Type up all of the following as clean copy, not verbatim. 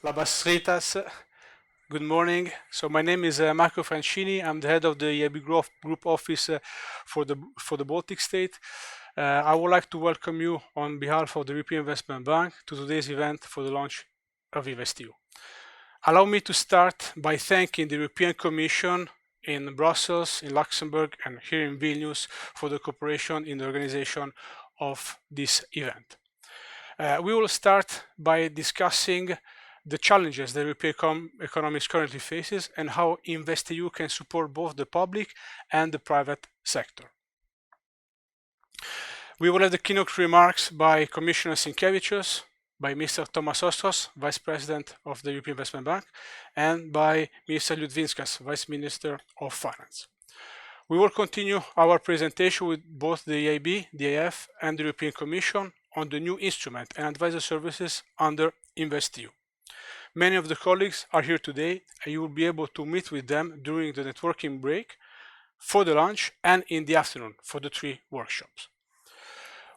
Labas rytas. Good morning. So my name is Marco Francini. I'm the head of the EIB Group office for the Baltic state. I would like to welcome you on behalf of the European Investment Bank to today's event for the launch of InvestEU. Allow me to start by thanking the European Commission in Brussels, in Luxembourg, and here in Vilnius for the cooperation in the organization of this event. We will start by discussing the challenges the European economy currently faces and how InvestEU can support both the public and the private sector. We will have the keynote remarks by Commissioner Sinkevičius, by Mr. Thomas Östros, Vice President of the European Investment Bank, and by Mr. Liutvinskas, Vice Minister of Finance. We will continue our presentation with both the EIB, the EIF, and the European Commission on the new instrument and advisor services under InvestEU. Many of the colleagues are here today, and you will be able to meet with them during the networking break, for the lunch, and in the afternoon for the 3 workshops.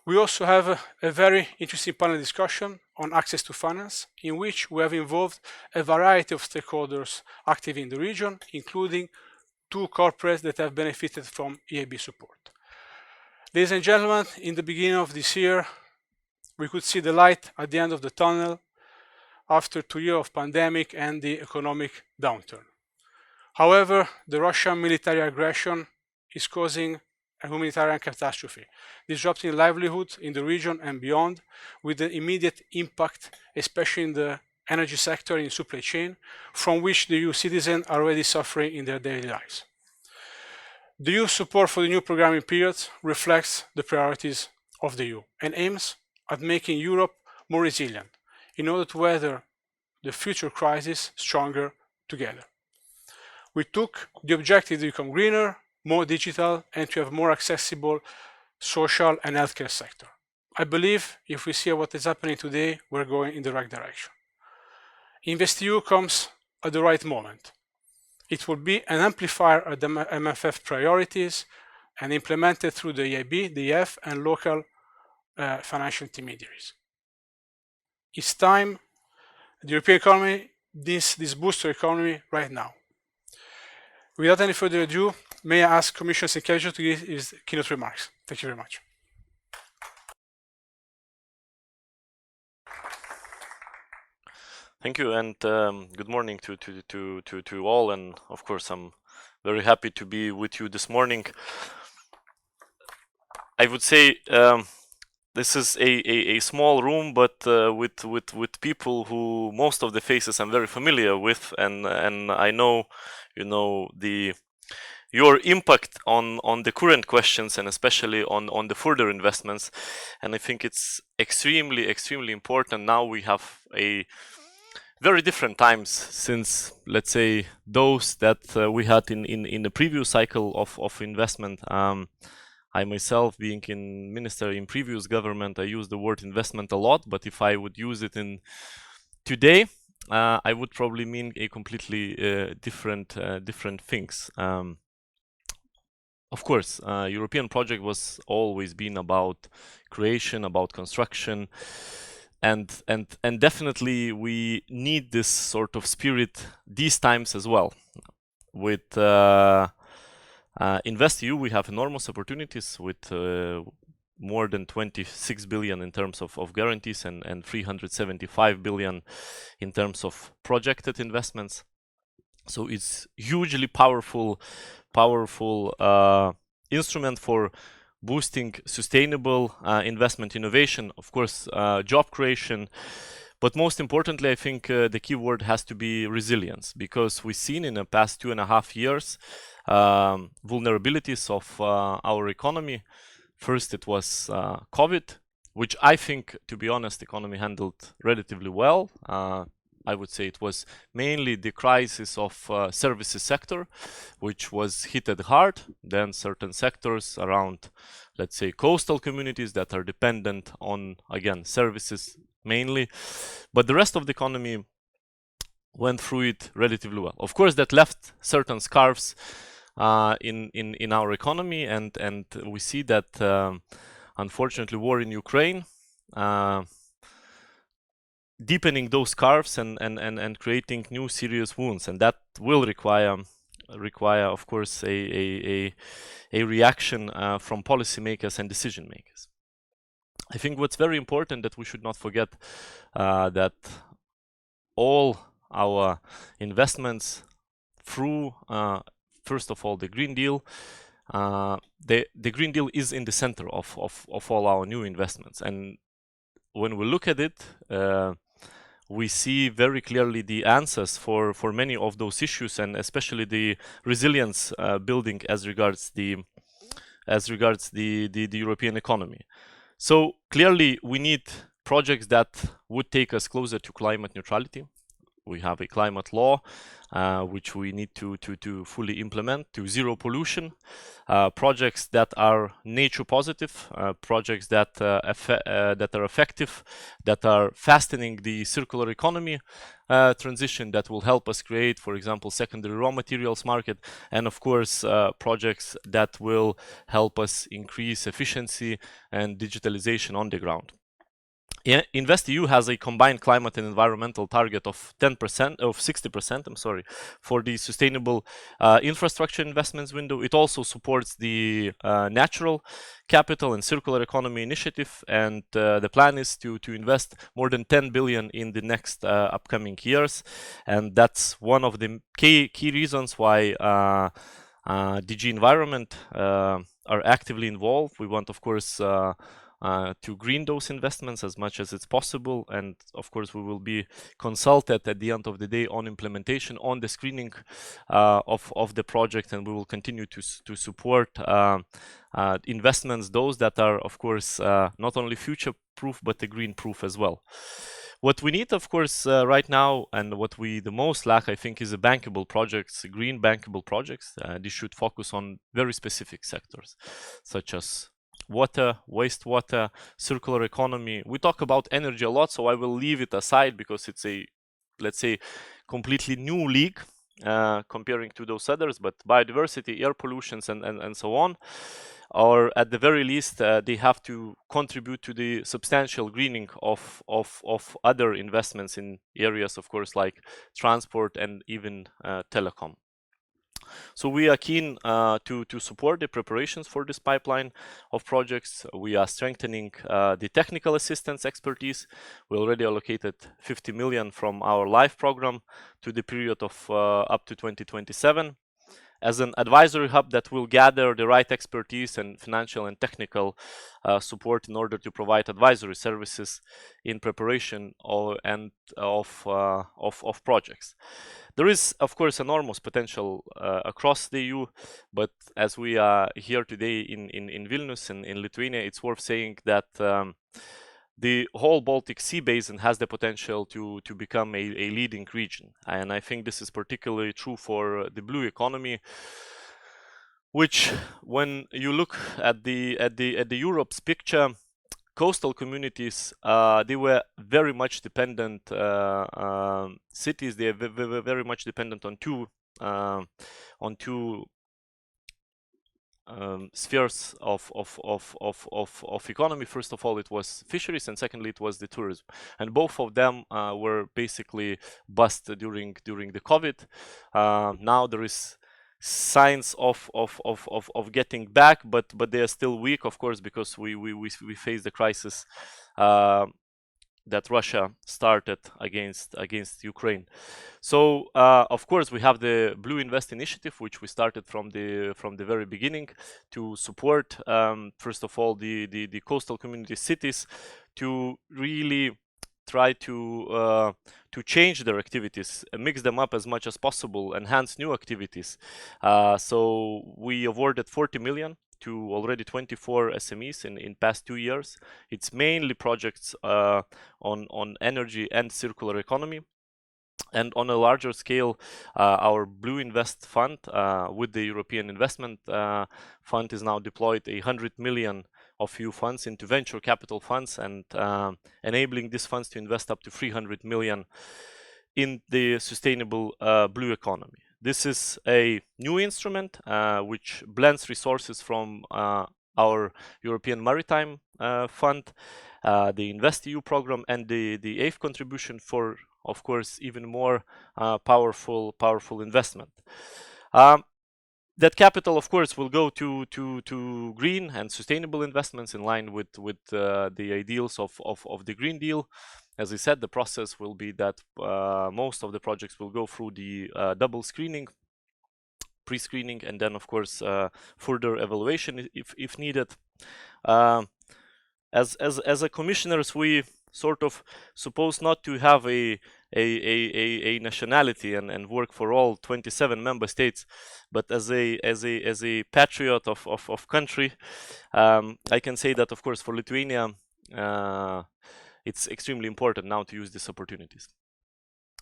We also have a very interesting panel discussion on access to finance, in which we have involved a variety of stakeholders active in the region, including 2 corporates that have benefited from EIB support. Ladies and gentlemen, in the beginning of this year, we could see the light at the end of the tunnel after 2 years of pandemic and the economic downturn. However, the Russian military aggression is causing a humanitarian catastrophe, disrupting livelihoods in the region and beyond, with an immediate impact, especially in the energy sector and supply chain, from which the EU citizens are already suffering in their daily lives. The EU support for the new programming period reflects the priorities of the EU and aims at making Europe more resilient in order to weather the future crisis stronger together. We took the objective to become greener, more digital, and to have more accessible social and healthcare sector. I believe if we see what is happening today, we're going in the right direction. InvestEU comes at the right moment. It will be an amplifier of the MFF priorities and implemented through the EIB, the EF, and local financial intermediaries. It's time the European economy, this booster economy right now. Without any further ado, may I ask Commissioner Sinkevičius to give his keynote remarks. Thank you very much. Thank you, and good morning to all. And of course, I'm very happy to be with you this morning. I would say this is a small room, but with people who most of the faces I'm very familiar with, and I know, your impact on the current questions and especially on the further investments. And I think it's extremely important. Now we have a very different times since, let's say, those that we had in the previous cycle of investment. I myself, being in minister in previous government, I use the word investment a lot, but if I would use it in today, I would probably mean a completely different things. Of course, European project was always been about creation, about construction, and definitely we need this sort of spirit these times as well. With InvestEU, we have enormous opportunities with more than 26 billion in terms of guarantees and 375 billion in terms of projected investments. So it's hugely powerful instrument for boosting sustainable investment, innovation, of course, job creation. But most importantly, I think the key word has to be resilience, because we've seen in the past 2.5 years vulnerabilities of our economy. First, it was COVID, which I think, to be honest, economy handled relatively well. I would say it was mainly the crisis of services sector, which was hit hard. Then certain sectors around, let's say, coastal communities that are dependent on, again, services mainly. But the rest of the economy went through it relatively well. Of course, that left certain scars in our economy, and we see that unfortunately war in Ukraine deepening those curves and creating new serious wounds, and that will require, of course, a reaction from policymakers and decision makers. I think what's very important that we should not forget that all our investments through, first of all, the Green Deal. The Green Deal is in the center of all our new investments, and when we look at it, we see very clearly the answers for many of those issues, and especially the resilience building as regards the European economy. So clearly, we need projects that would take us closer to climate neutrality. We have a climate law, which we need to fully implement, to zero pollution, projects that are nature positive, projects that are effective, that are fastening the circular economy transition, that will help us create, for example, secondary raw materials market, and of course, projects that will help us increase efficiency and digitalization on the ground. InvestEU has a combined climate and environmental target of 60%, I'm sorry, for the sustainable infrastructure investments window. It also supports the natural capital and circular economy initiative, and the plan is to invest more than 10 billion in the next upcoming years, and that's one of the key reasons why DG Environment are actively involved. We want, of course, to green those investments as much as it's possible, and of course we will be consulted at the end of the day on implementation, on the screening of the project, and we will continue to support investments, those that are, of course, not only future proof but the green proof as well. What we need, of course, right now, and what we the most lack, I think, is a bankable projects, green bankable projects. This should focus on very specific sectors, such as water, wastewater, circular economy. We talk about energy a lot, so I will leave it aside because it's a, let's say, completely new league comparing to those others, but biodiversity, air pollutions, and so on, or at the very least, they have to contribute to the substantial greening of other investments in areas, of course, like transport and even telecom. So we are keen to support the preparations for this pipeline of projects. We are strengthening the technical assistance expertise. We already allocated 50 million from our LIFE program to the period of up to 2027 as an advisory hub that will gather the right expertise and financial and technical support in order to provide advisory services in preparation of projects. There is, of course, enormous potential across the EU, but as we are here today in Vilnius, in Lithuania, it's worth saying that the whole Baltic Sea basin has the potential to become a leading region, and I think this is particularly true for the blue economy, which, when you look at the Europe's picture, coastal communities, they were very much dependent cities. They were very much dependent on two spheres of economy. First of all, it was fisheries, and secondly, it was the tourism. And both of them were basically bust during the COVID. Now there is signs of getting back, but they are still weak, of course, because we face the crisis that Russia started against Ukraine. So of course we have the Blue Invest initiative, which we started from the very beginning to support first of all the coastal community cities to really try to change their activities, mix them up as much as possible, enhance new activities. So we awarded 40 million to already 24 SMEs in past 2 years. It's mainly projects on energy and circular economy. And on a larger scale, our Blue Invest Fund with the European Investment Fund is now deployed 100 million of EU funds into venture capital funds, and enabling these funds to invest up to 300 million in the sustainable blue economy. This is a new instrument which blends resources from our European Maritime Fund, the InvestEU program, and the eighth contribution for, of course, even more powerful investment. That capital, of course, will go to green and sustainable investments in line with the ideals of the Green Deal. As I said, the process will be that most of the projects will go through the double screening, pre-screening, and then, of course, further evaluation if needed. As a commissioners, we sort of supposed not to have a nationality and work for all 27 member states, but as a patriot of country, I can say that, of course, for Lithuania, it's extremely important now to use these opportunities,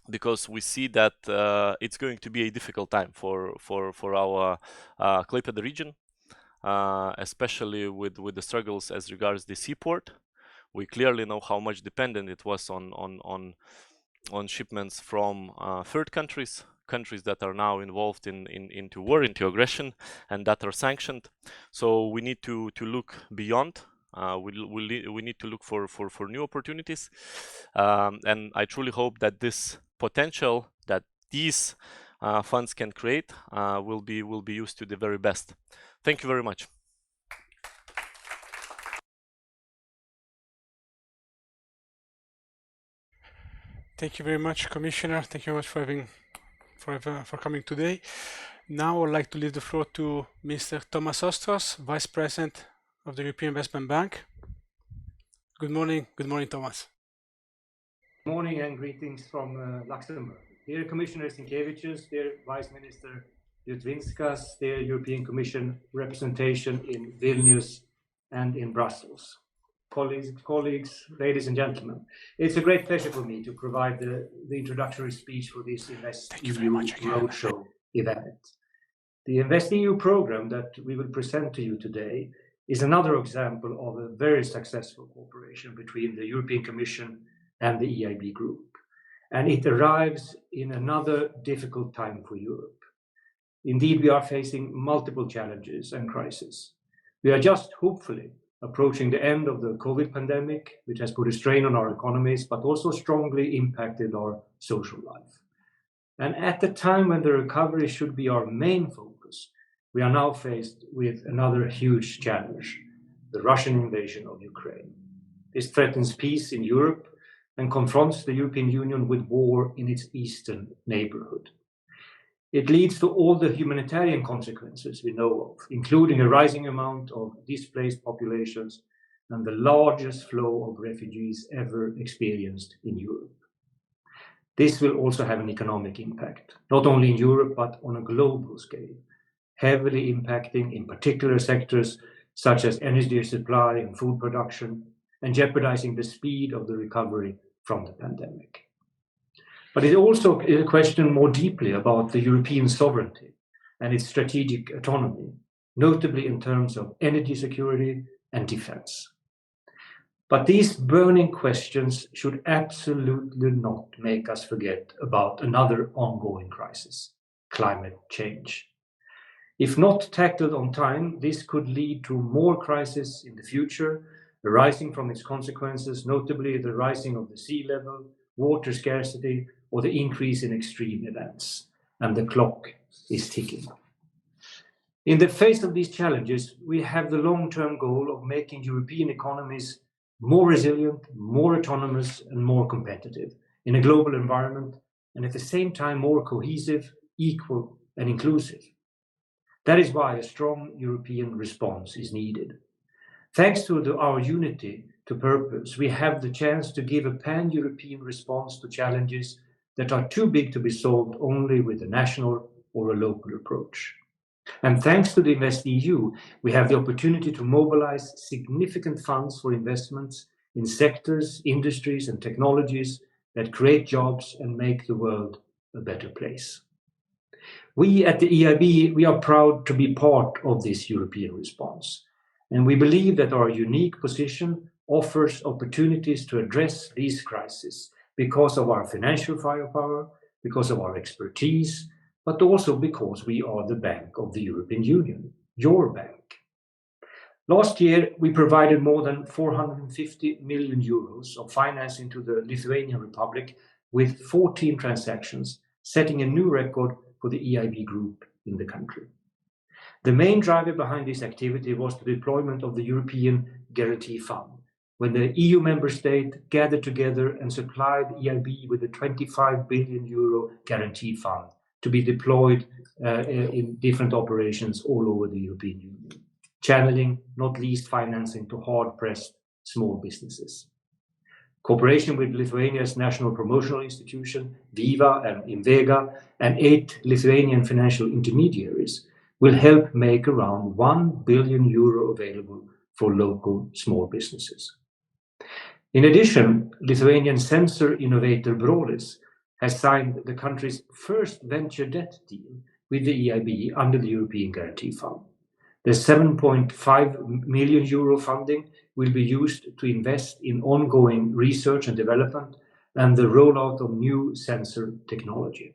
because we see that it's going to be a difficult time for our Klaipėda region, especially with the struggles as regards the seaport. We clearly know how much dependent it was on shipments from third countries that are now involved into war, into aggression, and that are sanctioned. So we need to look beyond. We need to look for new opportunities, and I truly hope that this potential that these funds can create will be used to the very best. Thank you very much. Thank you very much, Commissioner. Thank you very much for coming today. Now I would like to leave the floor to Mr. Tomas Östros, Vice President of the European Investment Bank. Good morning, Thomas. Good morning and greetings from Luxembourg. Dear Commissioner Sinkevičius, dear Vice Minister Liutvinskas, dear European Commission representation in Vilnius and in Brussels. Colleagues, ladies and gentlemen, it's a great pleasure for me to provide the introductory speech for this InvestEU Roadshow event. The InvestEU program that we will present to you today is another example of a very successful cooperation between the European Commission and the EIB Group. And it arrives in another difficult time for Europe. Indeed, we are facing multiple challenges and crises. We are just hopefully approaching the end of the COVID pandemic, which has put a strain on our economies, but also strongly impacted our social life. And at the time when the recovery should be our main focus, we are now faced with another huge challenge, the Russian invasion of Ukraine. This threatens peace in Europe and confronts the European Union with war in its eastern neighborhood. It leads to all the humanitarian consequences we know of, including a rising amount of displaced populations and the largest flow of refugees ever experienced in Europe. This will also have an economic impact, not only in Europe, but on a global scale, heavily impacting in particular sectors such as energy supply and food production, and jeopardizing the speed of the recovery from the pandemic. But it also is a question more deeply about the European sovereignty and its strategic autonomy, notably in terms of energy security and defense. But these burning questions should absolutely not make us forget about another ongoing crisis, climate change. If not tackled on time, this could lead to more crises in the future, arising from its consequences, notably the rising of the sea level, water scarcity, or the increase in extreme events, and the clock is ticking. In the face of these challenges, we have the long-term goal of making European economies more resilient, more autonomous, and more competitive in a global environment, and at the same time more cohesive, equal, and inclusive. That is why a strong European response is needed. Thanks to our unity to purpose, we have the chance to give a pan-European response to challenges that are too big to be solved only with a national or a local approach. And thanks to the InvestEU, we have the opportunity to mobilize significant funds for investments in sectors, industries, and technologies that create jobs and make the world a better place. We at the EIB, we are proud to be part of this European response. And we believe that our unique position offers opportunities to address these crises because of our financial firepower, because of our expertise, but also because we are the bank of the European Union, your bank. Last year, we provided more than 450 million euros of financing to the Lithuanian Republic with 14 transactions, setting a new record for the EIB Group in the country. The main driver behind this activity was the deployment of the European Guarantee Fund, when the EU member state gathered together and supplied EIB with a 25 billion euro guarantee fund to be deployed in different operations all over the European Union, channeling not least financing to hard-pressed small businesses. Cooperation with Lithuania's national promotional institution, Viva and Invega, and 8 Lithuanian financial intermediaries will help make around 1 billion euro available for local small businesses. In addition, Lithuanian sensor innovator Brolis has signed the country's first venture debt deal with the EIB under the European Guarantee Fund. The 7.5 million euro funding will be used to invest in ongoing research and development and the rollout of new sensor technology.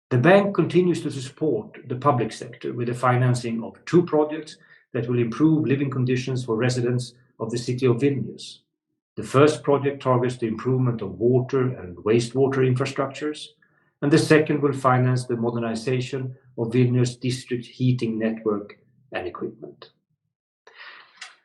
The bank continues to support the public sector with the financing of 2 projects that will improve living conditions for residents of the city of Vilnius. The first project targets the improvement of water and wastewater infrastructures, and the second will finance the modernization of Vilnius district heating network and equipment.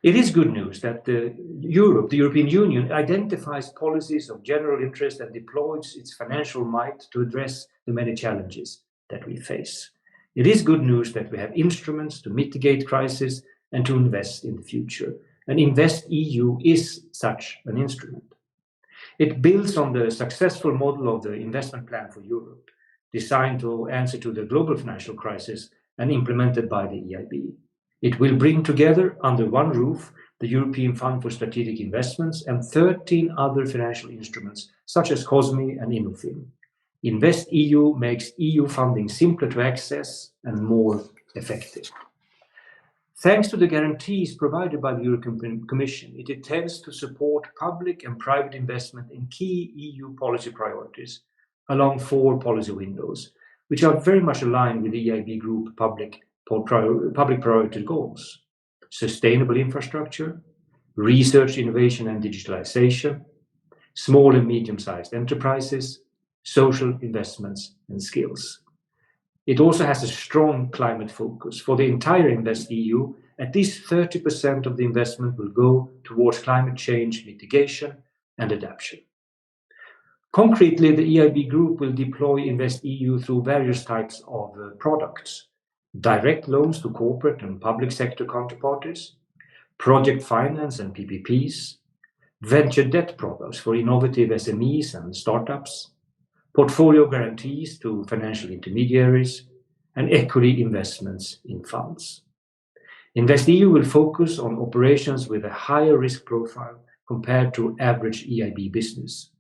It is good news that the European Union, identifies policies of general interest and deploys its financial might to address the many challenges that we face. It is good news that we have instruments to mitigate crisis and to invest in the future. And InvestEU is such an instrument. It builds on the successful model of the investment plan for Europe, designed to answer to the global financial crisis and implemented by the EIB. It will bring together under one roof the European Fund for Strategic Investments and 13 other financial instruments such as COSME and Innofin. InvestEU makes EU funding simpler to access and more effective. Thanks to the guarantees provided by the European Commission, it intends to support public and private investment in key EU policy priorities along 4 policy windows, which are very much aligned with the EIB Group public priority goals: sustainable infrastructure, research, innovation and digitalization, small and medium-sized enterprises, social investments and skills. It also has a strong climate focus. For the entire InvestEU, at least 30% of the investment will go towards climate change mitigation and adaptation. Concretely, the EIB Group will deploy InvestEU through various types of products: direct loans to corporate and public sector counterparties, project finance and PPPs, venture debt products for innovative SMEs and startups, portfolio guarantees to financial intermediaries, and equity investments in funds. InvestEU will focus on operations with a higher risk profile compared to average EIB business.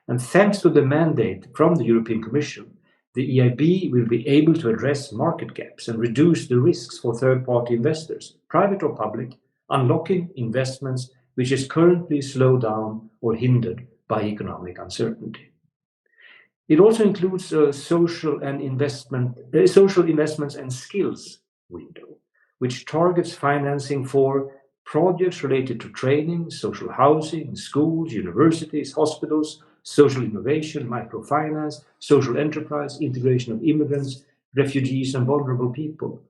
And thanks to the mandate from the European Commission, the EIB will be able to address market gaps and reduce the risks for third-party investors, private or public, unlocking investments which is currently slowed down or hindered by economic uncertainty. It also includes social investments and skills window, which targets financing for projects related to training, social housing, schools, universities, hospitals, social innovation, microfinance, social enterprise, integration of immigrants, refugees, and vulnerable people.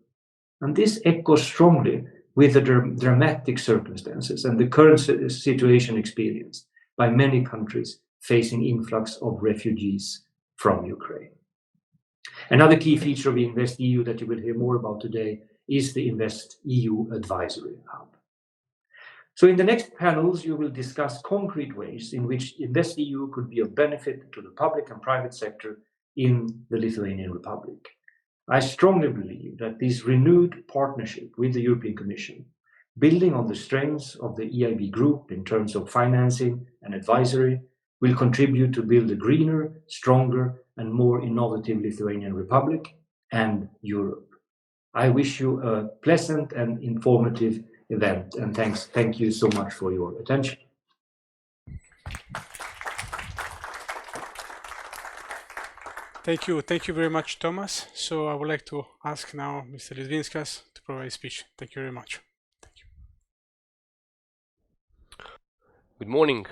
And this echoes strongly with the dramatic circumstances and the current situation experienced by many countries facing influx of refugees from Ukraine. Another key feature of InvestEU that you will hear more about today is the InvestEU Advisory Hub. So in the next panels, you will discuss concrete ways in which InvestEU could be of benefit to the public and private sector in the Lithuanian Republic. I strongly believe that this renewed partnership with the European Commission, building on the strengths of the EIB Group in terms of financing and advisory, will contribute to build a greener, stronger, and more innovative Lithuanian Republic and Europe. I wish you a pleasant and informative event, and thank you so much for your attention. Thank you very much, Thomas. So I would like to ask now Mr. Liutvinskas to provide a speech. Thank you very much. Thank you. Good morning.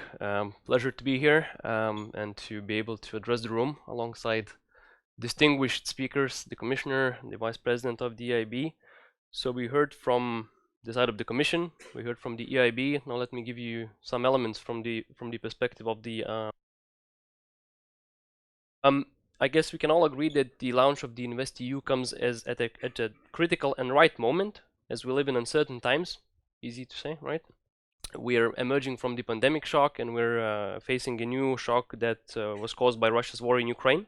Pleasure to be here and to be able to address the room alongside distinguished speakers, the Commissioner, the Vice President of the EIB. So we heard from the side of the Commission, we heard from the EIB. Now let me give you some elements from the perspective of the I guess we can all agree that the launch of the InvestEU comes at a critical and right moment, as we live in uncertain times. Easy to say, right? We are emerging from the pandemic shock, and we're facing a new shock that was caused by Russia's war in Ukraine.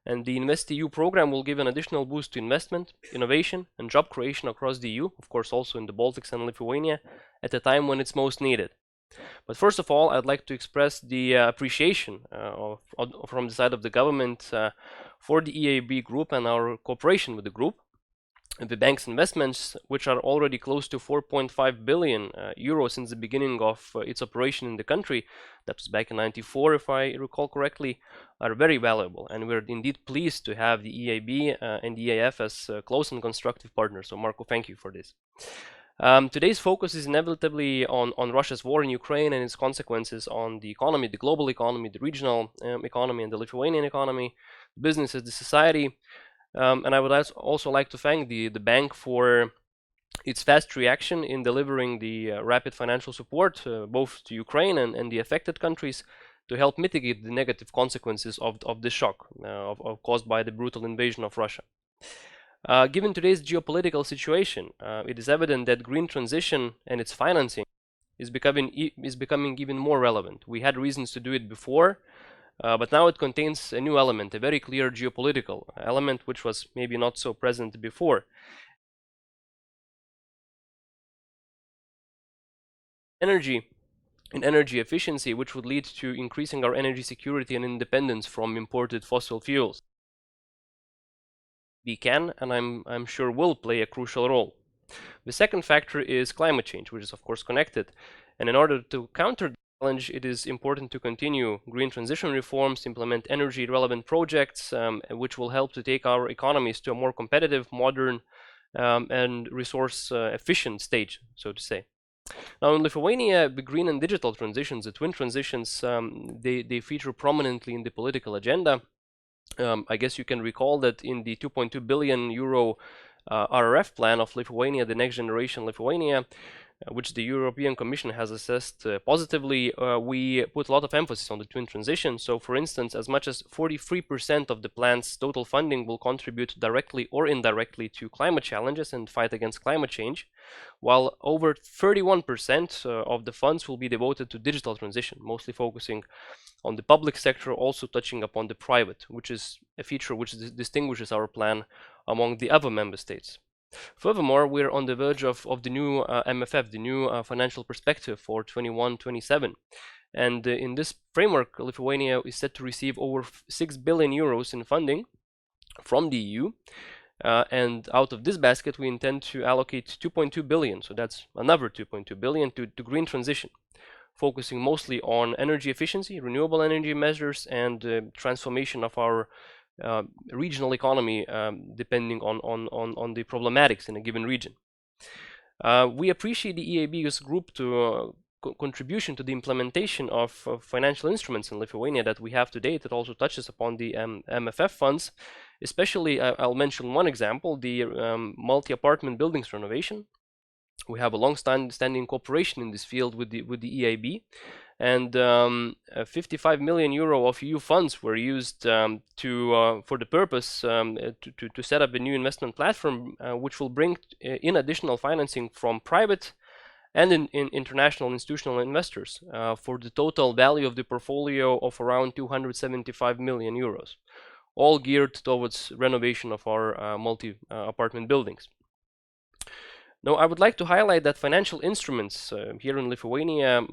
And the InvestEU program will give an additional boost to investment, innovation, and job creation across the EU, of course also in the Baltics and Lithuania, at a time when it's most needed. But first of all, I'd like to express the appreciation from the side of the government for the EIB Group and our cooperation with the group. The bank's investments, which are already close to 4.5 billion euros since the beginning of its operation in the country, that was back in '94 if I recall correctly, are very valuable, and we're indeed pleased to have the EIB and the EIF as close and constructive partners. So Marco, thank you for this. Today's focus is inevitably on Russia's war in Ukraine and its consequences on the economy, the global economy, the regional economy, and the Lithuanian economy, businesses, the society. And I would also like to thank the bank for its fast reaction in delivering the rapid financial support both to Ukraine and the affected countries to help mitigate the negative consequences of this shock caused by the brutal invasion of Russia. Given today's geopolitical situation, it is evident that green transition and its financing is becoming even more relevant. We had reasons to do it before, but now it contains a new element, a very clear geopolitical element, which was maybe not so present before. Energy and energy efficiency, which would lead to increasing our energy security and independence from imported fossil fuels. We can, and I'm sure will, play a crucial role. The second factor is climate change, which is of course connected. And in order to counter the challenge, it is important to continue green transition reforms, implement energy-relevant projects, which will help to take our economies to a more competitive, modern, and resource-efficient stage, so to say. Now in Lithuania, the green and digital transitions, the twin transitions, they feature prominently in the political agenda. I guess you can recall that in the 2.2 billion euro RRF plan of Lithuania, the next generation Lithuania, which the European Commission has assessed positively, we put a lot of emphasis on the twin transition. So for instance, as much as 43% of the plan's total funding will contribute directly or indirectly to climate challenges and fight against climate change, while over 31% of the funds will be devoted to digital transition, mostly focusing on the public sector, also touching upon the private, which is a feature which distinguishes our plan among the other member states. Furthermore, we're on the verge of the new MFF, the new financial perspective for 21-27. And in this framework, Lithuania is set to receive over 6 billion euros in funding from the EU. And out of this basket, we intend to allocate 2.2 billion. So that's another 2.2 billion to green transition, focusing mostly on energy efficiency, renewable energy measures, and transformation of our regional economy, depending on the problematics in a given region. We appreciate the EIB Group to contribution to the implementation of financial instruments in Lithuania that we have today. It also touches upon the MFF funds. Especially, I'll mention one example, the multi-apartment buildings renovation. We have a long-standing cooperation in this field with the EIB, and 55 million euro of EU funds were used for the purpose to set up a new investment platform, which will bring in additional financing from private and in international institutional investors for the total value of the portfolio of around 275 million euros, all geared towards renovation of our multi-apartment buildings. Now, I would like to highlight that financial instruments here in Lithuania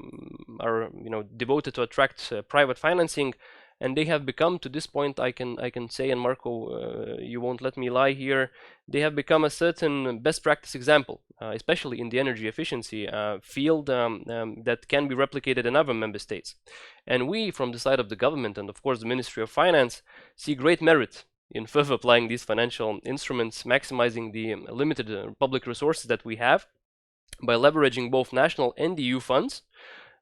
are, devoted to attract private financing, and they have become, to this point, I can say, and Marco, you won't let me lie here, they have become a certain best practice example, especially in the energy efficiency field, that can be replicated in other member states. And we, from the side of the government and of course the Ministry of Finance, see great merit in further applying these financial instruments, maximizing the limited public resources that we have by leveraging both national and EU funds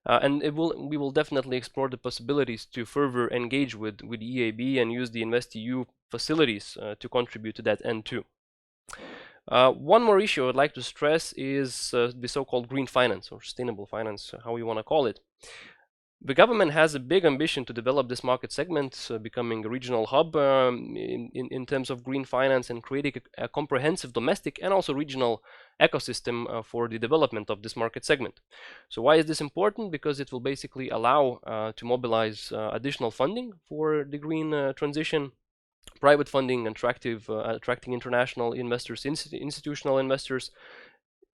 And we will definitely explore the possibilities to further engage with EIB and use the InvestEU facilities to contribute to that end too. One more issue I'd like to stress is the so-called green finance or sustainable finance, how you want to call it. The government has a big ambition to develop this market segment, becoming a regional hub in terms of green finance and creating a comprehensive domestic and also regional ecosystem for the development of this market segment. So why is this important? Because it will basically allow to mobilize additional funding for the green transition, private funding, attracting international investors, institutional investors,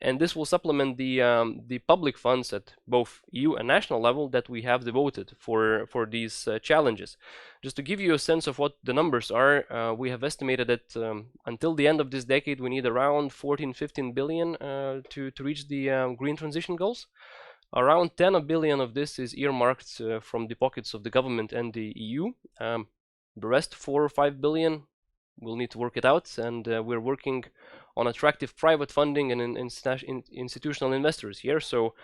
and this will supplement the public funds at both EU and national level that we have devoted for these challenges. Just to give you a sense of what the numbers are, we have estimated that until the end of this decade we need around 14-15 billion to reach the green transition goals. Around 10 billion of this is earmarked from the pockets of the government and the EU. The rest 4 or 5 billion, we'll need to work it out, and we're working on attractive private funding and institutional investors here. So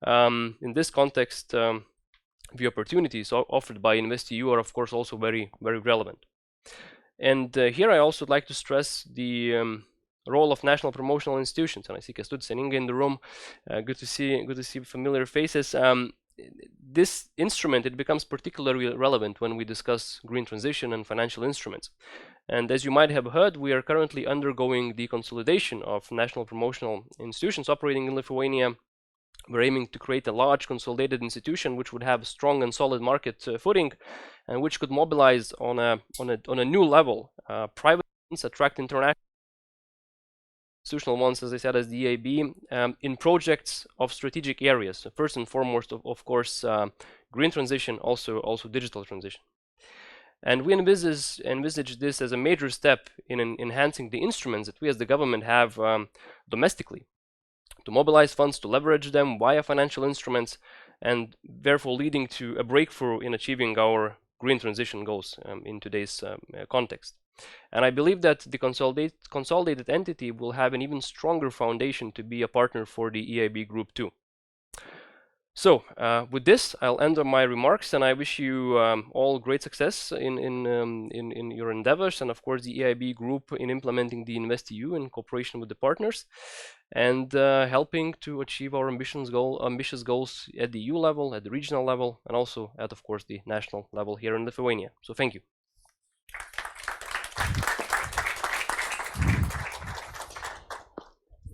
in this context, the opportunities offered by InvestEU are of course also very, very relevant. And here I also would like to stress the role of national promotional institutions, and I see Kęstutis and Inga in the room. Good to see familiar faces. This instrument, it becomes particularly relevant when we discuss green transition and financial instruments. And as you might have heard, we are currently undergoing the consolidation of national promotional institutions operating in Lithuania. We're aiming to create a large consolidated institution which would have strong and solid market footing, and which could mobilize on a new level private funds, attract international institutional ones, as I said, as the EIB, in projects of strategic areas. So first and foremost, of course, green transition, also digital transition. And we envisage this as a major step in enhancing the instruments that we as the government have domestically, to mobilize funds, to leverage them via financial instruments, and therefore leading to a breakthrough in achieving our green transition goals in today's context. And I believe that the consolidated entity will have an even stronger foundation to be a partner for the EIB Group too. So with this, I'll end my remarks, and I wish you all great success in your endeavors, and of course the EIB Group in implementing the InvestEU in cooperation with the partners, and helping to achieve our ambitious goals at the EU level, at the regional level, and also at, of course, the national level here in Lithuania. So thank you.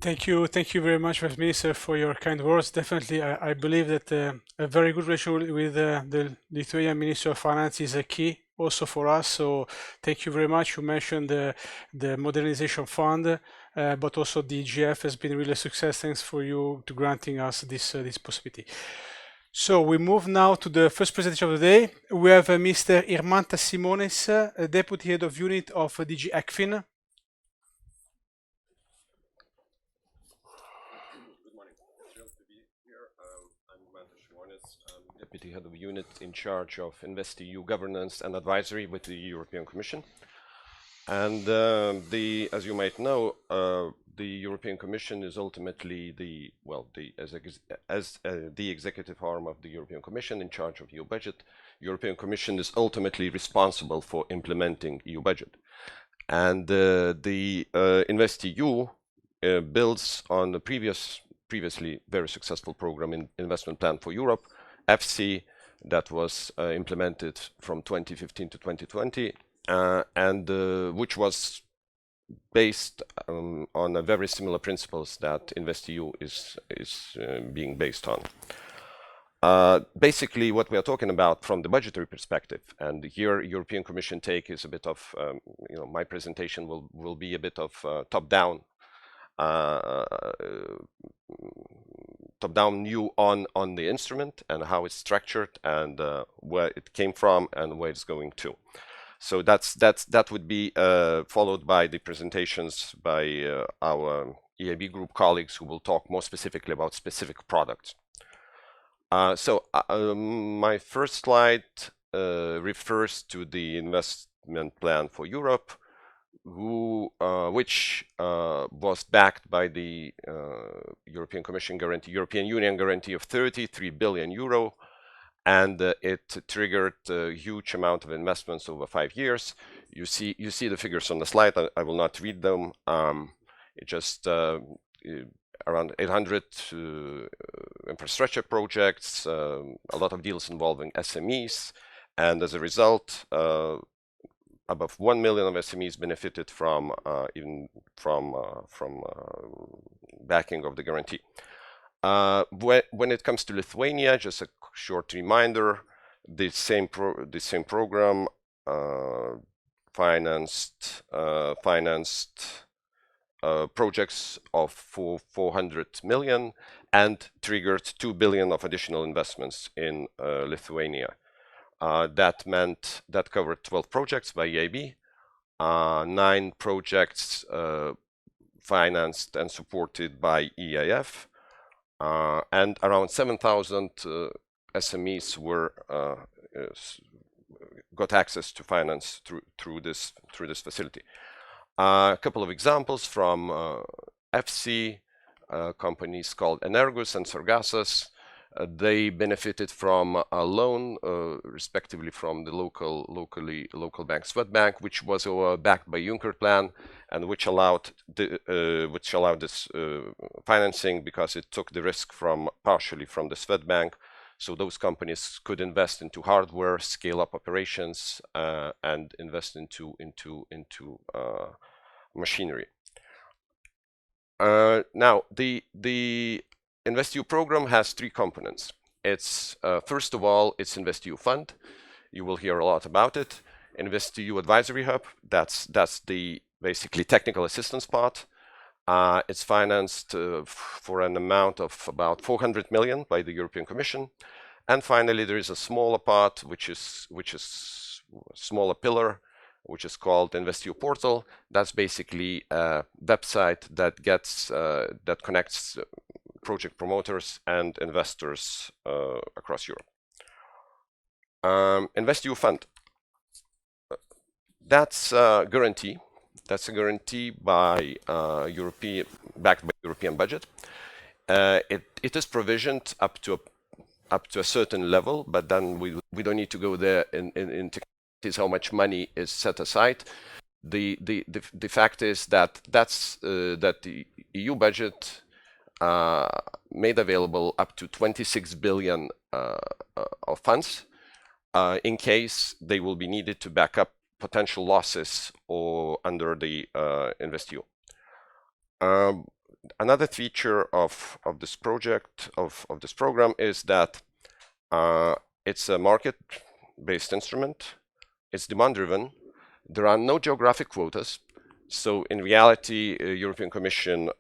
Thank you very much, Vice Minister, for your kind words. Definitely, I believe that a very good relationship with the Lithuanian Minister of Finance is a key also for us. So thank you very much. You mentioned the modernization fund, but also the EGF has been really a success. Thanks for you to granting us this possibility. So we move now to the first presentation of the day. We have Mr. Irmanta Simonis, Deputy Head of Unit of DG ECFIN. Deputy Head of Unit in charge of InvestEU governance and advisory with the European Commission. And as you might know, the European Commission is ultimately the executive arm of the European Commission in charge of EU budget. European Commission is ultimately responsible for implementing EU budget. And the InvestEU builds on the previously very successful program in Investment Plan for Europe, FC, that was implemented from 2015 to 2020, and which was based on a very similar principles that InvestEU is being based on. Basically, what we are talking about from the budgetary perspective, and here European Commission take is a bit of, my presentation will be a bit of top-down view on the instrument and how it's structured and where it came from and where it's going to. So that would be followed by the presentations by our EIB Group colleagues who will talk more specifically about specific products. My first slide refers to the investment plan for Europe. which was backed by the European Commission guarantee, European Union guarantee of 33 billion euro, and it triggered a huge amount of investments over 5 years. You see the figures on the slide. I will not read them. It just around 800 infrastructure projects, a lot of deals involving SMEs, and as a result, above 1 million of SMEs benefited from backing of the guarantee. When it comes to Lithuania, just a short reminder: the same program financed projects of 400 million and triggered 2 billion of additional investments in Lithuania. That meant that covered 12 projects by EIB, 9 projects financed and supported by EIF, and around 7,000 SMEs got access to finance through this facility. A couple of examples from FC, companies called Energus and Sargasas. They benefited from a loan, respectively, from the local bank Swedbank, which was backed by Juncker plan, and which allowed this financing because it took the risk partially from the Swedbank. So those companies could invest into hardware, scale up operations, and invest into machinery. Now, the InvestEU program has 3 components. It's first of all, it's InvestEU fund. You will hear a lot about it. InvestEU advisory hub. That's the basically technical assistance part. It's financed for an amount of about 400 million by the European Commission. And finally, there is a smaller part, which is smaller pillar, which is called InvestEU portal. That's basically a website that connects project promoters and investors across Europe. InvestEU fund. That's a guarantee. That's a guarantee by backed by European budget. It is provisioned up to a certain level, but then we don't need to go there into how much money is set aside. The fact is that the EU budget made available up to 26 billion of funds in case they will be needed to back up potential losses or under the InvestEU. Another feature of this project, of this program, is that it's a market-based instrument. It's demand-driven. There are no geographic quotas. So in reality, European Commission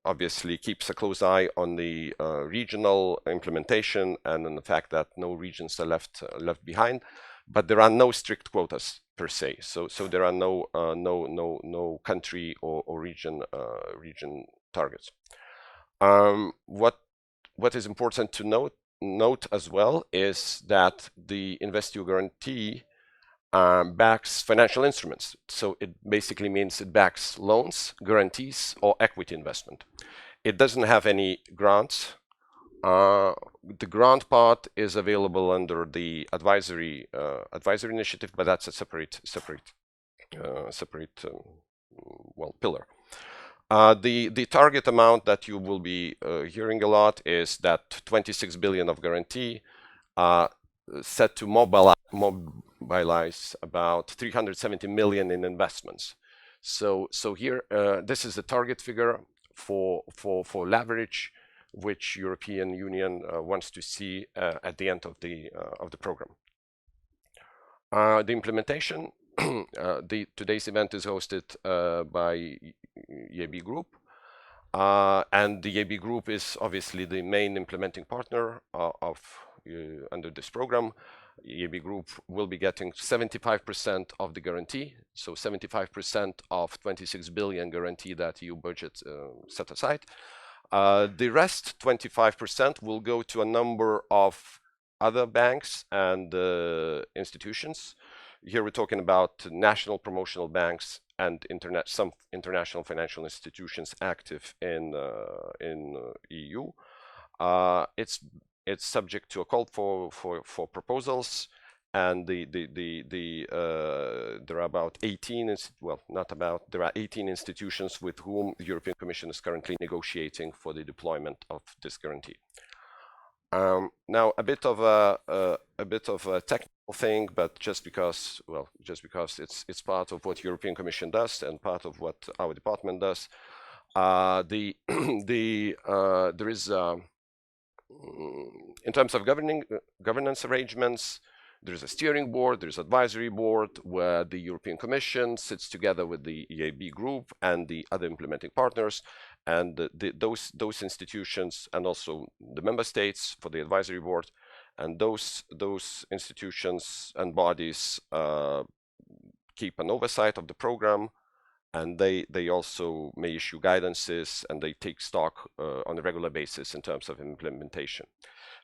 obviously keeps a close eye on the regional implementation and on the fact that no regions are left behind. But there are no strict quotas per se. So there are no country or region targets. What is important to note as well is that the InvestEU guarantee backs financial instruments. So it basically means it backs loans, guarantees, or equity investment. It doesn't have any grants. The grant part is available under the advisory initiative, but that's a separate pillar. The target amount that you will be hearing a lot is that 26 billion of guarantee set to mobilize about 370 million in investments. So here, this is the target figure for leverage, which European Union wants to see at the end of the program. The implementation. Today's event is hosted by EIB Group, and the EIB Group is obviously the main implementing partner under this program. EIB Group will be getting 75% of the guarantee, so 75% of 26 billion guarantee that EU budget set aside. The rest, 25%, will go to a number of other banks and institutions. Here we're talking about national promotional banks and some international financial institutions active in EU. It's subject to a call for proposals, and there are about 18, there are 18 institutions with whom the European Commission is currently negotiating for the deployment of this guarantee. Now a bit of a technical thing, but just because it's part of what European Commission does and part of what our department does. There is in terms of governance arrangements, there is a steering board, there is advisory board where the European Commission sits together with the EIB Group and the other implementing partners, and those institutions, and also the member states for the advisory board, and those institutions and bodies keep an oversight of the program, and they also may issue guidances, and they take stock on a regular basis in terms of implementation.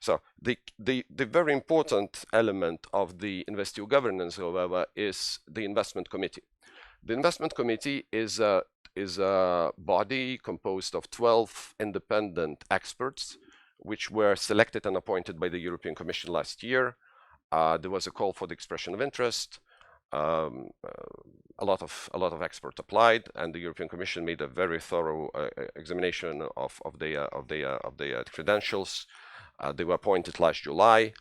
So the very important element of the InvestEU governance, however, is the investment committee. The investment committee is a body composed of 12 independent experts, which were selected and appointed by the European Commission last year. There was a call for the expression of interest. A lot of experts applied, and the European Commission made a very thorough examination of their credentials. They were appointed last July.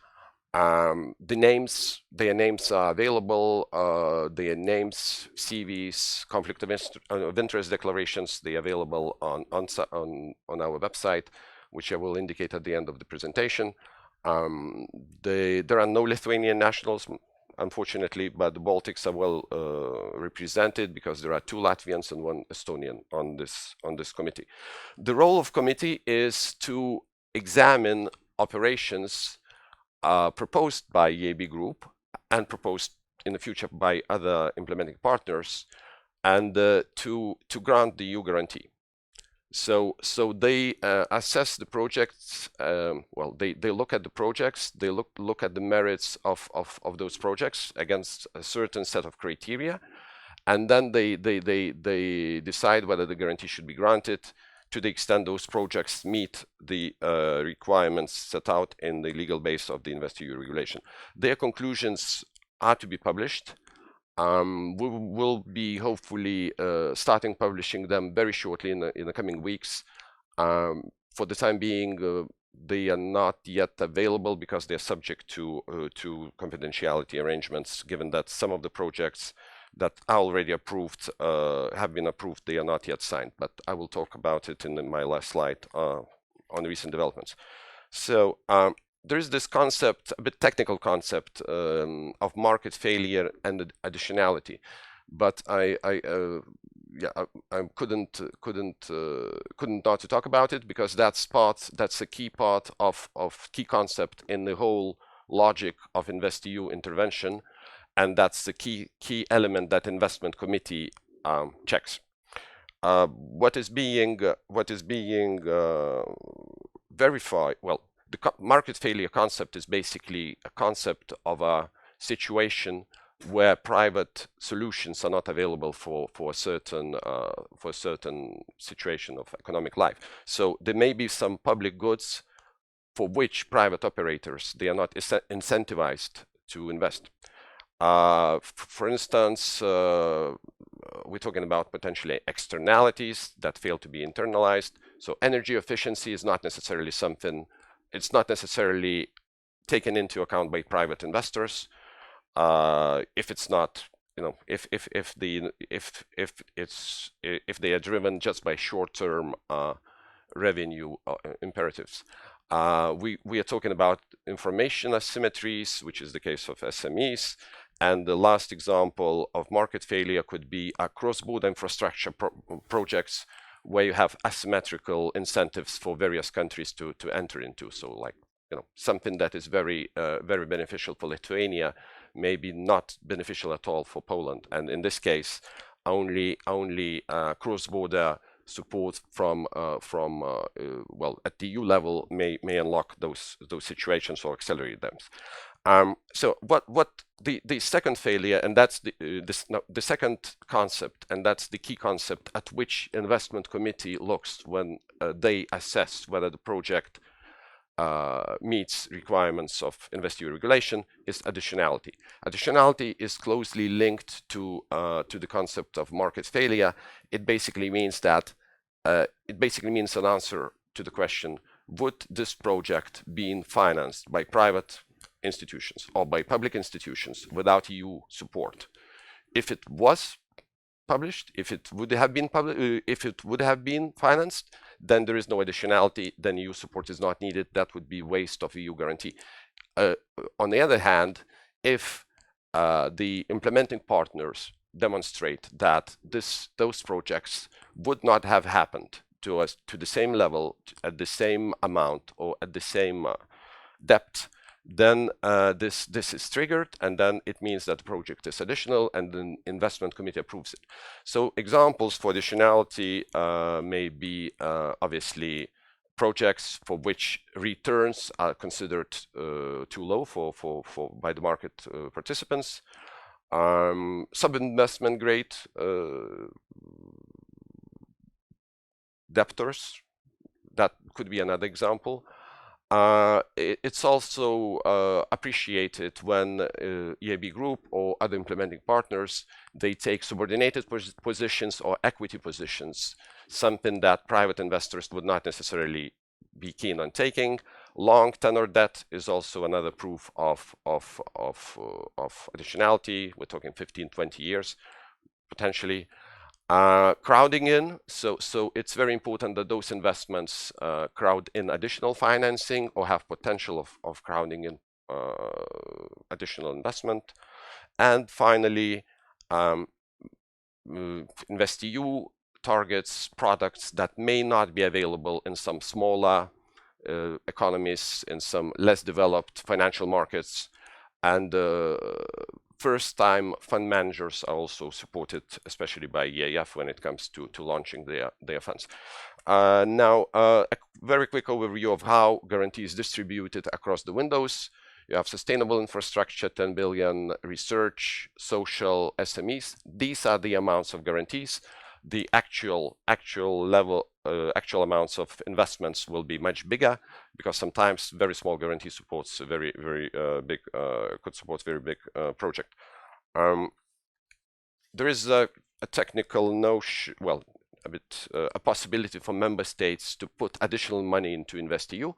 Their names are available. Their names, CVs, conflict of interest declarations, they are available on our website, which I will indicate at the end of the presentation. There are no Lithuanian nationals, unfortunately, but the Baltics are well represented because there are 2 Latvians and 1 Estonian on this committee. The role of committee is to examine operations proposed by EIB Group and proposed in the future by other implementing partners, and to grant the EU guarantee. So they assess the projects. They look at the projects. They look at the merits of those projects against a certain set of criteria, and then they decide whether the guarantee should be granted to the extent those projects meet the requirements set out in the legal base of the InvestEU regulation. Their conclusions are to be published. We will be hopefully starting publishing them very shortly in the coming weeks. For the time being, they are not yet available because they are subject to confidentiality arrangements, given that some of the projects that are already approved have been approved. They are not yet signed, but I will talk about it in my last slide on recent developments. So there is this concept, a bit technical concept, of market failure and additionality, but I couldn't not to talk about it, because that's a key part of key concept in the whole logic of InvestEU intervention, and that's the key element that investment committee checks. What is being verified? Well, the market failure concept is basically a concept of a situation where private solutions are not available for a certain situation of economic life. So there may be some public goods for which private operators, they are not incentivized to invest. For instance, we're talking about potentially externalities that fail to be internalized. So energy efficiency is not necessarily something, it's not necessarily taken into account by private investors. If it's not, if they are driven just by short-term revenue imperatives. We are talking about information asymmetries, which is the case of SMEs. And the last example of market failure could be cross-border infrastructure projects where you have asymmetrical incentives for various countries to enter into. So, like, something that is very beneficial for Lithuania may be not beneficial at all for Poland. And in this case, only cross-border support from at the EU level may unlock those situations or accelerate them. So what the second failure, and that's the second concept, and that's the key concept at which investment committee looks when they assess whether the project meets requirements of InvestEU regulation, is additionality. Additionality is closely linked to the concept of market failure. It basically means that an answer to the question: would this project be financed by private institutions or by public institutions without EU support? If it was published, if it would have been financed, then there is no additionality, then EU support is not needed. That would be waste of EU guarantee. On the other hand, if the implementing partners demonstrate that those projects would not have happened to us to the same level, at the same amount, or at the same depth, then this is triggered, and then it means that the project is additional, and the investment committee approves it. So examples for additionality may be obviously projects for which returns are considered too low by the market participants, sub-investment grade debtors. That could be another example. It's also appreciated when EIB Group or other implementing partners, they take subordinated positions or equity positions, something that private investors would not necessarily be keen on taking. Long tenor debt is also another proof of additionality. We're talking 15, 20 years potentially. Crowding in, so it's very important that those investments crowd in additional financing or have potential of crowding in additional investment. And finally, InvestEU targets products that may not be available in some smaller economies, in some less developed financial markets, and first-time fund managers are also supported, especially by EIF when it comes to launching their funds. Now, a very quick overview of how guarantee is distributed across the windows. You have sustainable infrastructure, 10 billion, research, social, SMEs. These are the amounts of guarantees. The actual amounts of investments will be much bigger, because sometimes very small guarantee supports a very big could support very big project. There is a technical notion, well, a possibility for member states to put additional money into InvestEU.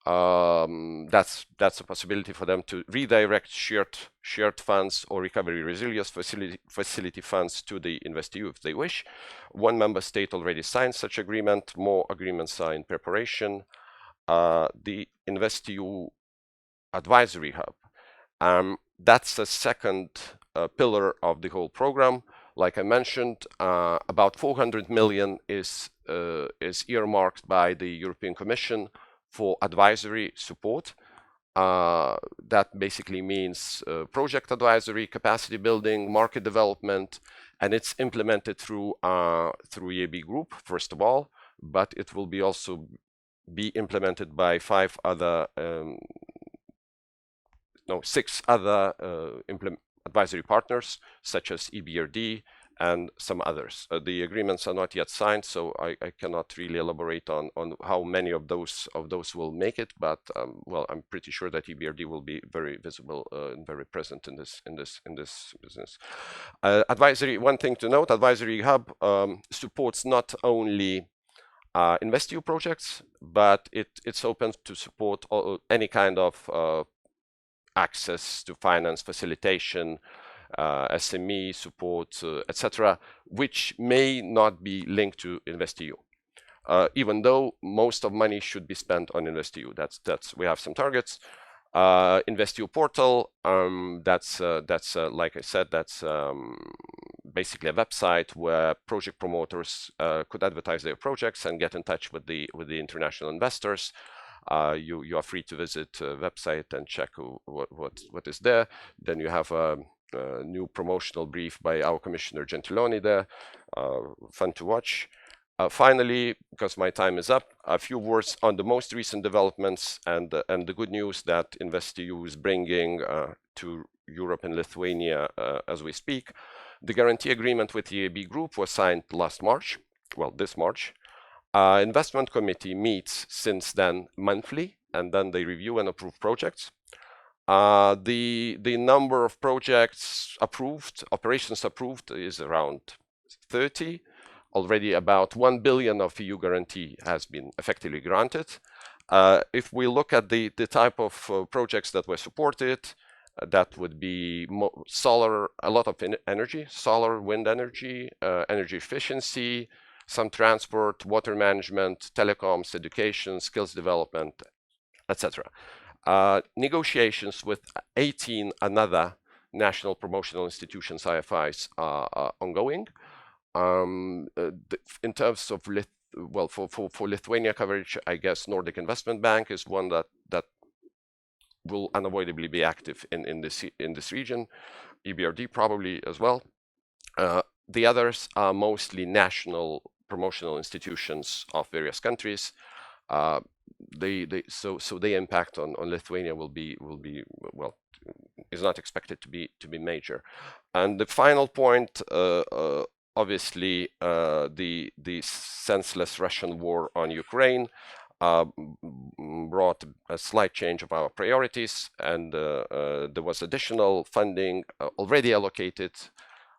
That's a possibility for them to redirect shared funds or recovery resilience facility funds to the InvestEU if they wish. One member state already signed such agreement. More agreements are in preparation. The InvestEU advisory hub, that's a second pillar of the whole program. Like I mentioned, about 400 million is earmarked by the European Commission for advisory support. That basically means project advisory, capacity building, market development, and it's implemented through EIB Group first of all, but it will be also be implemented by 6 other advisory partners, such as EBRD and some others. The agreements are not yet signed, so I cannot really elaborate on how many of those will make it. But well, I'm pretty sure that EBRD will be very visible and very present in this business. Advisory. One thing to note: Advisory Hub supports not only InvestEU projects, but it's open to support any kind of access to finance, facilitation, SME support, etc., which may not be linked to InvestEU, even though most of money should be spent on InvestEU. That's we have some targets. InvestEU portal, that's like I said, that's basically a website where project promoters could advertise their projects and get in touch with the international investors. You are free to visit the website and check what is there. Then you have a new promotional brief by our Commissioner Gentiloni there, fun to watch. Finally, because my time is up, a few words on the most recent developments and the good news that InvestEU is bringing to Europe and Lithuania as we speak. The guarantee agreement with the EIB Group was signed last March, well, this March. Investment committee meets since then monthly, and then they review and approve projects. The number of projects approved, operations approved, is around 30. Already about 1 billion of EU guarantee has been effectively granted. If we look at the type of projects that were supported, that would be solar, a lot of energy, solar, wind energy, energy efficiency, some transport, water management, telecoms, education, skills development, etc. Negotiations with 18 another national promotional institutions, IFIs, are ongoing. In terms of for Lithuania coverage, I guess Nordic Investment Bank is one that will unavoidably be active in this region. EBRD probably as well. The others are mostly national promotional institutions of various countries. So the impact on Lithuania will be well, is not expected to be major. And the final point, obviously, the senseless Russian war on Ukraine brought a slight change of our priorities, and there was additional funding already allocated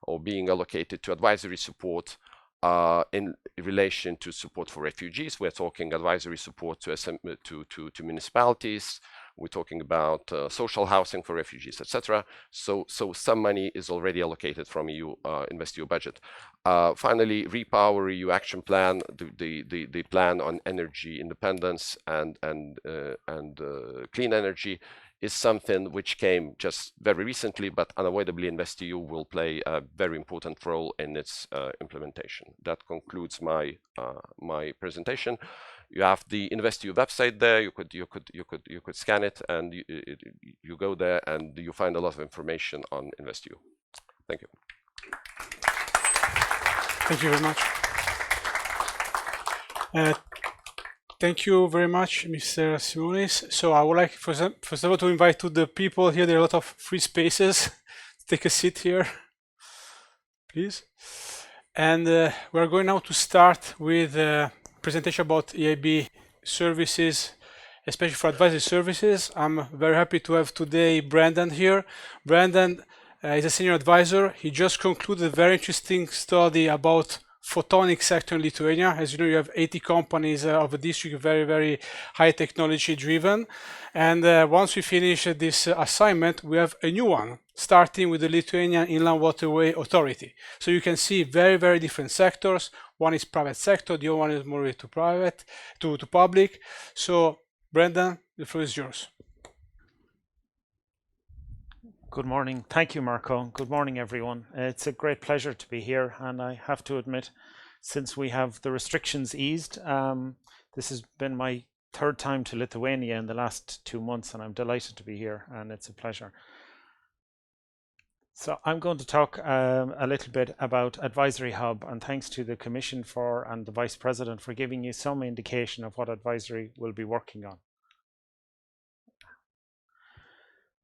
or being allocated to advisory support in relation to support for refugees. We're talking advisory support to municipalities. We're talking about social housing for refugees, etc. So some money is already allocated from EU InvestEU budget. Finally, Repower EU action plan, the plan on energy independence and clean energy, is something which came just very recently, but unavoidably InvestEU will play a very important role in its implementation. That concludes my my presentation. You have the InvestEU website there. You could scan it, and you go there and you find a lot of information on InvestEU. Thank you. Thank you very much. Thank you very much, Mr. Simonis. So I would like, first of all, to invite to the people here. There are a lot of free spaces. Take a seat here, please. And we're going now to start with a presentation about EIB services, especially for advisory services. I'm very happy to have today Brandon here. Brandon is a senior advisor. He just concluded a very interesting study about photonic sector in Lithuania. As you know, you have 80 companies of a district, very, very high technology driven. And once we finish this assignment, we have a new one, starting with the Lithuanian Inland Waterway Authority. So you can see very, very different sectors. One is private sector, the other one is more to private, to public. So Brendan, the floor is yours. Good morning. Thank you, Marco. Good morning, everyone. It's a great pleasure to be here. And I have to admit, since we have the restrictions eased, this has been my third time to Lithuania in the last 2 months, and I'm delighted to be here, and it's a pleasure. So I'm going to talk a little bit about Advisory Hub, and thanks to the Commission and the Vice President for giving you some indication of what Advisory will be working on.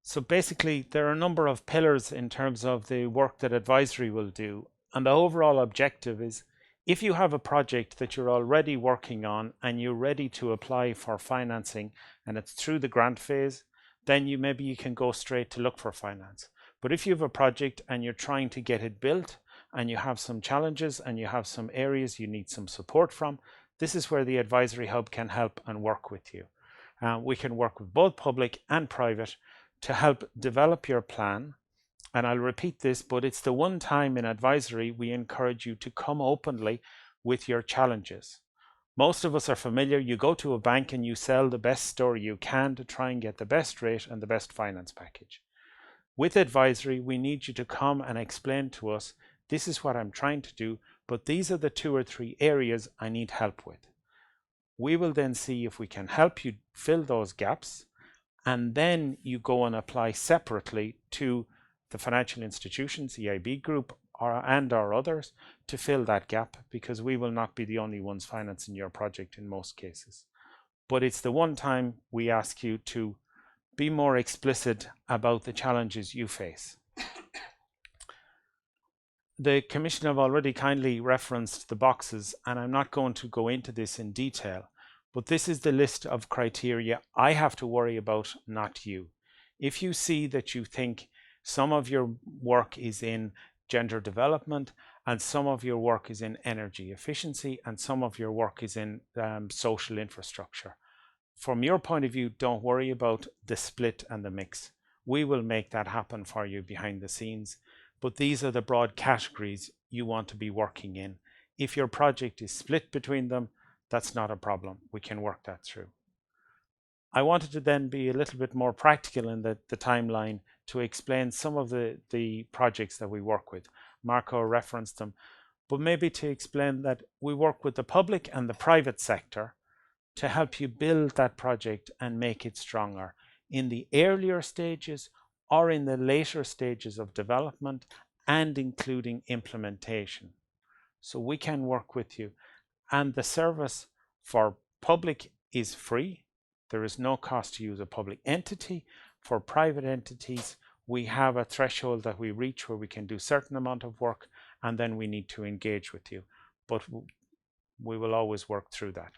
So basically, there are a number of pillars in terms of the work that Advisory will do. And the overall objective is, if you have a project that you're already working on and you're ready to apply for financing and it's through the grant phase, then maybe you can go straight to look for finance. But if you have a project and you're trying to get it built and you have some challenges and you have some areas you need some support from, this is where the Advisory Hub can help and work with you. We can work with both public and private to help develop your plan. And I'll repeat this, but it's the one time in advisory we encourage you to come openly with your challenges. Most of us are familiar. You go to a bank and you sell the best story you can to try and get the best rate and the best finance package. With advisory, we need you to come and explain to us, this is what I'm trying to do, but these are the 2 or 3 areas I need help with. We will then see if we can help you fill those gaps, and then you go and apply separately to the financial institutions, EIB Group, or others to fill that gap, because we will not be the only ones financing your project in most cases. But it's the one time we ask you to be more explicit about the challenges you face. The Commission have already kindly referenced the boxes, and I'm not going to go into this in detail, but this is the list of criteria I have to worry about, not you. If you see that you think some of your work is in gender development, and some of your work is in energy efficiency, and some of your work is in social infrastructure, from your point of view, don't worry about the split and the mix. We will make that happen for you behind the scenes. But these are the broad categories you want to be working in. If your project is split between them, that's not a problem. We can work that through. I wanted to then be a little bit more practical in the timeline to explain some of the projects that we work with. Marco referenced them, but maybe to explain that we work with the public and the private sector to help you build that project and make it stronger in the earlier stages or in the later stages of development, and including implementation. So we can work with you. And the service for public is free. There is no cost to use a public entity. For private entities, we have a threshold that we reach where we can do a certain amount of work, and then we need to engage with you. But we will always work through that.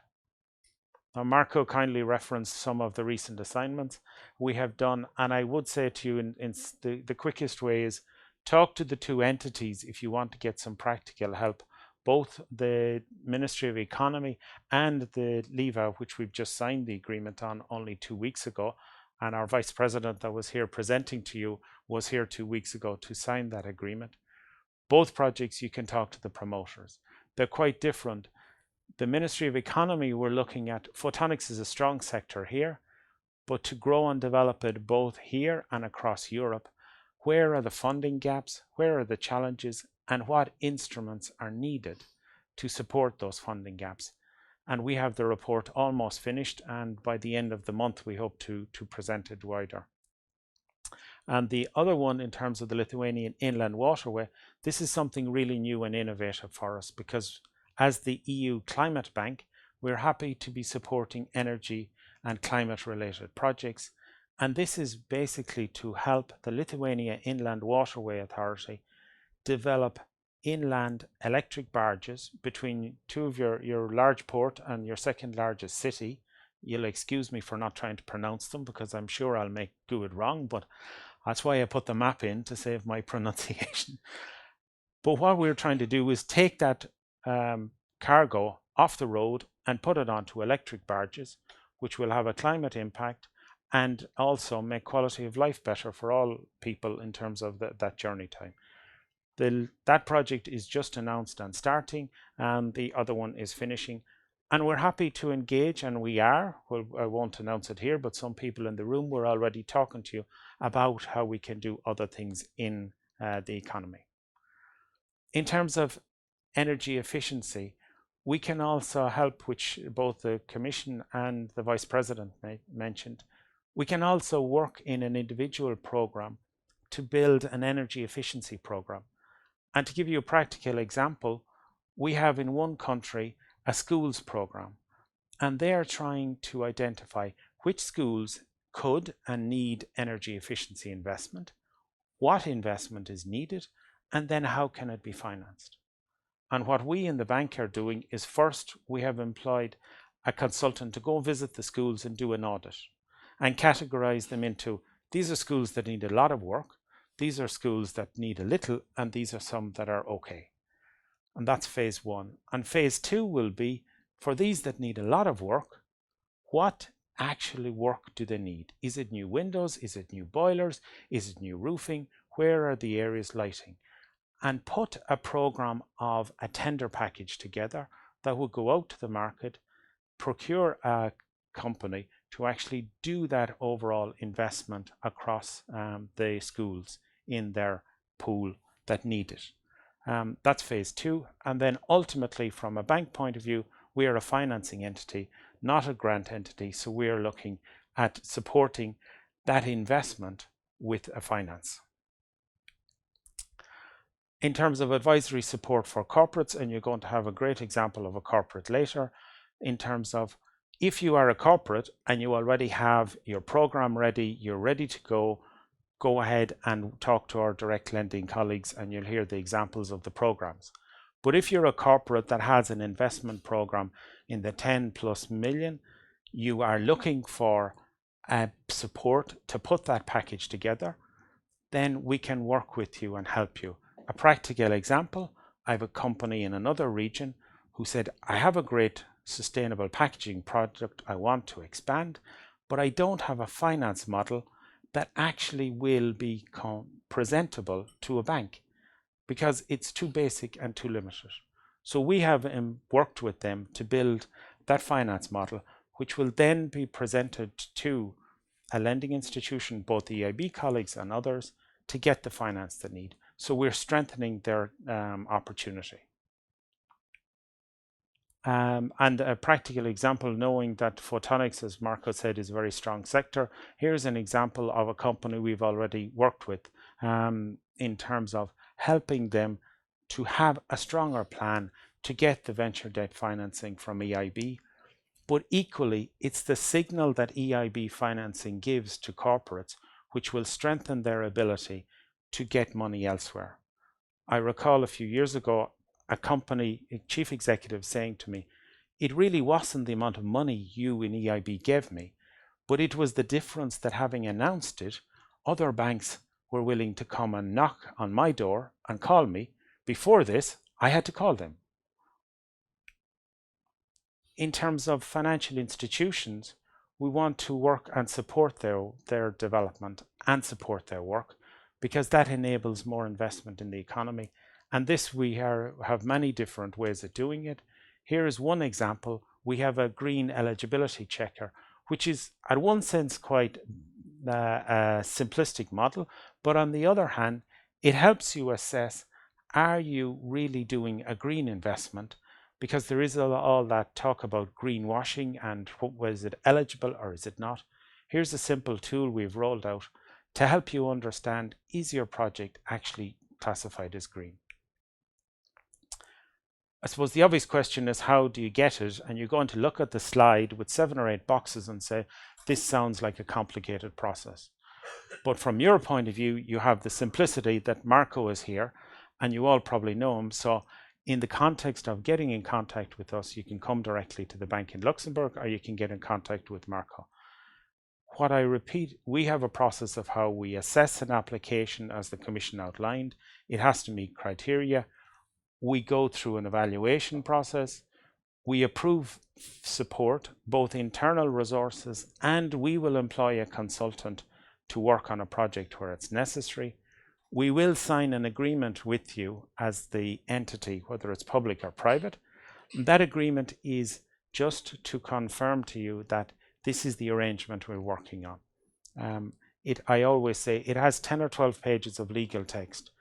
Now, Marco kindly referenced some of the recent assignments we have done, and I would say to you in the quickest way is talk to the two entities if you want to get some practical help, both the Ministry of Economy and the LIVA, which we've just signed the agreement on only 2 weeks ago, and our Vice President that was here presenting to you was here 2 weeks ago to sign that agreement. Both projects you can talk to the promoters. They're quite different. The Ministry of Economy, we're looking at photonics is a strong sector here, but to grow and develop it both here and across Europe, where are the funding gaps, where are the challenges, and what instruments are needed to support those funding gaps? And we have the report almost finished, and by the end of the month we hope to present it wider. And the other one, in terms of the Lithuanian inland waterway, this is something really new and innovative for us, because as the EU Climate Bank, we're happy to be supporting energy and climate related projects. And this is basically to help the Lithuania Inland Waterway Authority develop inland electric barges between two of your large port and your second largest city. You'll excuse me for not trying to pronounce them, because I'm sure I'll do it wrong, but that's why I put the map in, to save my pronunciation. But what we're trying to do is take that cargo off the road and put it onto electric barges, which will have a climate impact and also make quality of life better for all people in terms of that journey time. That project is just announced and starting, and the other one is finishing. And we're happy to engage, and we are. Well, I won't announce it here, but some people in the room were already talking to you about how we can do other things in the economy. In terms of energy efficiency, we can also help, which both the Commission and the Vice President mentioned. We can also work in an individual program to build an energy efficiency program. And to give you a practical example, we have in one country a schools program, and they are trying to identify which schools could and need energy efficiency investment, what investment is needed, and then how can it be financed. And what we in the bank are doing is, first, we have employed a consultant to go visit the schools and do an audit and categorize them into, these are schools that need a lot of work, these are schools that need a little, and these are some that are okay. And that's phase one. And phase two will be, for these that need a lot of work, what actually work do they need? Is it new windows? Is it new boilers? Is it new roofing? Where are the areas lighting? And put a program of a tender package together that will go out to the market, procure a company to actually do that overall investment across the schools in their pool that need it. That's phase two. And then ultimately, from a bank point of view, we are a financing entity, not a grant entity. So we are looking at supporting that investment with a finance. In terms of advisory support for corporates, and you're going to have a great example of a corporate later, in terms of if you are a corporate and you already have your program ready, you're ready to go ahead and talk to our direct lending colleagues and you'll hear the examples of the programs. But if you're a corporate that has an investment program in the 10+ million, you are looking for support to put that package together, then we can work with you and help you. A practical example, I have a company in another region who said, I have a great sustainable packaging product I want to expand, but I don't have a finance model that actually will be presentable to a bank because it's too basic and too limited. So we have worked with them to build that finance model, which will then be presented to a lending institution, both the EIB colleagues and others, to get the finance they need. So we're strengthening their opportunity. And a practical example, knowing that photonics, as Marco said, is a very strong sector. Here's an example of a company we've already worked with in terms of helping them to have a stronger plan to get the venture debt financing from EIB. But equally, it's the signal that EIB financing gives to corporates, which will strengthen their ability to get money elsewhere. I recall a few years ago, a company chief executive saying to me, it really wasn't the amount of money you in EIB gave me, but it was the difference that having announced it, other banks were willing to come and knock on my door and call me. Before this, I had to call them. In terms of financial institutions, we want to work and support their development and support their work, because that enables more investment in the economy. And this we have many different ways of doing it. Here is one example. We have a green eligibility checker, which is at one sense quite a simplistic model, but on the other hand, it helps you assess, are you really doing a green investment? Because there is all that talk about greenwashing and was it eligible or is it not? Here's a simple tool we've rolled out to help you understand, is your project actually classified as green? I suppose the obvious question is, how do you get it? And you're going to look at the slide with 7 or 8 boxes and say, this sounds like a complicated process. But from your point of view, you have the simplicity that Marco is here, and you all probably know him. So in the context of getting in contact with us, you can come directly to the bank in Luxembourg, or you can get in contact with Marco. What I repeat, we have a process of how we assess an application as the Commission outlined. It has to meet criteria. We go through an evaluation process. We approve support, both internal resources, and we will employ a consultant to work on a project where it's necessary. We will sign an agreement with you as the entity, whether it's public or private. That agreement is just to confirm to you that this is the arrangement we're working on. I always say it has 10 or 12 pages of legal text.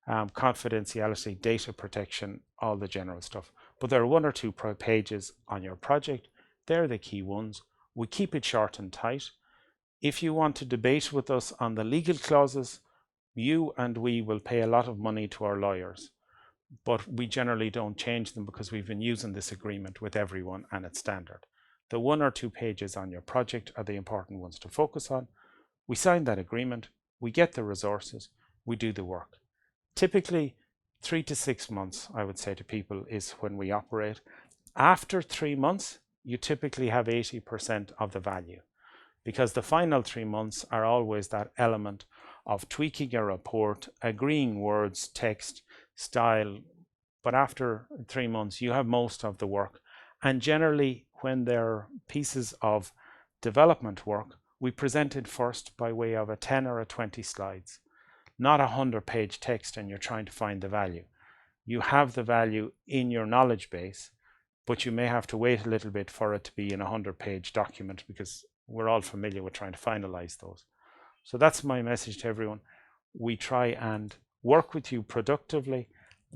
Confidentiality, data protection, all the general stuff. But there are 1 or 2 pages on your project. They're the key ones. We keep it short and tight. If you want to debate with us on the legal clauses, you and we will pay a lot of money to our lawyers. But we generally don't change them because we've been using this agreement with everyone and it's standard. The 1 or 2 pages on your project are the important ones to focus on. We sign that agreement, we get the resources, we do the work. Typically 3 to 6 months, I would say to people, is when we operate. After 3 months, you typically have 80% of the value, because the final 3 months are always that element of tweaking a report, agreeing words, text, style. But after 3 months, you have most of the work. And generally, when there are pieces of development work, we present it first by way of a 10 or a 20 slides. Not a 100-page text and you're trying to find the value. You have the value in your knowledge base, but you may have to wait a little bit for it to be in a 100-page document, because we're all familiar with trying to finalize those. So that's my message to everyone. We try and work with you productively,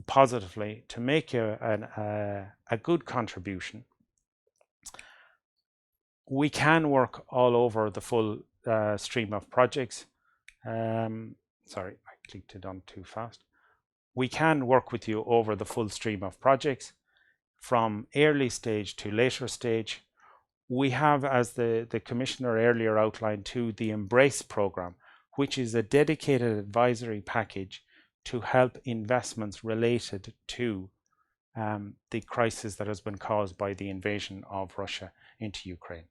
positively, to make a good contribution. We can work all over the full stream of projects. Sorry, I clicked it on too fast. we can work with you over the full stream of projects from early stage to later stage. We have, as the Commissioner earlier outlined too, the Embrace programme, which is a dedicated advisory package to help investments related to the crisis that has been caused by the invasion of Russia into Ukraine.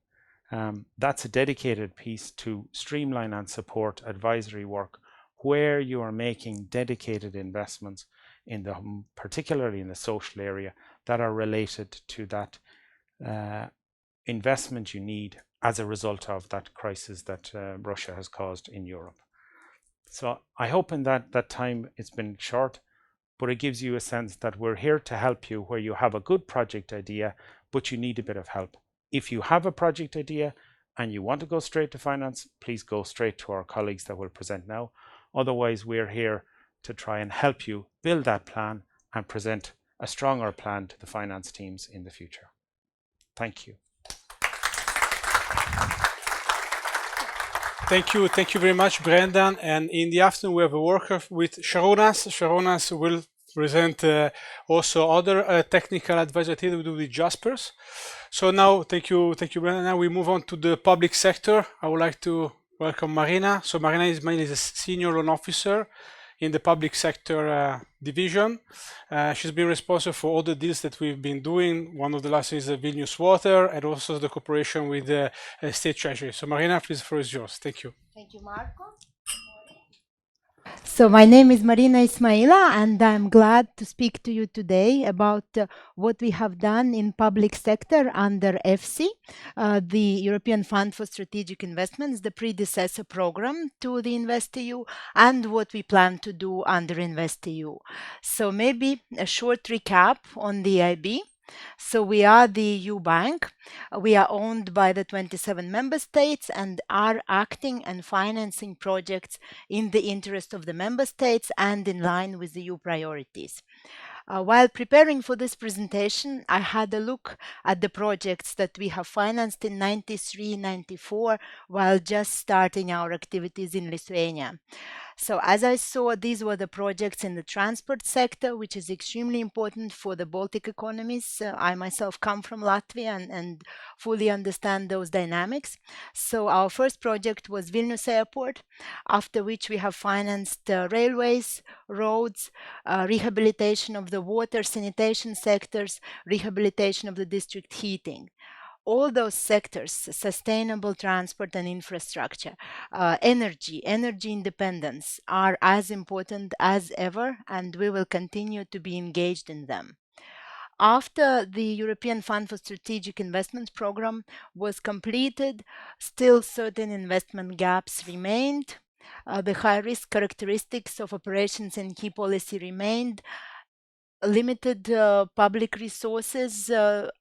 That's a dedicated piece to streamline and support advisory work where you are making dedicated investments in the, particularly in the social area, that are related to that investment you need as a result of that crisis that Russia has caused in Europe. So I hope in that time, it's been short, but it gives you a sense that we're here to help you where you have a good project idea, but you need a bit of help. If you have a project idea and you want to go straight to finance, please go straight to our colleagues that will present now. Otherwise, we're here to try and help you build that plan and present a stronger plan to the finance teams in the future. Thank you. Thank you very much, Brendan. And in the afternoon, we have a workshop with Sharonas. Sharonas will present also other technical advisory that we do with Jaspers. So now, thank you, Brendan. Now we move on to the public sector. I would like to welcome Marina. So Marina is a senior loan officer in the public sector division. She's been responsible for all the deals that we've been doing. One of the last is the Vilnius Water and also the cooperation with the State Treasury. So Marina, please, the floor is yours. Thank you. Thank you, Marco. So my name is Marina Ismaila, and I'm glad to speak to you today about what we have done in public sector under EFSI, the European Fund for Strategic Investments, the predecessor program to the InvestEU, and what we plan to do under InvestEU. So maybe a short recap on the EIB. So we are the EU bank. We are owned by the 27 member states and are acting and financing projects in the interest of the member states and in line with the EU priorities. While preparing for this presentation, I had a look at the projects that we have financed in 93-94 while just starting our activities in Lithuania. So as I saw, these were the projects in the transport sector, which is extremely important for the Baltic economies. I myself come from Latvia and fully understand those dynamics. So our first project was Vilnius Airport, after which we have financed railways, roads, rehabilitation of the water, sanitation sectors, rehabilitation of the district heating. All those sectors, sustainable transport and infrastructure, energy independence, are as important as ever, and we will continue to be engaged in them. After the European Fund for Strategic Investments program was completed, still certain investment gaps remained. The high-risk characteristics of operations and key policy remained. Limited public resources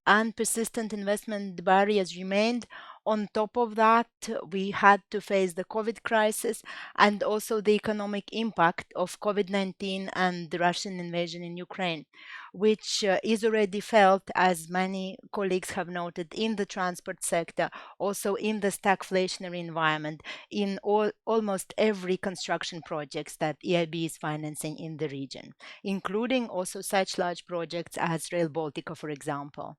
and persistent investment barriers remained. On top of that, we had to face the COVID crisis and also the economic impact of COVID-19 and the Russian invasion in Ukraine, which is already felt, as many colleagues have noted, in the transport sector, also in the stagflationary environment, in almost every construction projects that EIB is financing in the region, including also such large projects as Rail Baltica, for example.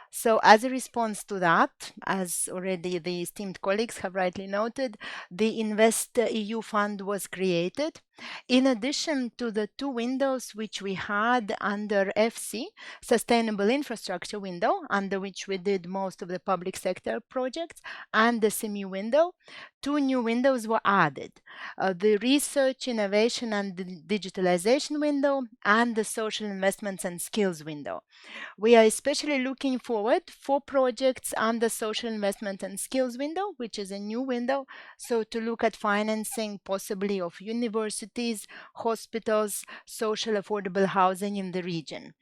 So as a response to that, as already the esteemed colleagues have rightly noted, the InvestEU fund was created. In addition to the two windows which we had under EFSI, Sustainable Infrastructure window, under which we did most of the public sector projects, and the SME window, two new windows were added. The Research, Innovation and Digitalization window and the Social Investments and Skills window. We are especially looking forward for projects under Social Investment and Skills window, which is a new window, so to look at financing possibly of universities, hospitals, social affordable housing in the region.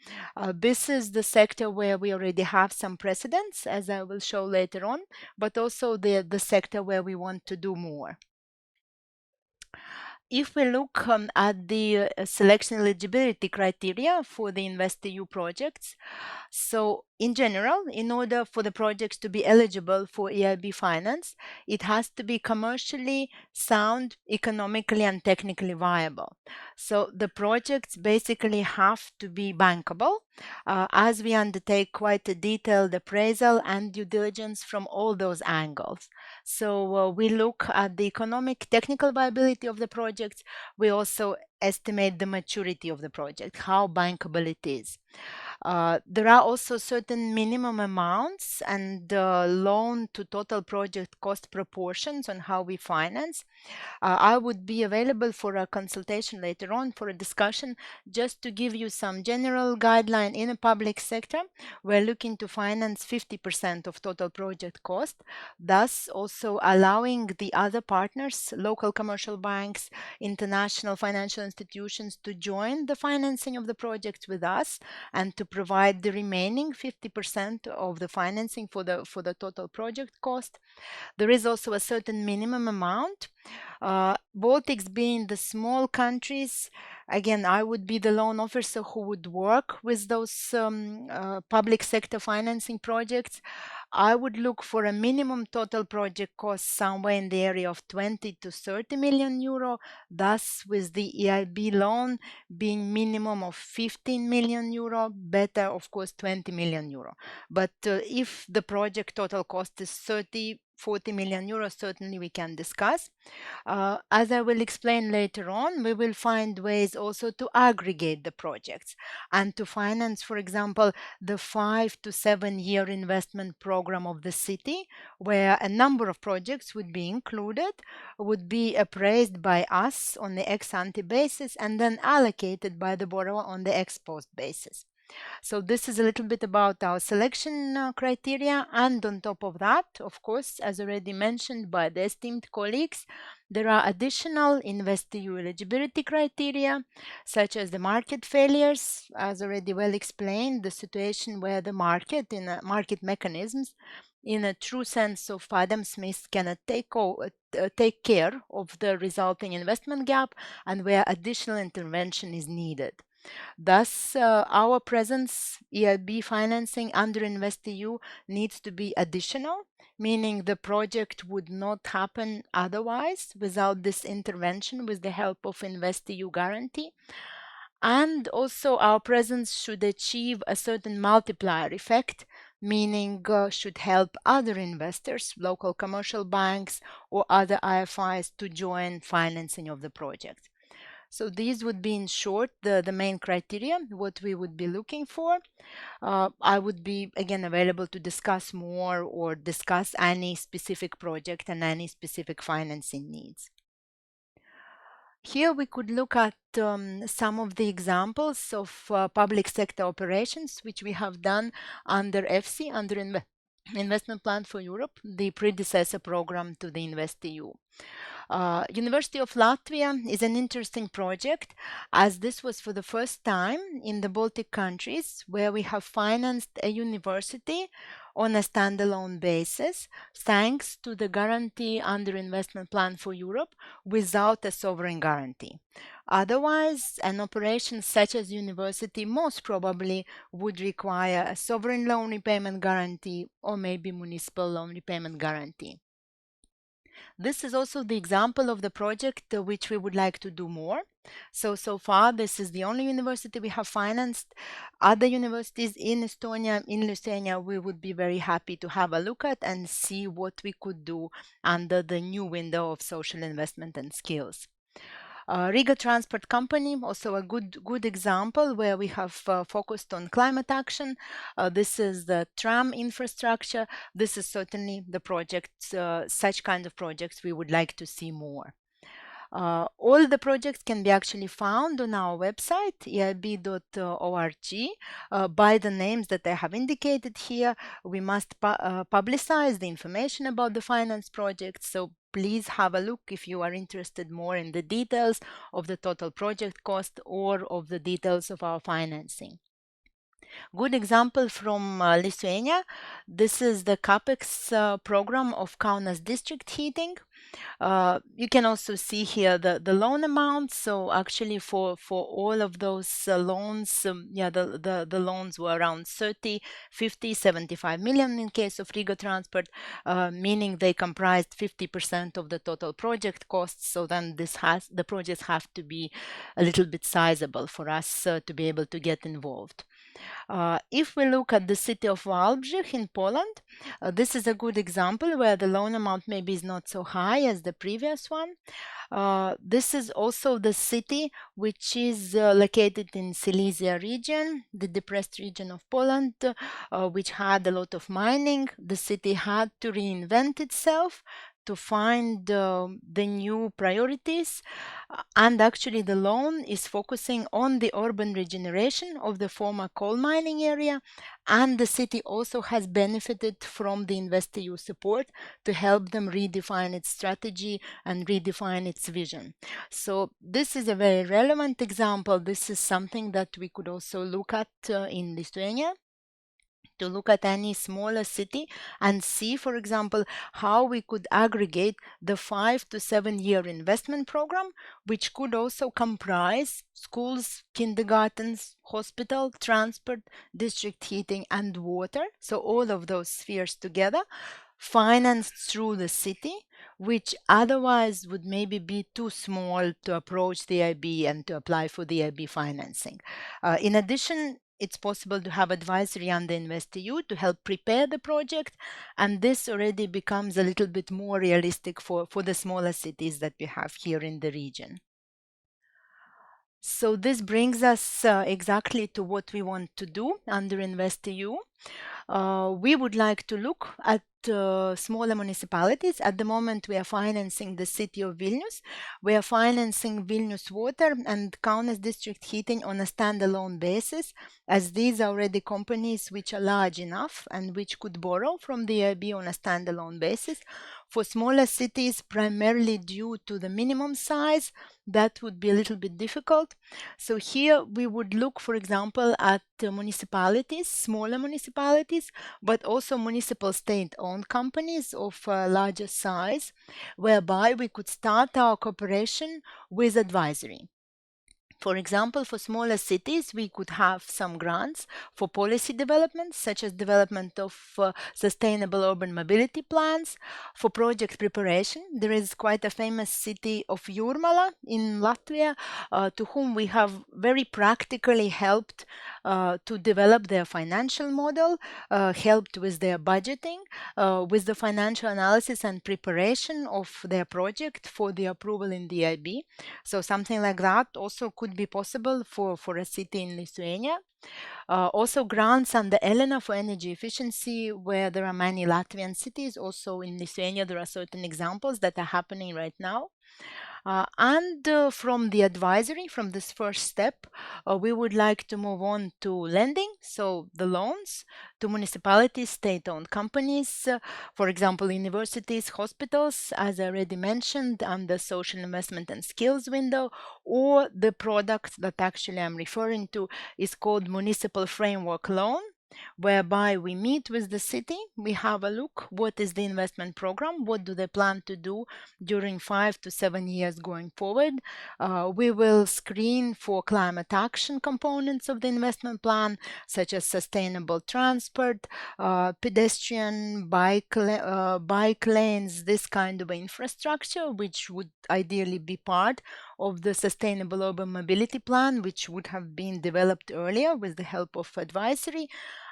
This is the sector where we already have some precedents, as I will show later on, but also the sector where we want to do more. If we look at the selection eligibility criteria for the InvestEU projects, so In general, in order for the projects to be eligible for EIB finance, it has to be commercially sound, economically and technically viable. So the projects basically have to be bankable, as we undertake quite a detailed appraisal and due diligence from all those angles. So we look at the economic, technical viability of the projects. We also estimate the maturity of the project, how bankable it is. There are also certain minimum amounts and loan to total project cost proportions on how we finance. I would be available for a consultation later on for a discussion. Just to give you some general guideline, in a public sector, we're looking to finance 50% of total project cost, thus also allowing the other partners, local commercial banks, international financial institutions, to join the financing of the project with us and to provide the remaining 50% of the financing for the total project cost. There is also a certain minimum amount. Baltics being the small countries, again, I would be the loan officer who would work with those public sector financing projects. I would look for a minimum total project cost somewhere in the area of 20 to 30 million euro, thus with the EIB loan being minimum of 15 million euro, better of course 20 million euro. But if the project total cost is 40 million euros, certainly we can discuss. As I will explain later on, we will find ways also to aggregate the projects and to finance, for example, the 5 to 7 year investment program of the city, where a number of projects would be included, would be appraised by us on the ex-ante basis and then allocated by the borrower on the ex-post basis. So this is a little bit about our selection criteria, and on top of that, of course, as already mentioned by the esteemed colleagues, there are additional InvestEU eligibility criteria, such as the market failures, as already well explained, the situation where the market, in market mechanisms, in a true sense of Adam Smith, cannot take care of the resulting investment gap, and where additional intervention is needed. Thus, our presence, EIB financing under InvestEU, needs to be additional, meaning the project would not happen otherwise without this intervention with the help of InvestEU guarantee. And also our presence should achieve a certain multiplier effect, meaning should help other investors, local commercial banks or other IFIs to join financing of the project. So these would be, in short, the main criteria, what we would be looking for. I would be, again, available to discuss more or discuss any specific project and any specific financing needs. Here we could look at some of the examples of public sector operations which we have done under EFSI, under Investment Plan for Europe, the predecessor program to the InvestEU. University of Latvia is an interesting project, as this was for the first time in the Baltic countries where we have financed a university on a standalone basis, thanks to the guarantee under Investment Plan for Europe without a sovereign guarantee. Otherwise, an operation such as university most probably would require a sovereign loan repayment guarantee or maybe municipal loan repayment guarantee. This is also the example of the project which we would like to do more. So far, this is the only university we have financed. Other universities in Estonia, in Lithuania, we would be very happy to have a look at and see what we could do under the new window of social investment and skills. Riga Transport Company, also a good example where we have focused on climate action. This is the tram infrastructure. This is certainly the projects, such kind of projects we would like to see more. All the projects can be actually found on our website, eib.org. By the names that I have indicated here, we must publicize the information about the finance project. So please have a look if you are interested more in the details of the total project cost or of the details of our financing. Good example from Lithuania. This is the CAPEX program of Kaunas district heating. You can also see here the loan amount. So actually for all of those loans, the loans were around 30, 50, 75 million in case of Riga Transport, meaning they comprised 50% of the total project costs. So then the projects have to be a little bit sizable for us to be able to get involved. If we look at the city of Wałbrzych in Poland, this is a good example where the loan amount maybe is not so high as the previous one. This is also the city which is located in Silesia region, the depressed region of Poland, which had a lot of mining. The city had to reinvent itself to find the new priorities, and actually the loan is focusing on the urban regeneration of the former coal mining area, and the city also has benefited from the InvestEU support to help them redefine its strategy and redefine its vision. So this is a very relevant example. This is something that we could also look at in Lithuania, to look at any smaller city and see, for example, how we could aggregate the 5 to 7 year investment program, which could also comprise schools, kindergartens, hospital, transport, district heating and water. So all of those spheres together, financed through the city, which otherwise would maybe be too small to approach the EIB and to apply for the EIB financing. In addition, it's possible to have advisory under InvestEU to help prepare the project, and this already becomes a little bit more realistic for the smaller cities that we have here in the region. So this brings us exactly to what we want to do under InvestEU. We would like to look at smaller municipalities. At the moment, we are financing the city of Vilnius. We are financing Vilnius Water and Kaunas District Heating on a standalone basis, as these are already companies which are large enough and which could borrow from the EIB on a standalone basis. For smaller cities, primarily due to the minimum size, that would be a little bit difficult. So here we would look, for example, at municipalities, smaller municipalities, but also municipal state-owned companies of larger size, whereby we could start our cooperation with advisory. For example, for smaller cities, we could have some grants for policy development, such as development of sustainable urban mobility plans. For project preparation, there is quite a famous city of Jūrmala in Latvia, to whom we have very practically helped to develop their financial model, helped with their budgeting, with the financial analysis and preparation of their project for the approval in the EIB. So something like that also could be possible for a city in Lithuania. Also grants under ELENA for energy efficiency, where there are many Latvian cities. Also in Lithuania, there are certain examples that are happening right now. And from the advisory, from this first step, we would like to move on to lending, so the loans to municipalities, state-owned companies, for example, universities, hospitals, as I already mentioned, under social investment and skills window, or the product that actually I'm referring to is called municipal framework loan, whereby we meet with the city, we have a look, what is the investment program, what do they plan to do during 5 to 7 years going forward. We will screen for climate action components of the investment plan, such as sustainable transport, pedestrian, bike lanes, this kind of infrastructure, which would ideally be part of the sustainable urban mobility plan, which would have been developed earlier with the help of advisory.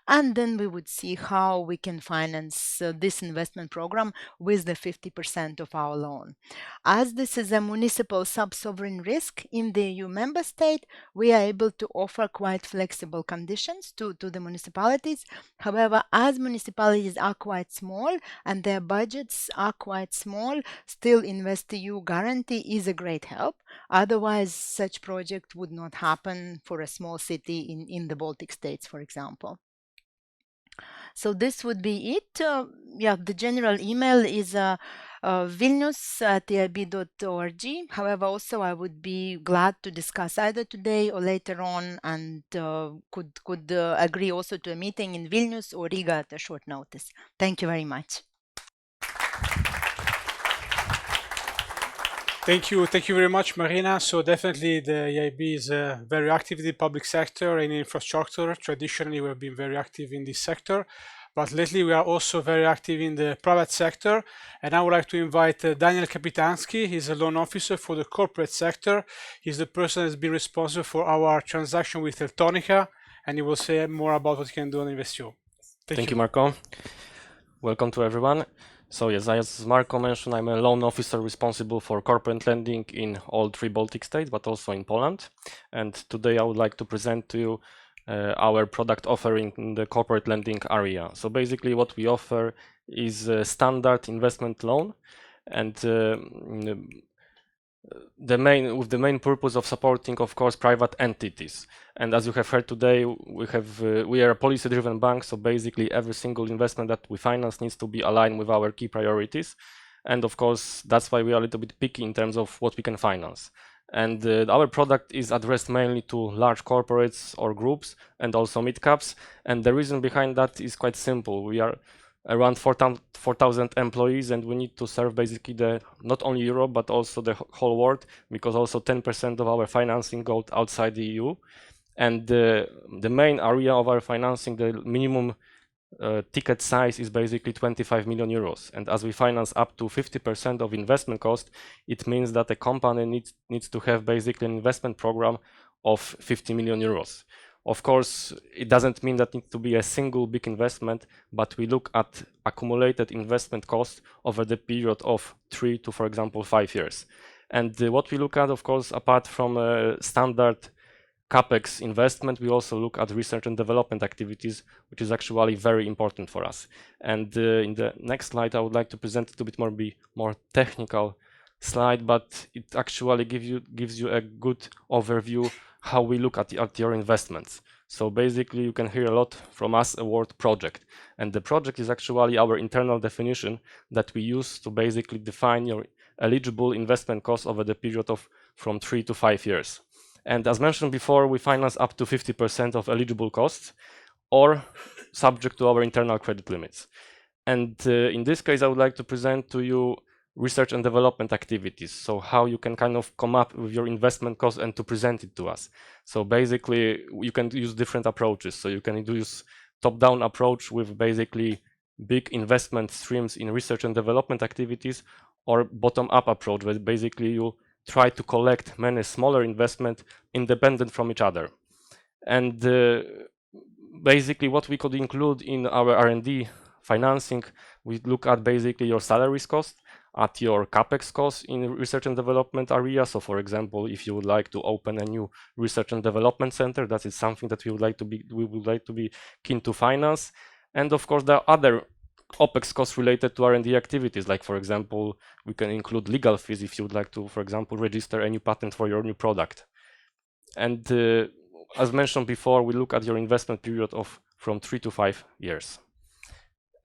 And then we would see how we can finance this investment program with the 50% of our loan. As this is a municipal sub-sovereign risk in the EU member state, we are able to offer quite flexible conditions to the municipalities. However, as municipalities are quite small and their budgets are quite small, still InvestEU guarantee is a great help. Otherwise, such project would not happen for a small city in the Baltic states, for example. So this would be it. The general email is vilnius@eib.org. However, also I would be glad to discuss either today or later on, and could agree also to a meeting in Vilnius or Riga at a short notice. Thank you very much. Thank you very much, Marina. So definitely the EIB is very active in the public sector and infrastructure. Traditionally, we've been very active in this sector, but lately we are also very active in the private sector. And I would like to invite Daniel Kapitansky. He's a loan officer for the corporate sector. He's the person that's been responsible for our transaction with Teltonika, and he will say more about what he can do on InvestEU. Thank you, Marco. Welcome to everyone. So yes, as Marco mentioned, I'm a loan officer responsible for corporate lending in all 3 Baltic states, but also in Poland. And today I would like to present to you our product offering in the corporate lending area. So basically what we offer is a standard investment loan, and the main purpose of supporting, of course, private entities. And as you have heard today, we are a policy-driven bank, so basically every single investment that we finance needs to be aligned with our key priorities. And of course, that's why we are a little bit picky in terms of what we can finance. And our product is addressed mainly to large corporates or groups and also mid-caps. And the reason behind that is quite simple. We are around 4,000 employees, and we need to serve basically not only Europe but also the whole world, because also 10% of our financing goes outside the EU. And the main area of our financing, the minimum ticket size is basically 25 million euros. And as we finance up to 50% of investment cost, it means that the company needs to have basically an investment program of 50 million euros. Of course, it doesn't mean that it needs to be a single big investment, but we look at accumulated investment cost over the period of 3 to, for example, 5 years. And what we look at, of course, apart from standard CapEx investment, we also look at research and development activities, which is actually very important for us. And in the next slide, I would like to present it a bit more technical slide, but it actually gives you a good overview how we look at your investments. So basically, you can hear a lot from us a word project, and the project is actually our internal definition that we use to basically define your eligible investment cost over the period of from 3 to 5 years. And as mentioned before, we finance up to 50% of eligible costs, or subject to our internal credit limits. And in this case, I would like to present to you research and development activities. So how you can kind of come up with your investment cost and to present it to us. So basically, you can use different approaches. So you can use top-down approach with basically big investment streams in research and development activities, or bottom-up approach, where basically you try to collect many smaller investments independent from each other. And basically what we could include in our R&D financing, we look at basically your salaries cost, at your CapEx cost in research and development area. So for example, if you would like to open a new research and development center, that is something that we would like to be keen to finance. And of course, there are other OpEx costs related to R&D activities, like for example, we can include legal fees if you would like to, for example, register a new patent for your new product. And as mentioned before, we look at your investment period of from 3 to 5 years.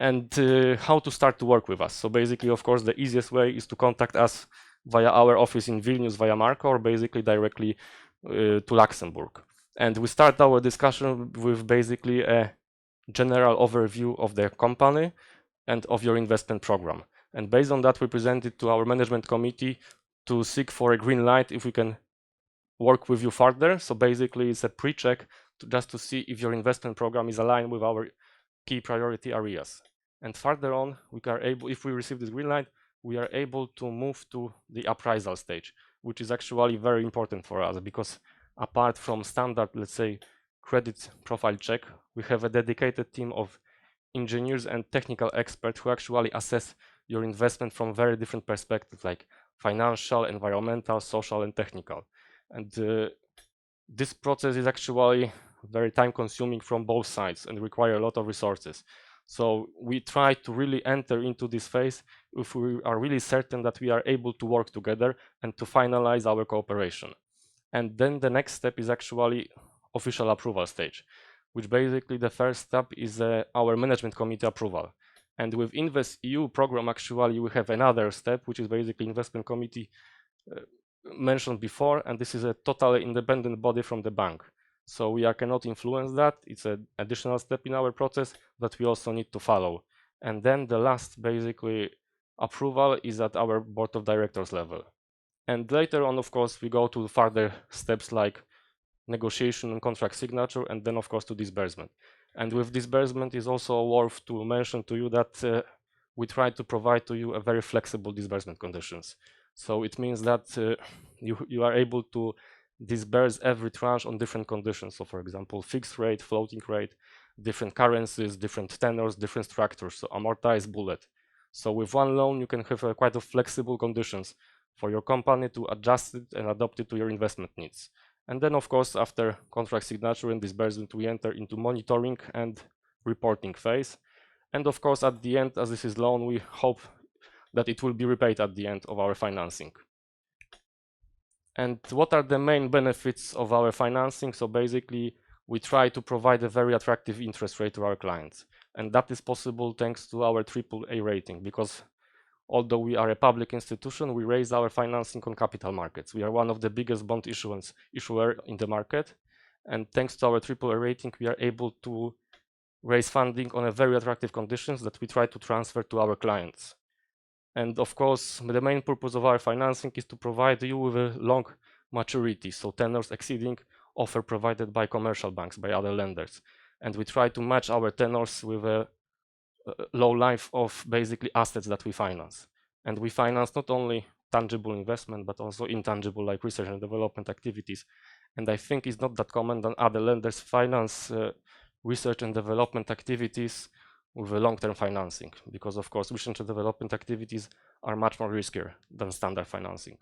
And how to start to work with us. So basically, of course, the easiest way is to contact us via our office in Vilnius, via Marco, or basically directly to Luxembourg. And we start our discussion with basically a general overview of the company and of your investment program. And based on that, we present it to our management committee to seek for a green light if we can work with you further. So basically, it's a pre-check just to see if your investment program is aligned with our key priority areas. And further on, we are able, if we receive this green light, we are able to move to the appraisal stage, which is actually very important for us, because apart from standard, let's say, credit profile check, we have a dedicated team of engineers and technical experts who actually assess your investment from very different perspectives, like financial, environmental, social, and technical. And this process is actually very time consuming from both sides and require a lot of resources. So we try to really enter into this phase if we are really certain that we are able to work together and to finalize our cooperation. And then the next step is actually official approval stage, which basically the first step is our management committee approval. And with InvestEU program, actually we have another step, which is basically investment committee mentioned before, and this is a totally independent body from the bank. So we cannot influence that. It's an additional step in our process that we also need to follow. And then the last basically approval is at our board of directors level. And later on, of course, we go to further steps like negotiation and contract signature, and then of course to disbursement. And with disbursement is also worth to mention to you that we try to provide to you a very flexible disbursement conditions. So it means that you are able to disburse every tranche on different conditions. So for example, fixed rate, floating rate, different currencies, different tenors, different structures, so amortized, bullet. So with one loan, you can have quite a flexible conditions for your company to adjust it and adapt it to your investment needs. And then, of course, after contract signature and disbursement, we enter into monitoring and reporting phase. And of course, at the end, as this is loan, we hope that it will be repaid at the end of our financing. And what are the main benefits of our financing? So basically, we try to provide a very attractive interest rate to our clients. And that is possible thanks to our AAA rating, because although we are a public institution, we raise our financing on capital markets. We are one of the biggest bond issuer in the market. And thanks to our AAA rating, we are able to raise funding on a very attractive conditions that we try to transfer to our clients. And of course, the main purpose of our financing is to provide you with a long maturity, so tenors exceeding offer provided by commercial banks, by other lenders. And we try to match our tenors with a low life of basically assets that we finance. And we finance not only tangible investment, but also intangible like research and development activities. And I think it's not that common that other lenders finance research and development activities with a long-term financing, because of course research and development activities are much more riskier than standard financing.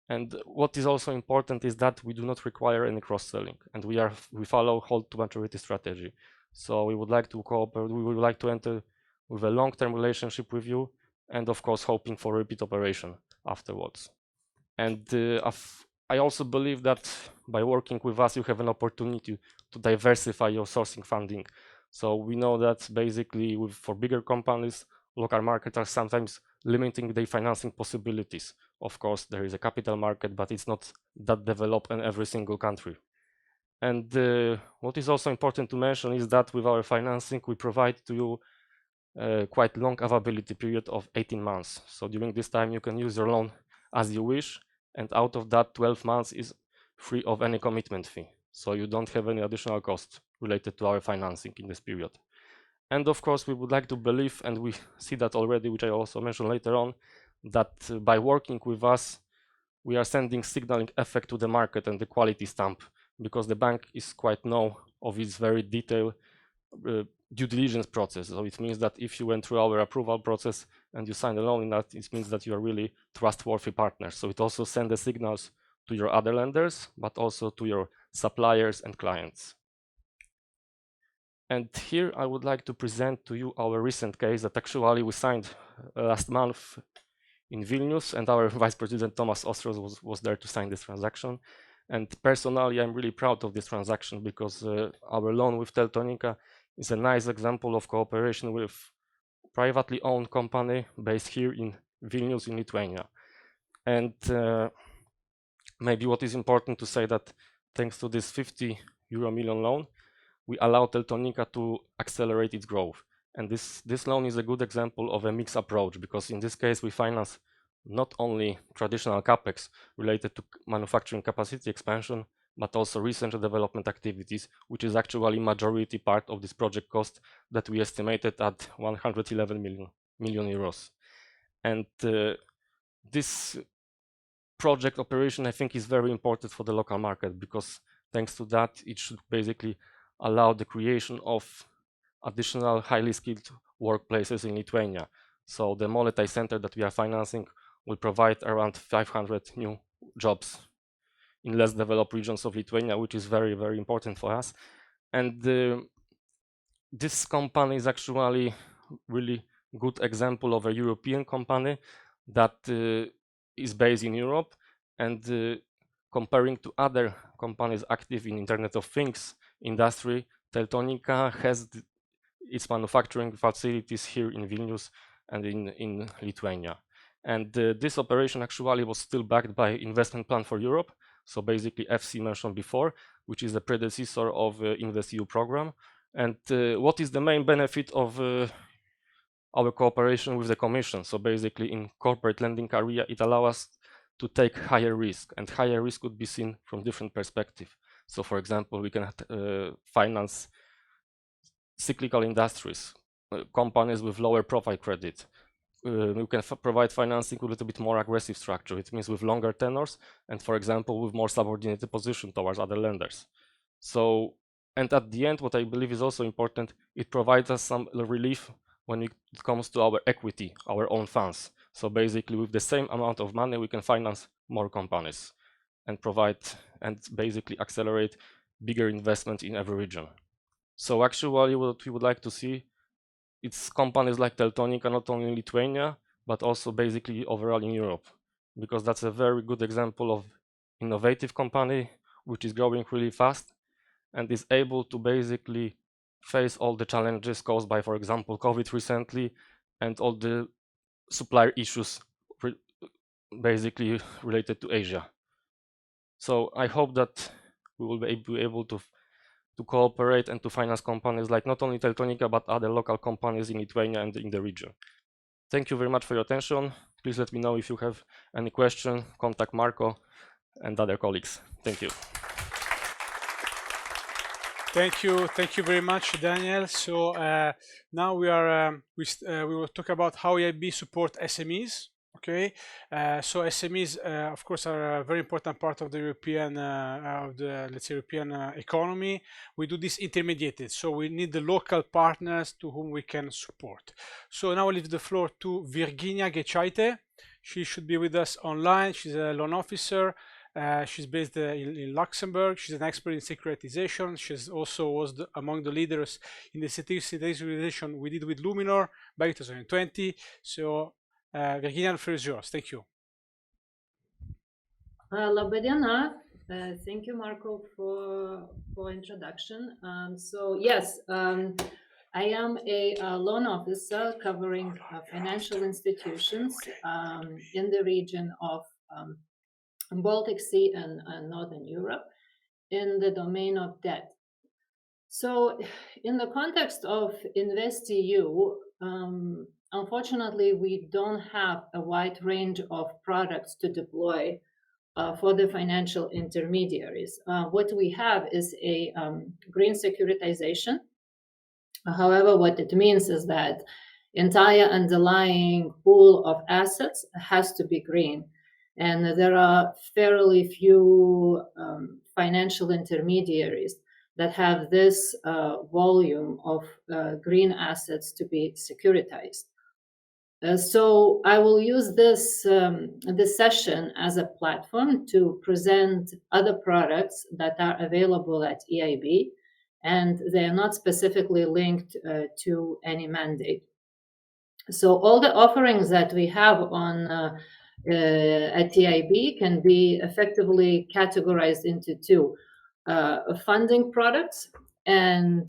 And what is also important is that we do not require any cross-selling, and we follow hold to maturity strategy. So we would like to cooperate, we would like to enter with a long-term relationship with you, and of course hoping for repeat operation afterwards. And I also believe that by working with us, you have an opportunity to diversify your sourcing funding. So we know that basically for bigger companies, local markets are sometimes limiting their financing possibilities. Of course, there is a capital market, but it's not that developed in every single country. And what is also important to mention is that with our financing, we provide to you quite long availability period of 18 months. So during this time, you can use your loan as you wish. And out of that, 12 months is free of any commitment fee. So you don't have any additional costs related to our financing in this period. And of course, we would like to believe, and we see that already, which I also mentioned later on, that by working with us, we are sending signaling effect to the market and the quality stamp, because the bank is quite know of its very detailed due diligence process. So it means that if you went through our approval process and you signed a loan in that, it means that you are really trustworthy partners. So it also sends the signals to your other lenders, but also to your suppliers and clients. And here I would like to present to you our recent case that actually we signed last month in Vilnius, and our Vice President Thomas Östros was there to sign this transaction. And personally, I'm really proud of this transaction, because our loan with Teltonika is a nice example of cooperation with privately owned company based here in Vilnius in Lithuania. And maybe what is important to say that thanks to this 50 million loan, we allow Teltonika to accelerate its growth. And this loan is a good example of a mixed approach, because in this case we finance not only traditional capex related to manufacturing capacity expansion, but also research and development activities, which is actually majority part of this project cost that we estimated at 111 million euros. And this project operation, I think, is very important for the local market, because thanks to that, it should basically allow the creation of additional highly skilled workplaces in Lithuania. So the Mobilise center that we are financing will provide around 500 new jobs in less developed regions of Lithuania, which is very, very important for us. And this company is actually really good example of a European company that is based in Europe, and comparing to other companies active in Internet of Things industry, Teltonika has its manufacturing facilities here in Vilnius and in Lithuania. And this operation actually was still backed by Investment Plan for Europe, so basically FC mentioned before, which is the predecessor of InvestEU program. And what is the main benefit of our cooperation with the Commission? So basically in corporate lending area, it allows us to take higher risk, and higher risk could be seen from different perspectives. So, for example, we can finance cyclical industries, companies with lower profile credit. We can provide financing with a little bit more aggressive structure. It means with longer tenors and, for example, with more subordinated position towards other lenders. So, and at the end, what I believe is also important, it provides us some relief when it comes to our equity, our own funds. So basically, with the same amount of money, we can finance more companies and provide and basically accelerate bigger investment in every region. So actually, what we would like to see, it's companies like Teltonika, not only in Lithuania, but also basically overall in Europe, because that's a very good example of innovative company, which is growing really fast and is able to basically face all the challenges caused by, for example, COVID recently, and all the supplier issues basically related to Asia. So I hope that we will be able to cooperate and to finance companies like not only Teltonika, but other local companies in Lithuania and in the region. Thank you very much for your attention. Please let me know if you have any question. Contact Marco and other colleagues. Thank you. Thank you very much, Daniel. So now we will talk about how EIB support SMEs. Okay, so SMEs, of course, are a very important part of the European, let's say, European economy. We do this intermediated, so we need the local partners to whom we can support. So now I leave the floor to Virginijus. She should be with us online. She's a loan officer. She's based in Luxembourg. She's an expert in securitization. She's also was among the leaders in the securitization we did with Luminor back in 2020. So Virginia, the floor is yours. Thank you. Laba diena. Thank you, Marco, for introduction. So yes, I am a loan officer covering financial institutions in the region of Baltic Sea and Northern Europe in the domain of debt. So in the context of InvestEU, unfortunately, we don't have a wide range of products to deploy for the financial intermediaries. What we have is a green securitization. However, what it means is that entire underlying pool of assets has to be green. And there are fairly few financial intermediaries that have this volume of green assets to be securitized. So I will use this session as a platform to present other products that are available at EIB, and they are not specifically linked to any mandate. So all the offerings that we have on at EIB can be effectively categorized into two: funding products and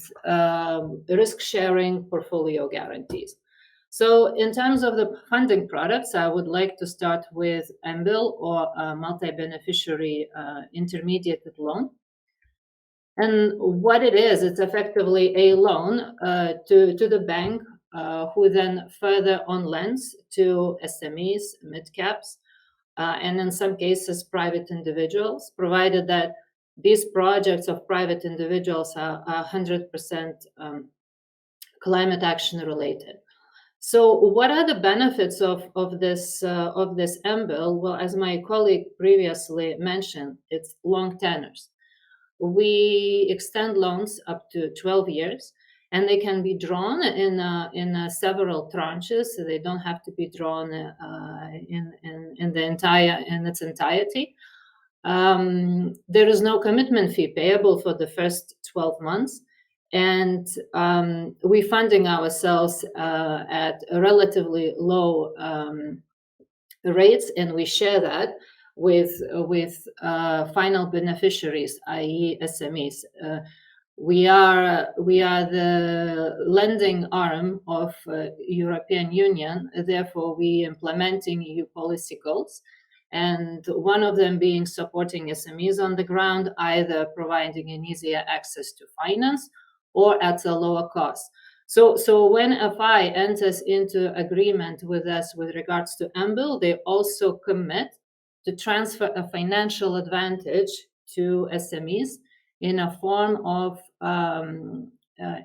risk-sharing portfolio guarantees. So in terms of the funding products, I would like to start with MBIL, or multi-beneficiary intermediated loan. And what it is, it's effectively a loan to the bank, who then further on lends to SMEs, mid-caps, and in some cases private individuals, provided that these projects of private individuals are 100% climate action related. So what are the benefits of this MBIL? Well, as my colleague previously mentioned, it's long tenors. We extend loans up to 12 years, and they can be drawn in several tranches. So they don't have to be drawn in its entirety. There is no commitment fee payable for the first 12 months. And we're funding ourselves at a relatively low rates, and we share that with final beneficiaries, i.e. SMEs. We are the lending arm of European Union, therefore we implementing EU policy goals, and one of them being supporting SMEs on the ground, either providing an easier access to finance or at a lower cost. So when FI enters into agreement with us with regards to MBIL, they also commit to transfer a financial advantage to SMEs in a form of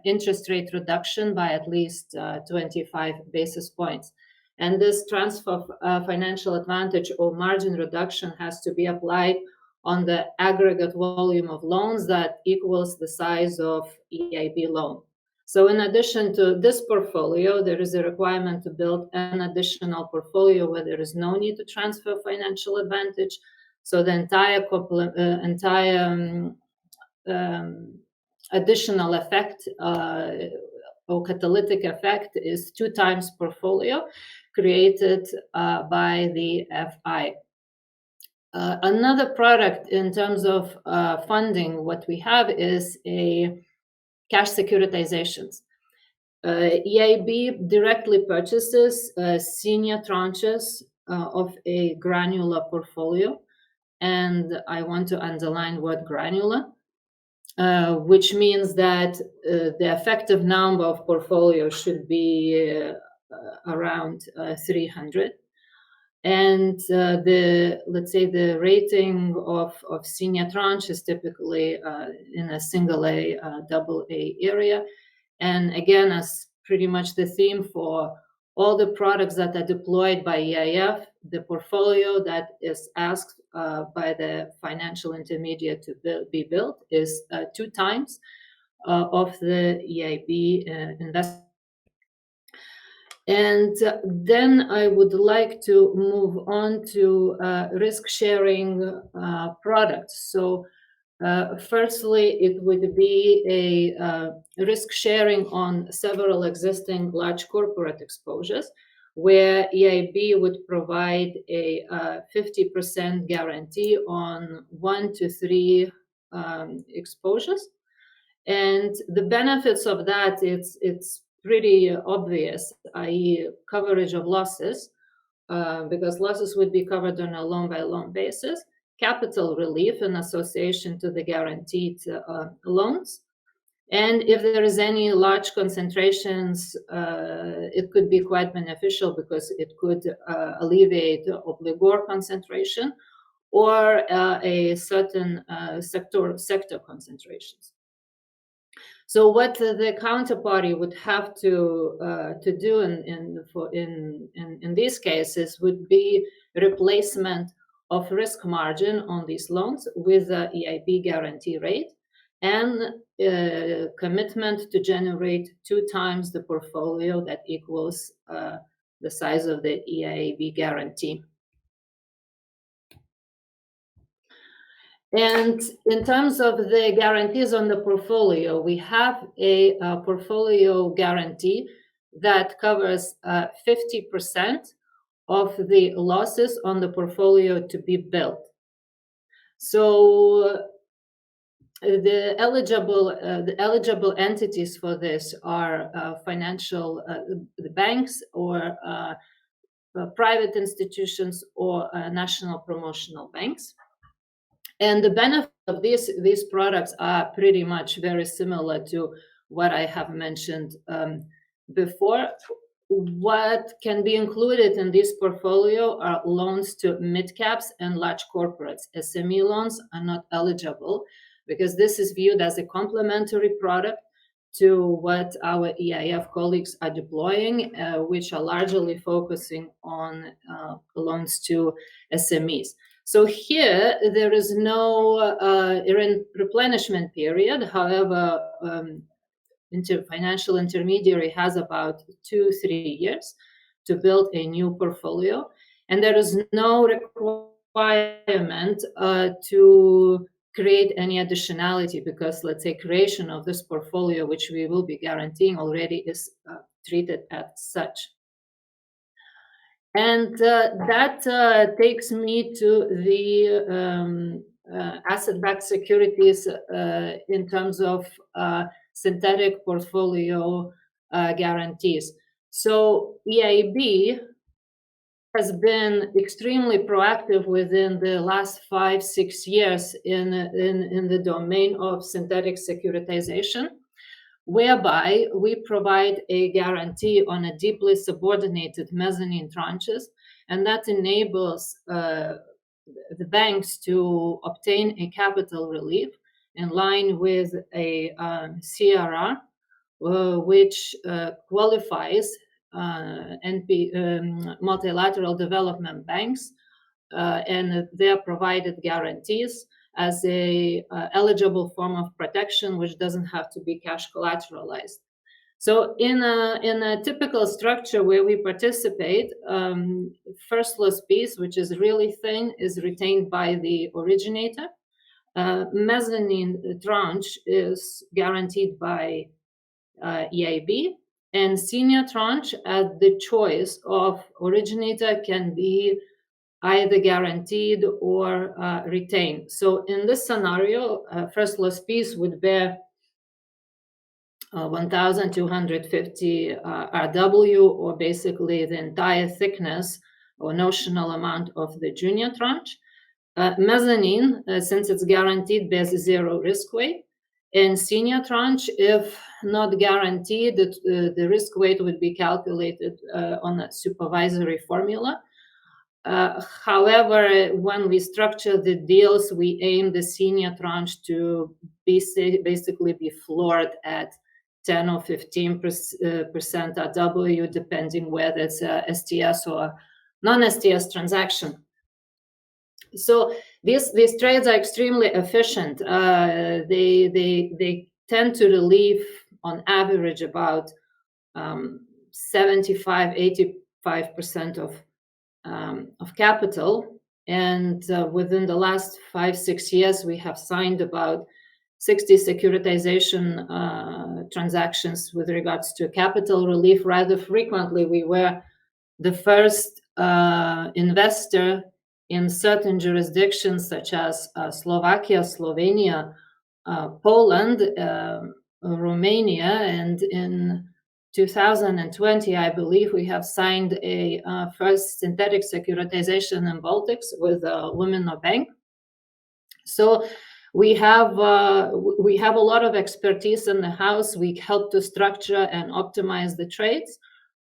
interest rate reduction by at least 25 basis points. And this transfer of financial advantage or margin reduction has to be applied on the aggregate volume of loans that equals the size of EIB loan. So in addition to this portfolio, there is a requirement to build an additional portfolio where there is no need to transfer financial advantage. So the entire additional effect or catalytic effect is 2 times portfolio created by the FI. Another product in terms of funding, what we have is a cash securitizations. EIB directly purchases senior tranches of a granular portfolio. And I want to underline word granular, which means that the effective number of portfolios should be around 300. And let's say the rating of senior tranche is typically in a single A, double A area. And again, as pretty much the theme for all the products that are deployed by EIF, the portfolio that is asked by the financial intermediate to be built is 2 times of the EIB investment. And then I would like to move on to risk-sharing products. So firstly, it would be a risk-sharing on several existing large corporate exposures, where EIB would provide a 50% guarantee on 1 to 3 exposures. And the benefits of that, it's pretty obvious, i.e. coverage of losses, because losses would be covered on a loan-by-loan basis, capital relief in association to the guaranteed loans. And if there is any large concentrations, it could be quite beneficial because it could alleviate obligor concentration or a certain sector concentrations. So what the counterparty would have to do in these cases would be replacement of risk margin on these loans with the EIB guarantee rate and commitment to generate 2 times the portfolio that equals the size of the EIB guarantee. And in terms of the guarantees on the portfolio, we have a portfolio guarantee that covers 50% of the losses on the portfolio to be built. So the eligible entities for this are financial the banks or private institutions or national promotional banks. And the benefit of these products are pretty much very similar to what I have mentioned before. What can be included in this portfolio are loans to mid-caps and large corporates. SME loans are not eligible because this is viewed as a complementary product to what our EIF colleagues are deploying, which are largely focusing on loans to SMEs. So here, there is no replenishment period. However, financial intermediary has about 2-3 years to build a new portfolio. And there is no requirement to create any additionality because, let's say, creation of this portfolio, which we will be guaranteeing already, is treated as such. And that takes me to the asset-backed securities in terms of synthetic portfolio guarantees. So EIB has been extremely proactive within the last 5-6 years in the domain of synthetic securitization, whereby we provide a guarantee on a deeply subordinated mezzanine tranches, and that enables the banks to obtain a capital relief in line with a CRR, which qualifies multilateral development banks and their provided guarantees as a eligible form of protection, which doesn't have to be cash collateralized. So in a typical structure where we participate, first loss piece, which is really thin, is retained by the originator. Mezzanine tranche is guaranteed by EIB, and senior tranche at the choice of originator can be either guaranteed or retained. So in this scenario, first loss piece would bear 1,250 RW, or basically the entire thickness or notional amount of the junior tranche. Mezzanine, since it's guaranteed, bears zero risk weight. And senior tranche, if not guaranteed, the risk weight would be calculated on a supervisory formula. However, when we structure the deals, we aim the senior tranche to basically be floored at 10 or 15% RW, depending whether it's a STS or non-STS transaction. So these trades are extremely efficient. They tend to relieve, on average, about 75–85% of capital. And within the last 5–6 years, we have signed about 60 securitization transactions with regards to capital relief. Rather frequently, we were the first investor in certain jurisdictions such as Slovakia, Slovenia, Poland, Romania, and in 2020, I believe, we have signed a first synthetic securitization in Baltics with Luminor Bank. So we have a lot of expertise in the house. We help to structure and optimize the trades,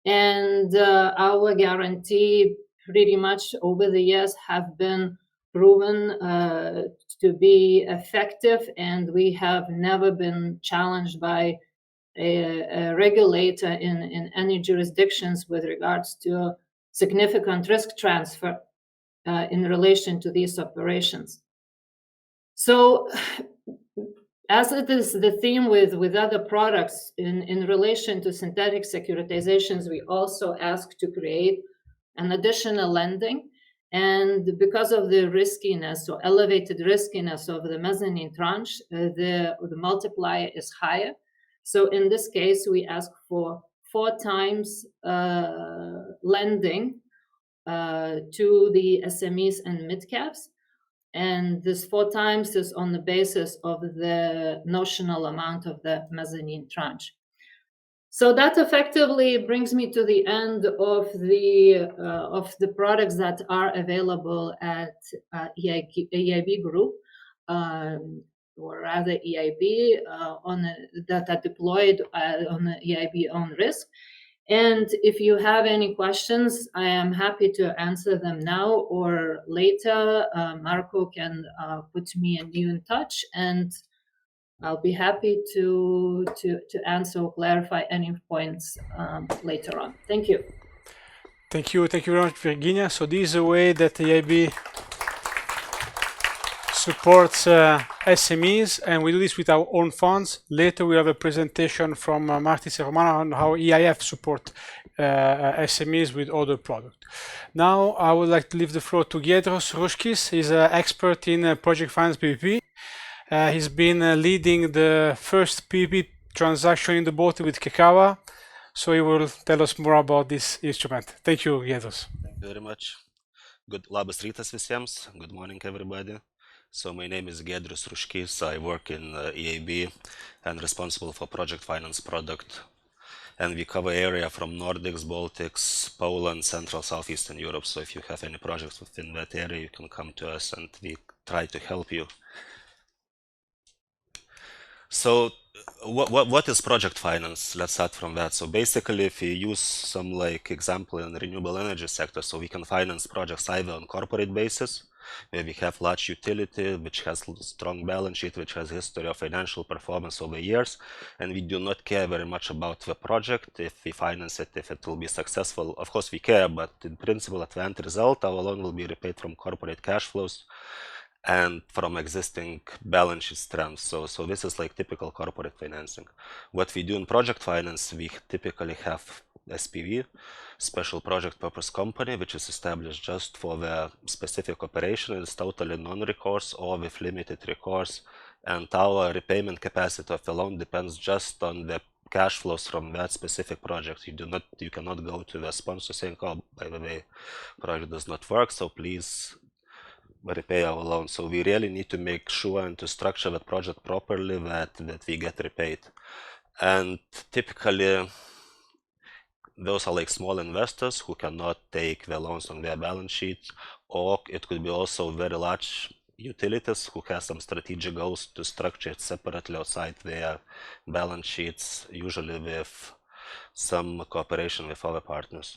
and our guarantee pretty much over the years have been proven to be effective, and we have never been challenged by a regulator in any jurisdictions with regards to significant risk transfer in relation to these operations. So, as it is the theme with other products in relation to synthetic securitizations, we also ask to create an additional lending. And because of the riskiness or elevated riskiness of the mezzanine tranche, the multiplier is higher. So in this case, we ask for 4 times lending to the SMEs and mid-caps. And this 4 times is on the basis of the notional amount of the mezzanine tranche. So that effectively brings me to the end of the products that are available at EIB Group, or rather EIB, that are deployed on the EIB own risk. And if you have any questions, I am happy to answer them now or later. Marco can put me and you in touch, and I'll be happy to answer or clarify any points later on. Thank you. Thank you very much, Virginia. So this is a way that the EIB supports SMEs, and we do this with our own funds. Later we have a presentation from Martis and Romana on how EIF support SMEs with other products. Now I would like to leave the floor to Giedros Ruškis. He's an expert in project finance PPP. He's been leading the first PPP transaction in the Baltic with Kekawa, so he will tell us more about this instrument. Thank you, Giedros. Thank you very much. Labas rytas visiems. Good morning, everybody. So my name is Giedros Ruškis. I work in EIB and responsible for project finance product. And we cover area from Nordics, Baltics, Poland, Central, Southeastern Europe. So if you have any projects within that area, you can come to us and we try to help you. So what is project finance? Let's start from that. So basically, if we use some example in the renewable energy sector, so we can finance projects either on corporate basis where we have large utility, which has strong balance sheet, which has history of financial performance over years, and we do not care very much about the project, if we finance it, if it will be successful. Of course we care, but in principle, at the end result, our loan will be repaid from corporate cash flows and from existing balance sheet strengths. So this is like typical corporate financing. What we do in project finance, we typically have SPV, special project purpose company, which is established just for the specific operation. It's totally non-recourse or with limited recourse, and our repayment capacity of the loan depends just on the cash flows from that specific project. You cannot go to the sponsor saying, oh, by the way, project does not work, so please repay our loan. So we really need to make sure and to structure the project properly that we get repaid. And typically those are like small investors who cannot take the loans on their balance sheets, or it could be also very large utilities who have some strategic goals to structure it separately outside their balance sheets, usually with some cooperation with other partners.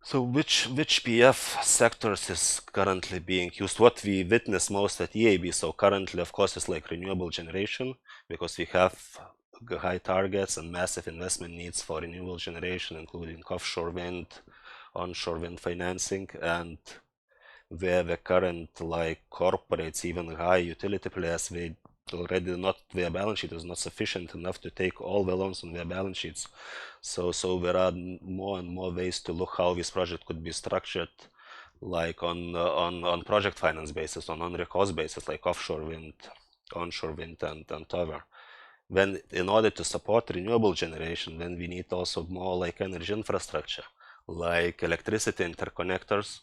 So which PF sectors is currently being used? What we witness most at EIB, so currently of course is like renewable generation, because we have high targets and massive investment needs for renewable generation, including offshore wind, onshore wind financing, and where the current like corporates, even high utility players, they already not, their balance sheet is not sufficient enough to take all the loans on their balance sheets. So there are more and more ways to look how this project could be structured, like on project finance basis, on non-recourse basis, like offshore wind, onshore wind, and other. When in order to support renewable generation, then we need also more like energy infrastructure, like electricity interconnectors,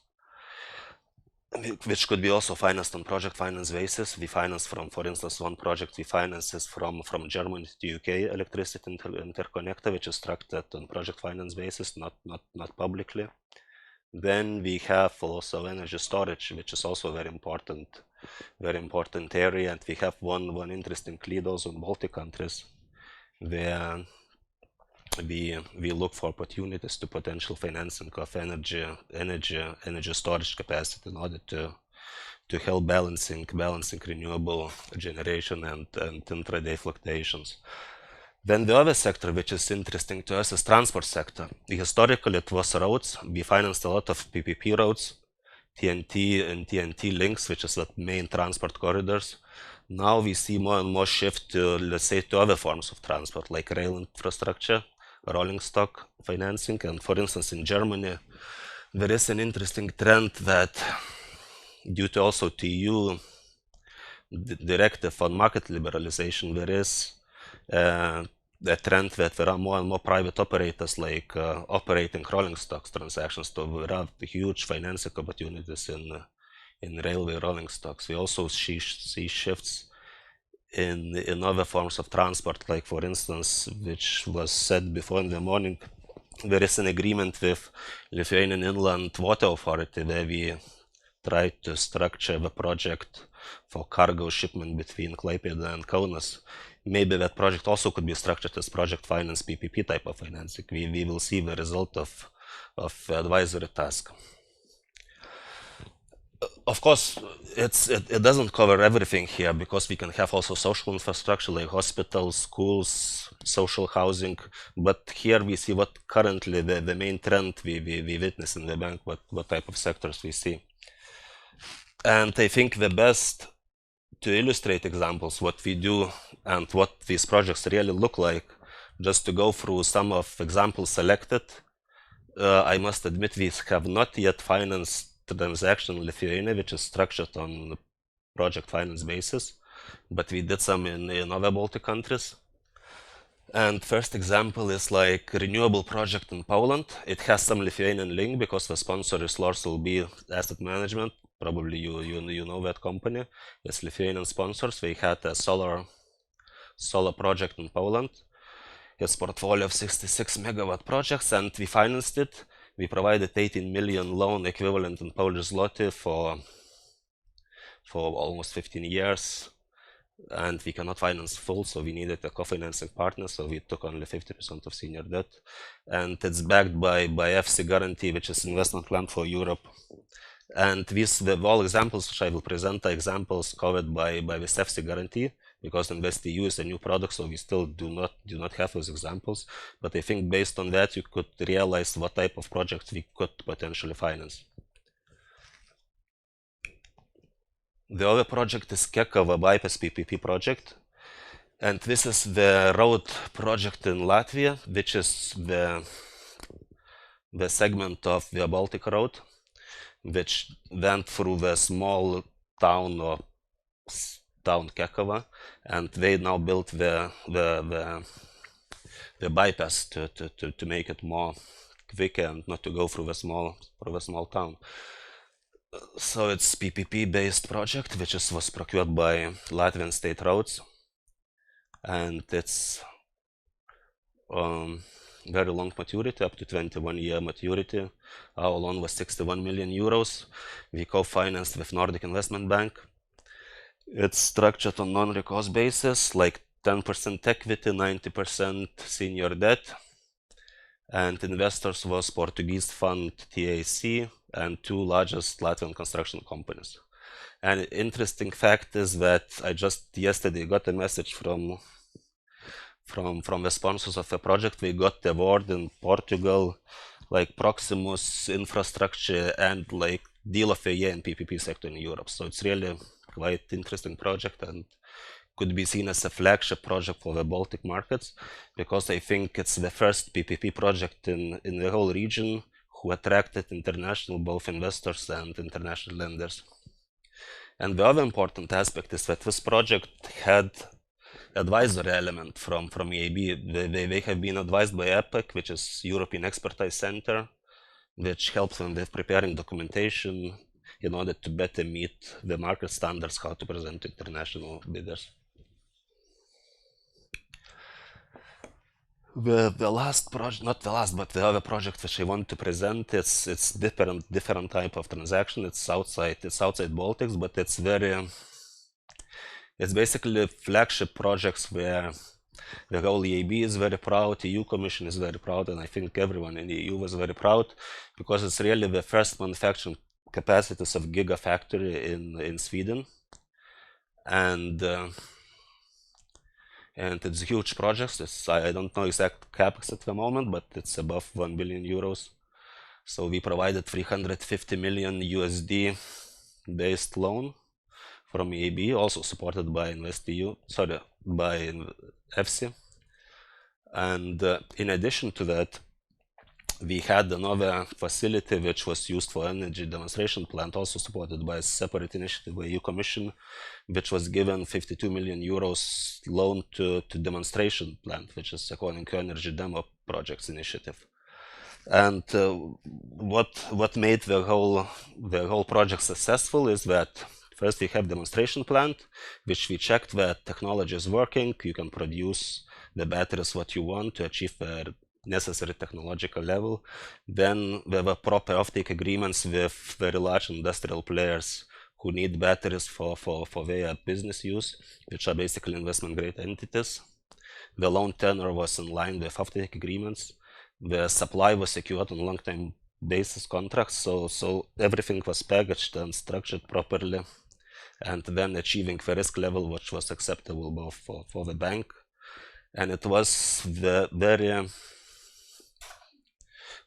which could be also financed on project finance basis. We finance from, for instance, one project we finance is from Germany to UK electricity interconnector, which is structured on project finance basis, not publicly. Then we have also energy storage, which is also very important area, and we have one interesting lead also in Baltic countries, where we look for opportunities to potential financing of energy storage capacity in order to help balancing renewable generation and intraday fluctuations. Then the other sector which is interesting to us is transport sector. Historically it was roads. We financed a lot of PPP roads, TNT and TNT links, which is the main transport corridors. Now we see more and more shift to, let's say, to other forms of transport, like rail infrastructure, rolling stock financing. And for instance, in Germany, there is an interesting trend that, due to also to EU directive on market liberalization, there is the trend that there are more and more private operators like operating rolling stocks transactions. So there are huge financing opportunities in railway rolling stocks. We also see shifts in other forms of transport, like for instance, which was said before in the morning, there is an agreement with Lithuanian Inland Water Authority where we try to structure the project for cargo shipment between Klaipėda and Kaunas. Maybe that project also could be structured as project finance, PPP type of financing. We will see the result of the advisory task. Of course, it doesn't cover everything here, because we can have also social infrastructure like hospitals, schools, social housing. But here we see what currently the main trend we witness in the bank, what type of sectors we see. And I think the best to illustrate examples, what we do and what these projects really look like, just to go through some of examples selected. I must admit we have not yet financed transaction in Lithuania, which is structured on project finance basis, but we did some in other Baltic countries. And first example is like renewable project in Poland. It has some Lithuanian link because the sponsor is LB Asset Management. Probably you know that company. It's Lithuanian sponsors. They had a solar project in Poland. It's portfolio of 66 megawatt projects, and we financed it. We provided 18 million loan equivalent in Polish zloty for almost 15 years, and we cannot finance full, so we needed a co-financing partner, so we took only 50% of senior debt, and it's backed by EFSI guarantee, which is investment plan for Europe, And these all examples which I will present are examples covered by this EFSI guarantee, because InvestEU is a new product, so we still do not have those examples. But I think based on that, you could realize what type of projects we could potentially finance. The other project is Kekava bypass PPP project. And this is the road project in Latvia, which is the segment of the Baltic Road, which went through the small town or town Kekava, and they now built the bypass to make it more quicker and not to go through the small town. So it's PPP based project, which was procured by Latvian State Roads, and it's very long maturity, up to 21-year maturity. Our loan was 61 million euros. We co-financed with Nordic Investment Bank. It's structured on non-recourse basis, like 10% equity, 90% senior debt. And investors was Portuguese fund TAC and two largest Latvian construction companies. And interesting fact is that I just yesterday got a message from the sponsors of the project. We got the award in Portugal, like Proximus Infrastructure and like Deal of the Year in PPP sector in Europe. So it's really quite interesting project and could be seen as a flagship project for the Baltic markets, because I think it's the first PPP project in the whole region who attracted international both investors and international lenders. And the other important aspect is that this project had advisory element from EIB. They have been advised by EPEC, which is European Expertise Center, which helps them with preparing documentation in order to better meet the market standards, how to present to international bidders. The last project, not the last, but the other project which I want to present, it's different type of transaction. It's outside Baltics, but it's basically flagship projects where the whole EIB is very proud, EU Commission is very proud, and I think everyone in the EU was very proud, because it's really the first manufacturing capacities of gigafactory in Sweden, and it's huge projects. I don't know exact capex at the moment, but it's above 1 billion euros. So we provided 350 million USD based loan from EIB, also supported by InvestEU, by EFSI. And in addition to that, we had another facility which was used for energy demonstration plant, also supported by a separate initiative by EU Commission, which was given 52 million euros loan to demonstration plant, which is according to Energy Demo Projects initiative. And what made the whole project successful is that first we have demonstration plant, which we checked that technology is working. You can produce the batteries what you want to achieve the necessary technological level. Then there were proper offtake agreements with very large industrial players who need batteries for their business use, which are basically investment grade entities. The loan tenor was in line with offtake agreements. The supply was secured on long-term basis contracts, so everything was packaged and structured properly, and then achieving the risk level which was acceptable both for the bank. And it was the very,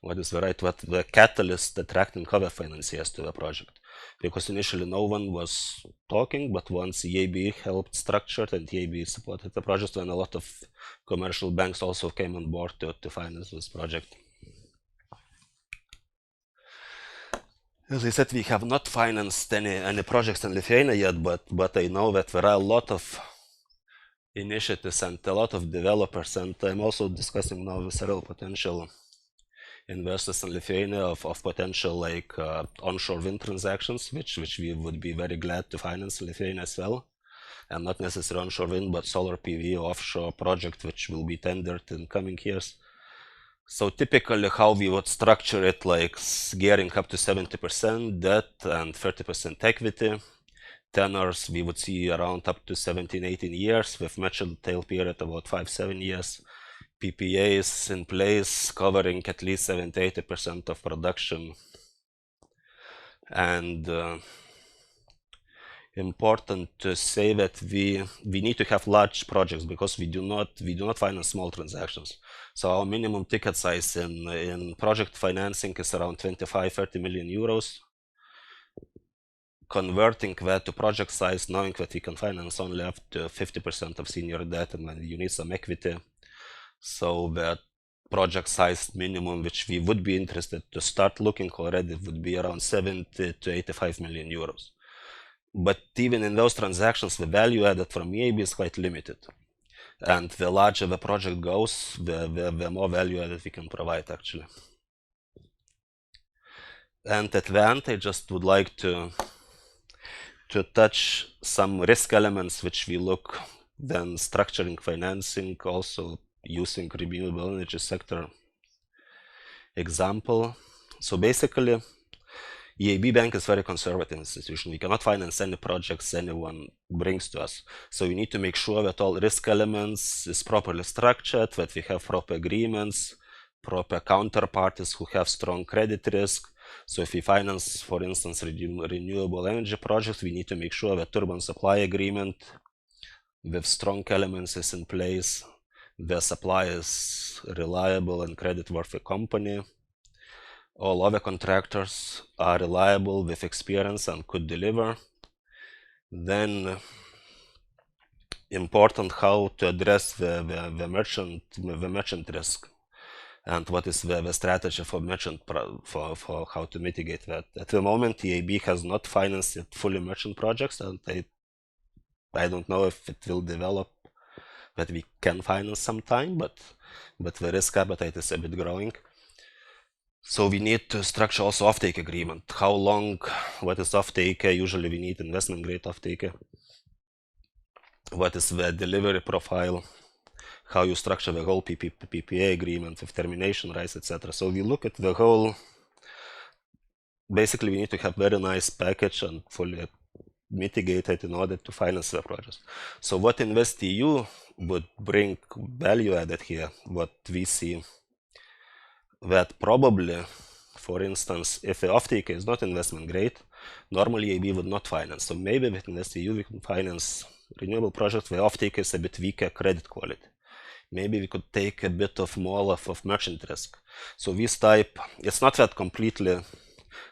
the catalyst attracting other financiers to the project, because initially no one was talking, but once EIB helped structure and EIB supported the project, and a lot of commercial banks also came on board to finance this project. As I said, we have not financed any projects in Lithuania yet, but I know that there are a lot of initiatives and a lot of developers, and I'm also discussing now with several potential investors in Lithuania of potential like onshore wind transactions, which we would be very glad to finance in Lithuania as well, and not necessarily onshore wind, but solar PV offshore project which will be tendered in coming years. So typically how we would structure it, like gearing up to 70% debt and 30% equity. Tenors we would see around up to 17-18 years, with maturity tail period about 5-7 years. PPAs in place covering at least 70-80% of production. And important to say that we need to have large projects because we do not finance small transactions. So our minimum ticket size in project financing is around 25-30 million euros. Converting that to project size, knowing that we can finance only up to 50% of senior debt, and then you need some equity. So that project size minimum, which we would be interested to start looking already, would be around 70 to 85 million euros. But even in those transactions, the value added from EIB is quite limited. And the larger the project goes, the more value added we can provide, actually. And at the end, I just would like to touch some risk elements which we look when structuring financing, also using renewable energy sector example. So basically, EIB Bank is a very conservative institution. We cannot finance any projects anyone brings to us. So we need to make sure that all risk elements is properly structured, that we have proper agreements, proper counterparties who have strong credit risk. So if we finance, for instance, renewable energy projects, we need to make sure that turbine supply agreement with strong elements is in place, the supply is reliable and creditworthy company. All other contractors are reliable with experience and could deliver. Then important how to address the merchant risk, and what is the strategy for merchant for how to mitigate that. At the moment, EIB has not financed fully merchant projects, and I don't know if it will develop that we can finance sometime, but the risk appetite is a bit growing. So we need to structure also offtake agreement. How long, what is offtake? Usually we need investment grade offtake. What is the delivery profile? How you structure the whole PPA agreement with termination rights, etc. So we look at the whole, basically we need to have very nice package and fully mitigated in order to finance the project. So what InvestEU would bring value added here, what we see, that probably, for instance, if the offtake is not investment grade, normally EIB would not finance. So maybe with InvestEU we can finance renewable projects where offtake is a bit weaker credit quality. Maybe we could take a bit of more of merchant risk. So this type, it's not that completely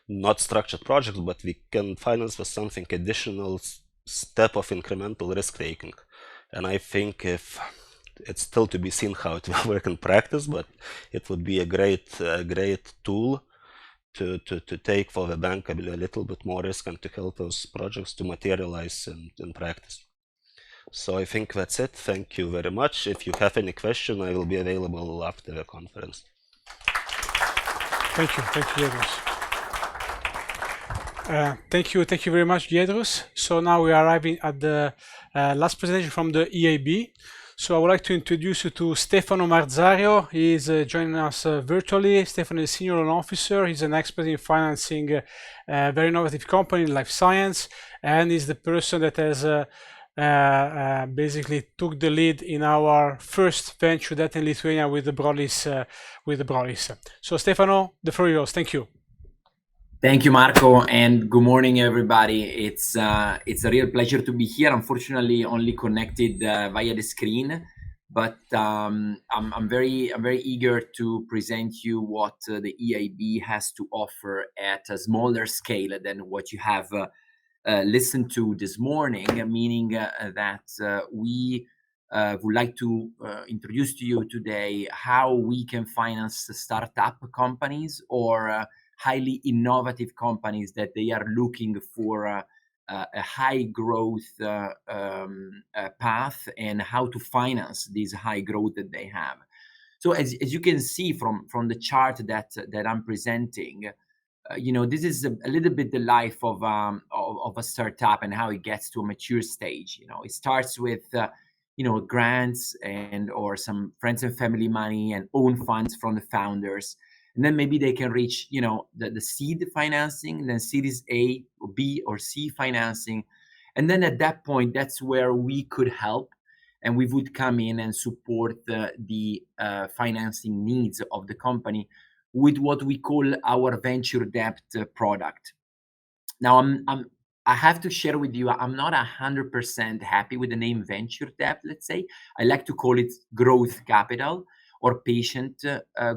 not structured projects, but we can finance with something additional step of incremental risk taking. And I think if it's still to be seen how it will work in practice, but it would be a great tool to take for the bank a little bit more risk and to help those projects to materialize in practice. So I think that's it. Thank you very much. If you have any question, I will be available after the conference. Thank you, Giedrius. Thank you very much, Giedrius. So now we are arriving at the last presentation from the EIB. So I would like to introduce you to Stefano Marzario. He is joining us virtually. Stefano is a senior loan officer. He's an expert in financing a very innovative company in life science, and is the person that has basically took the lead in our first venture that in Lithuania with the Brolis. So Stefano, the floor is yours. Thank you. Thank you, Marco, and good morning, everybody. It's a real pleasure to be here. Unfortunately, only connected via the screen, but I'm very eager to present you what the EIB has to offer at a smaller scale than what you have listened to this morning. Meaning that we would like to introduce to you today how we can finance startup companies or highly innovative companies that they are looking for a high growth path, and how to finance this high growth that they have. So as you can see from the chart that I'm presenting, this is a little bit the life of a startup and how it gets to a mature stage. It starts with grants and or some friends and family money and own funds from the founders. And then maybe they can reach, the seed financing, and then Series A or B or C financing. And then at that point, that's where we could help, and we would come in and support the financing needs of the company with what we call our venture debt product. Now, I have to share with you, I'm not 100% happy with the name venture debt, let's say. I like to call it growth capital or patient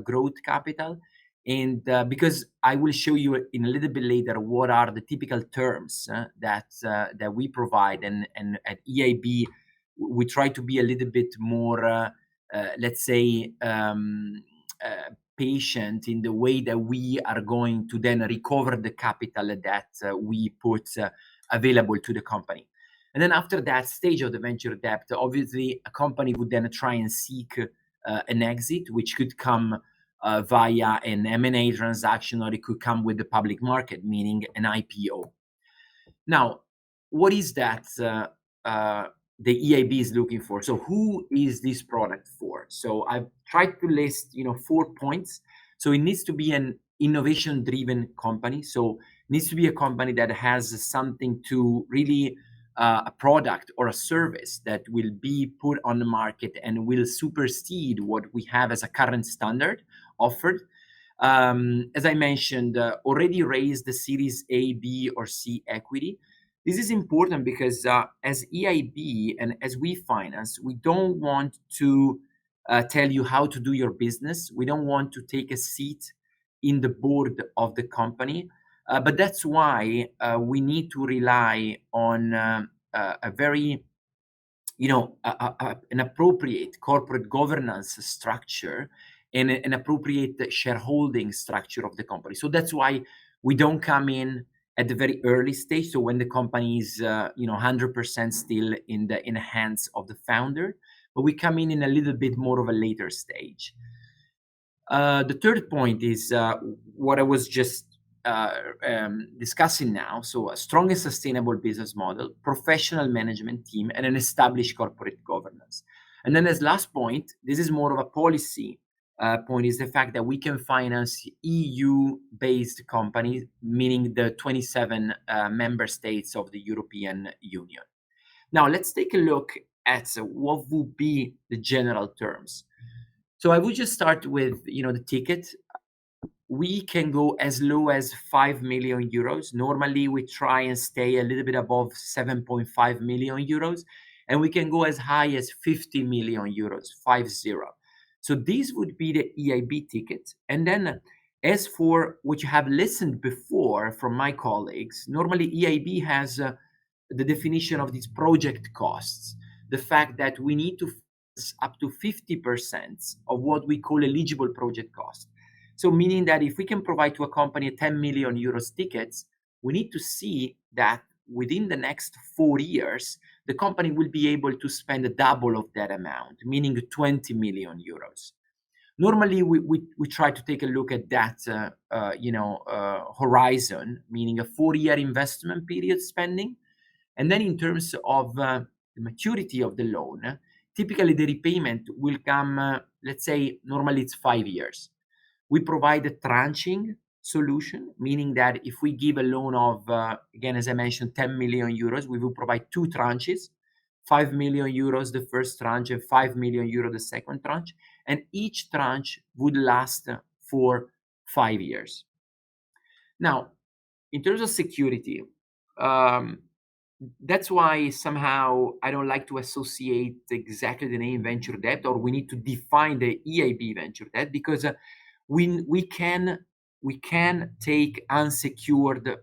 growth capital. And because I will show you in a little bit later what are the typical terms that we provide. And at EIB, we try to be a little bit more, let's say, patient in the way that we are going to then recover the capital that we put available to the company. And then after that stage of the venture debt, obviously a company would then try and seek an exit, which could come via an M&A transaction, or it could come with the public market, meaning an IPO. Now, what is that the EIB is looking for? So who is this product for? So I've tried to list 4 points. So it needs to be an innovation-driven company. So it needs to be a company that has something to really a product or a service that will be put on the market and will supersede what we have as a current standard offered. As I mentioned, already raised the Series A, B, or C equity. This is important because as EIB and as we finance, we don't want to tell you how to do your business. We don't want to take a seat in the board of the company. But that's why we need to rely on a very, an appropriate corporate governance structure and an appropriate shareholding structure of the company. So that's why we don't come in at the very early stage. So when the company is, 100% still in the hands of the founder, but we come in a little bit more of a later stage. The third point is what I was just discussing now. So a strong and sustainable business model, professional management team, and an established corporate governance. And then as last point, this is more of a policy point, is the fact that we can finance EU-based companies, meaning the 27 member states of the European Union. Now, let's take a look at what would be the general terms. So I would just start with, the ticket. We can go as low as 5 million euros. Normally, we try and stay a little bit above 7.5 million euros. And we can go as high as 50 million euros, 50. So this would be the EIB ticket. And then as for what you have listened before from my colleagues, normally EIB has the definition of these project costs, the fact that we need to up to 50% of what we call eligible project cost. So meaning that if we can provide to a company 10 million euros tickets, we need to see that within the next 4 years, the company will be able to spend double of that amount, meaning 20 million euros. Normally, we try to take a look at that, horizon, meaning a 4-year investment period spending. And then in terms of the maturity of the loan, typically the repayment will come, let's say, normally it's 5 years. We provide a tranching solution, meaning that if we give a loan of, again, as I mentioned, 10 million euros, we will provide 2 tranches, 5 million euros the first tranche and 5 million euros the second tranche. And each tranche would last for 5 years. Now, in terms of security, that's why somehow I don't like to associate exactly the name venture debt, or we need to define the EIB venture debt, because we can take unsecured,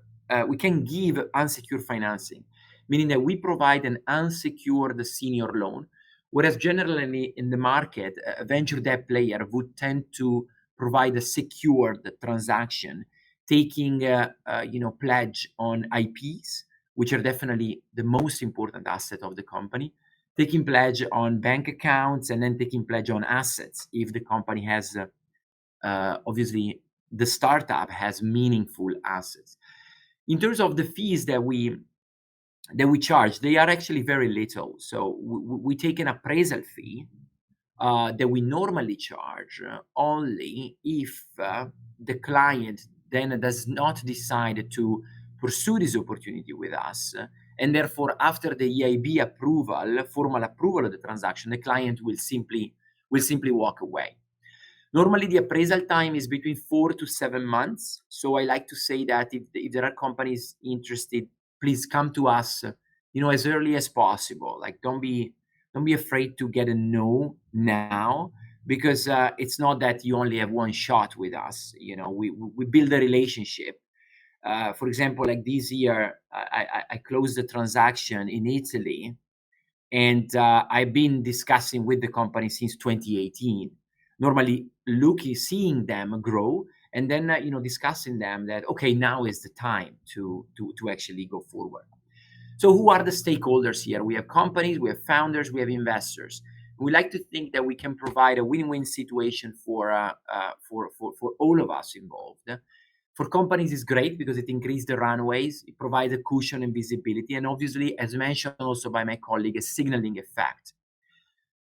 we can give unsecured financing, meaning that we provide an unsecured senior loan, whereas generally in the market, a venture debt player would tend to provide a secured transaction, taking pledge on IPs, which are definitely the most important asset of the company, taking pledge on bank accounts, and then taking pledge on assets if the company has obviously the startup has meaningful assets. In terms of the fees that we charge, they are actually very little. So we take an appraisal fee that we normally charge only if the client then does not decide to pursue this opportunity with us, and therefore after the EIB approval, formal approval of the transaction, the client will simply walk away. Normally, the appraisal time is between 4 to 7 months. So I like to say that if there are companies interested, please come to us, as early as possible. Like, don't be afraid to get a no now, because it's not that you only have one shot with us. We build a relationship. For example, like this year, I closed a transaction in Italy, and I've been discussing with the company since 2018. Normally, seeing them grow, and then discussing them that, okay, now is the time to actually go forward. So who are the stakeholders here? We have companies, we have founders, we have investors. We like to think that we can provide a win-win situation for all of us involved. For companies, it's great because it increases the runways, it provides a cushion and visibility, and obviously, as mentioned also by my colleague, a signaling effect.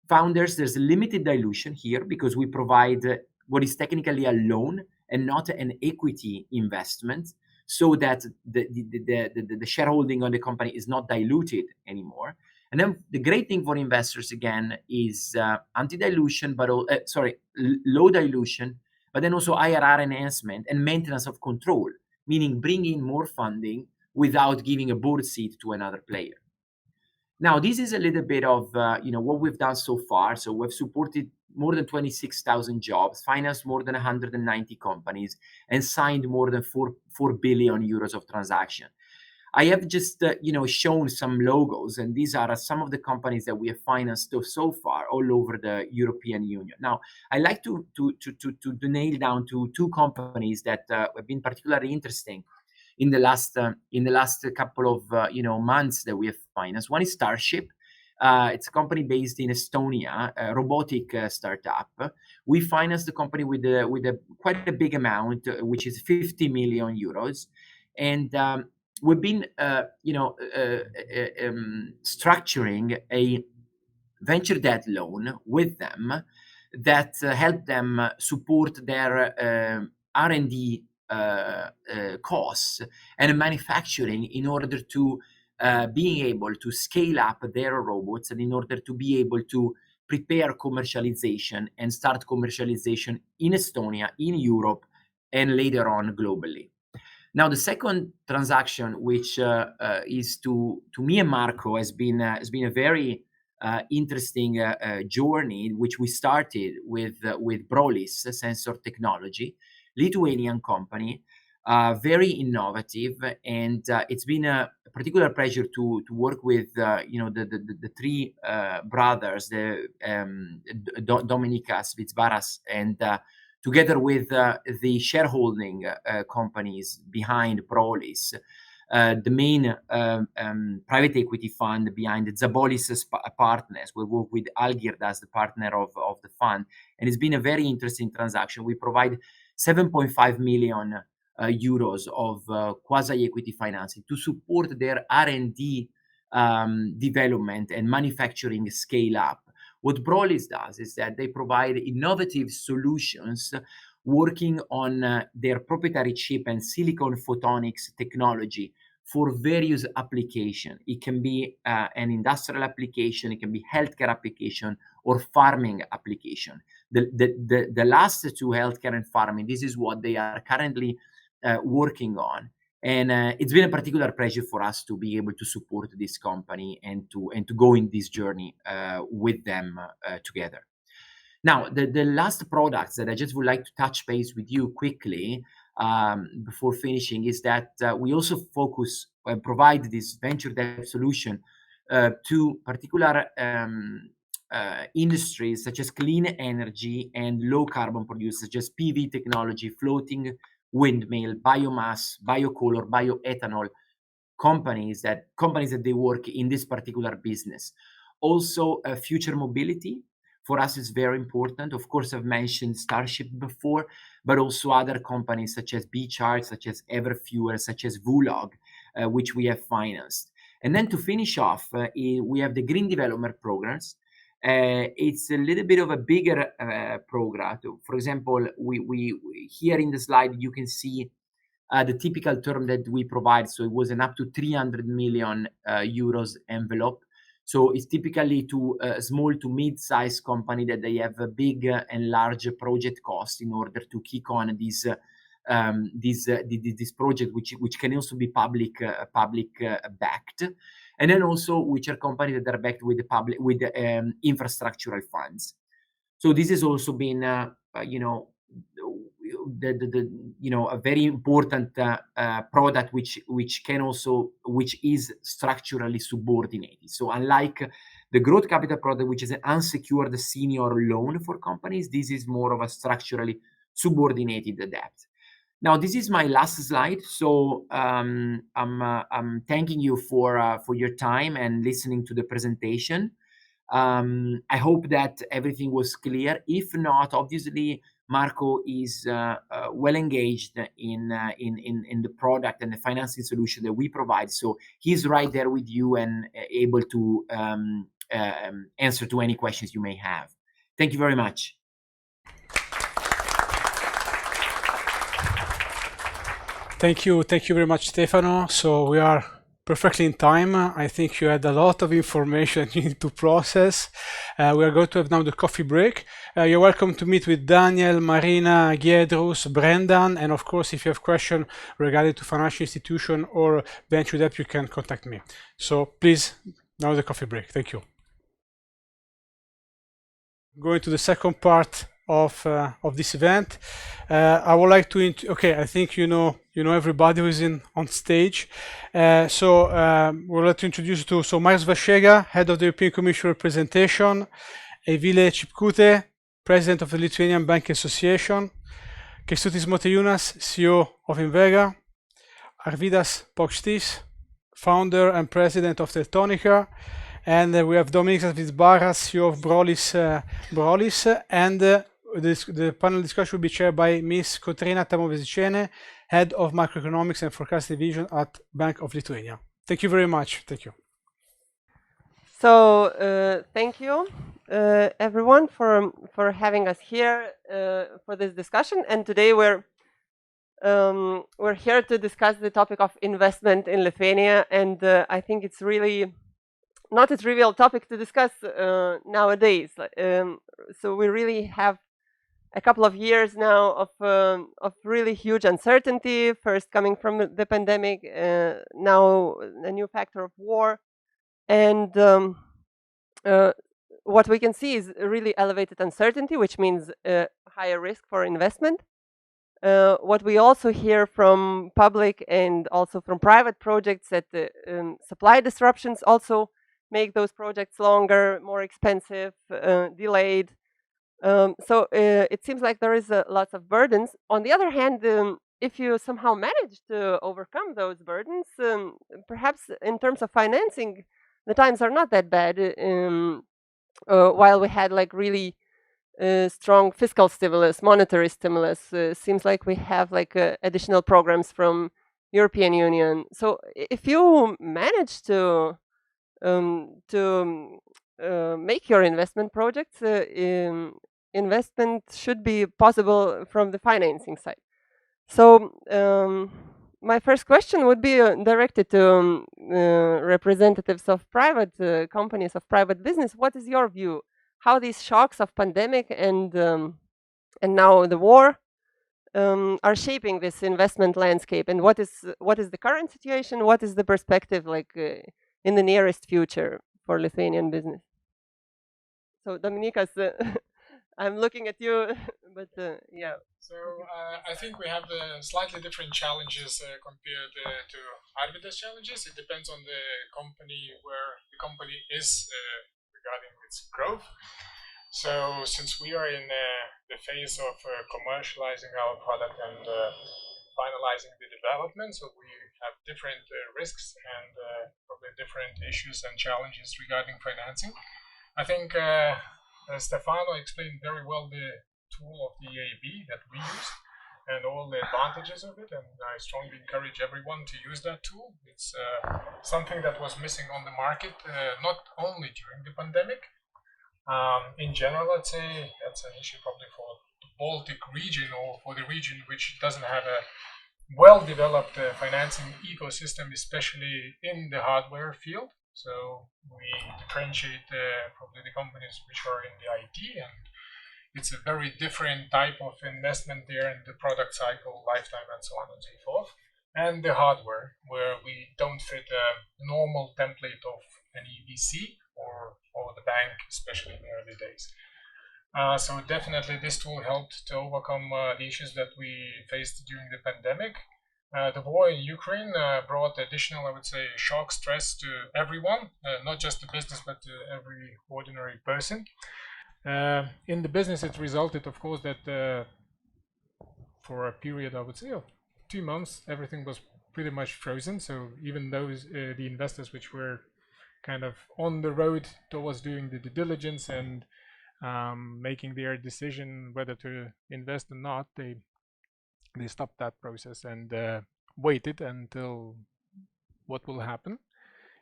Founders, there's limited dilution here because we provide what is technically a loan and not an equity investment, so that the shareholding on the company is not diluted anymore. And then the great thing for investors, again, is anti-dilution, but low dilution, but then also IRR enhancement and maintenance of control, meaning bringing more funding without giving a board seat to another player. Now, this is a little bit of what we've done so far. So we've supported more than 26,000 jobs, financed more than 190 companies, and signed more than 4 billion euros of transaction. I have just shown some logos, and these are some of the companies that we have financed so far all over the European Union. Now, I like to nail down to two companies that have been particularly interesting in the last couple of months that we have financed. One is Starship. It's a company based in Estonia, a robotic startup. We financed the company with quite a big amount, which is 50 million euros, and we've been structuring a venture debt loan with them that help them support their R&D costs and manufacturing in order to being able to scale up their robots, and in order to be able to prepare commercialization and start commercialization in Estonia, in Europe, and later on globally. Now, the second transaction, which is to me and Marco, has been a very interesting journey, which we started with Brolis Sensor Technology, Lithuanian company, very innovative, and it's been a particular pleasure to work with the three brothers, the Dominikas Vitsvaras, and together with the shareholding companies behind Brolis, the main private equity fund behind the Zabolis partners. We work with Algird as the partner of the fund, and it's been a very interesting transaction. We provide 7.5 million euros of quasi-equity financing to support their R&D development and manufacturing scale up. What Brolis does is that they provide innovative solutions working on their proprietary chip and silicon photonics technology for various applications. It can be an industrial application, it can be healthcare application, or farming application. The last two, healthcare and farming, this is what they are currently working on. And it's been a particular pleasure for us to be able to support this company and to go in this journey with them together. Now, the last products that I just would like to touch base with you quickly before finishing is that we also focus and provide this venture debt solution to particular industries such as clean energy and low carbon producers, such as PV technology, floating windmill, biomass, biocolor, bioethanol companies that they work in this particular business. Also, future mobility for us is very important. Of course, I've mentioned Starship before, but also other companies such as BeCharge, such as Everfuel, such as Vulog, which we have financed. And then to finish off, we have the green development programs. It's a little bit of a bigger program. For example, we here in the slide, you can see the typical term that we provide. So it was an up to 300 million euros envelope So it's typically to a small to mid-sized company that they have a big and large project cost in order to kick on this project, which can also be public backed, and then also which are companies that are backed with infrastructural funds. So this has also been a very important product which is structurally subordinated. So unlike the growth capital product, which is an unsecured senior loan for companies, this is more of a structurally subordinated debt. Now, this is my last slide. So I'm thanking you for your time and listening to the presentation. I hope that everything was clear. If not, obviously, Marco is well engaged in the product and the financing solution that we provide. So he's right there with you and able to answer to any questions you may have. Thank you very much. Thank you very much, Stefano. So we are perfectly in time. I think you had a lot of information you need to process. We are going to have now the coffee break. You're welcome to meet with Daniel, Marina, Giedrus, Brendan, and of course, if you have questions regarding to financial institution or venture debt, you can contact me. So please, now the coffee break. Thank you. Going to the second part of this event. I would like to I think you know everybody who is on stage. We'd like to introduce you to Marius Vashega, head of the European Commission representation, Evile Chipkute, president of the Lithuanian Banking Association, Kęstutis Motejūnas, CEO of Invega, Arvydas Paukštys, founder and president of Teltonika, and we have Dominykas Vizbaras, CEO of Brolis, and the panel discussion will be chaired by Ms. Kotryna Tamovezicene, Head of Macroeconomics and Forecasting Division at Bank of Lithuania. Thank you very much. Thank you. So thank you, everyone, for having us here for this discussion. And today we're here to discuss the topic of investment in Lithuania. And I think it's really not a trivial topic to discuss nowadays. So we really have a couple of years now of really huge uncertainty, first coming from the pandemic, now a new factor of war. And what we can see is really elevated uncertainty, which means higher risk for investment. What we also hear from public and also from private projects that supply disruptions also make those projects longer, more expensive, delayed. So it seems like there is lots of burdens. On the other hand, if you somehow manage to overcome those burdens, perhaps in terms of financing, the times are not that bad. While we had like really strong fiscal stimulus, monetary stimulus, seems like we have like additional programs from European Union. So if you manage to make your investment projects, investment should be possible from the financing side. So my first question would be directed to representatives of private companies, of private business. What is your view? How these shocks of pandemic and now the war are shaping this investment landscape, and what is the current situation? What is the perspective like in the nearest future for Lithuanian business? So Dominykas, I'm looking at you, but yeah. So I think we have slightly different challenges compared to Arvydas' challenges. It depends on the company, where the company is regarding its growth. So since we are in the phase of commercializing our product and finalizing the development, so we have different risks and probably different issues and challenges regarding financing. I think Stefano explained very well the tool of the EIB that we use and all the advantages of it, and I strongly encourage everyone to use that tool. It's something that was missing on the market, not only during the pandemic. In general, I'd say that's an issue probably for the Baltic region, or for the region which doesn't have a well-developed financing ecosystem, especially in the hardware field. So we differentiate probably the companies which are in the IT, and it's a very different type of investment there in the product cycle, lifetime, and so on and so forth. And the hardware, where we don't fit a normal template of an EBC or the bank, especially in the early days. So definitely this tool helped to overcome the issues that we faced during the pandemic. The war in Ukraine brought additional, I would say, shock, stress to everyone, not just the business, but to every ordinary person. In the business, it resulted, of course, that for a period, I would say, of 2 months, everything was pretty much frozen. So even those the investors which were kind of on the road towards doing the due diligence and making their decision whether to invest or not, they stopped that process and waited until what will happen.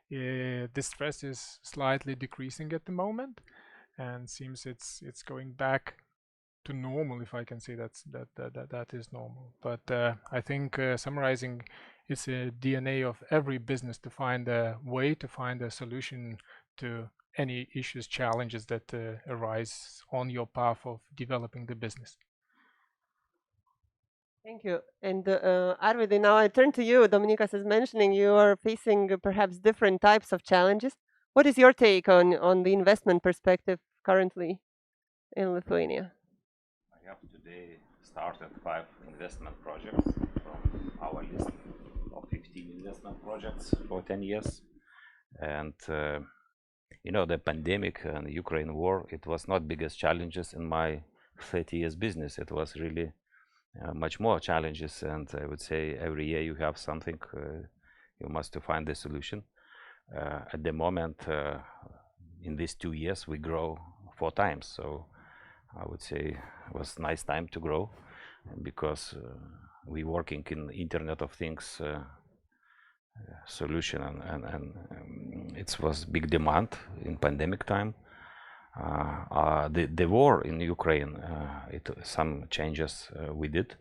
The stress is slightly decreasing at the moment, and seems it's going back to normal, if I can say that is normal. But I think summarizing, it's a DNA of every business to find a way, to find a solution to any issues, challenges that arise on your path of developing the business. Thank you. And Arvid, now I turn to you. Dominykas is mentioning you are facing perhaps different types of challenges. What is your take on the investment perspective currently in Lithuania? I have today started 5 investment projects from our list of 15 investment projects for 10 years. And you know, the pandemic and Ukraine war, it was not biggest challenges in my 30 years business. It was really much more challenges, and I would say every year you have something, you must to find the solution. At the moment, in these 2 years, we grow 4 times. So I would say it was nice time to grow, because we working in Internet of Things solution, and it was big demand in pandemic time. The war in Ukraine, some changes we did.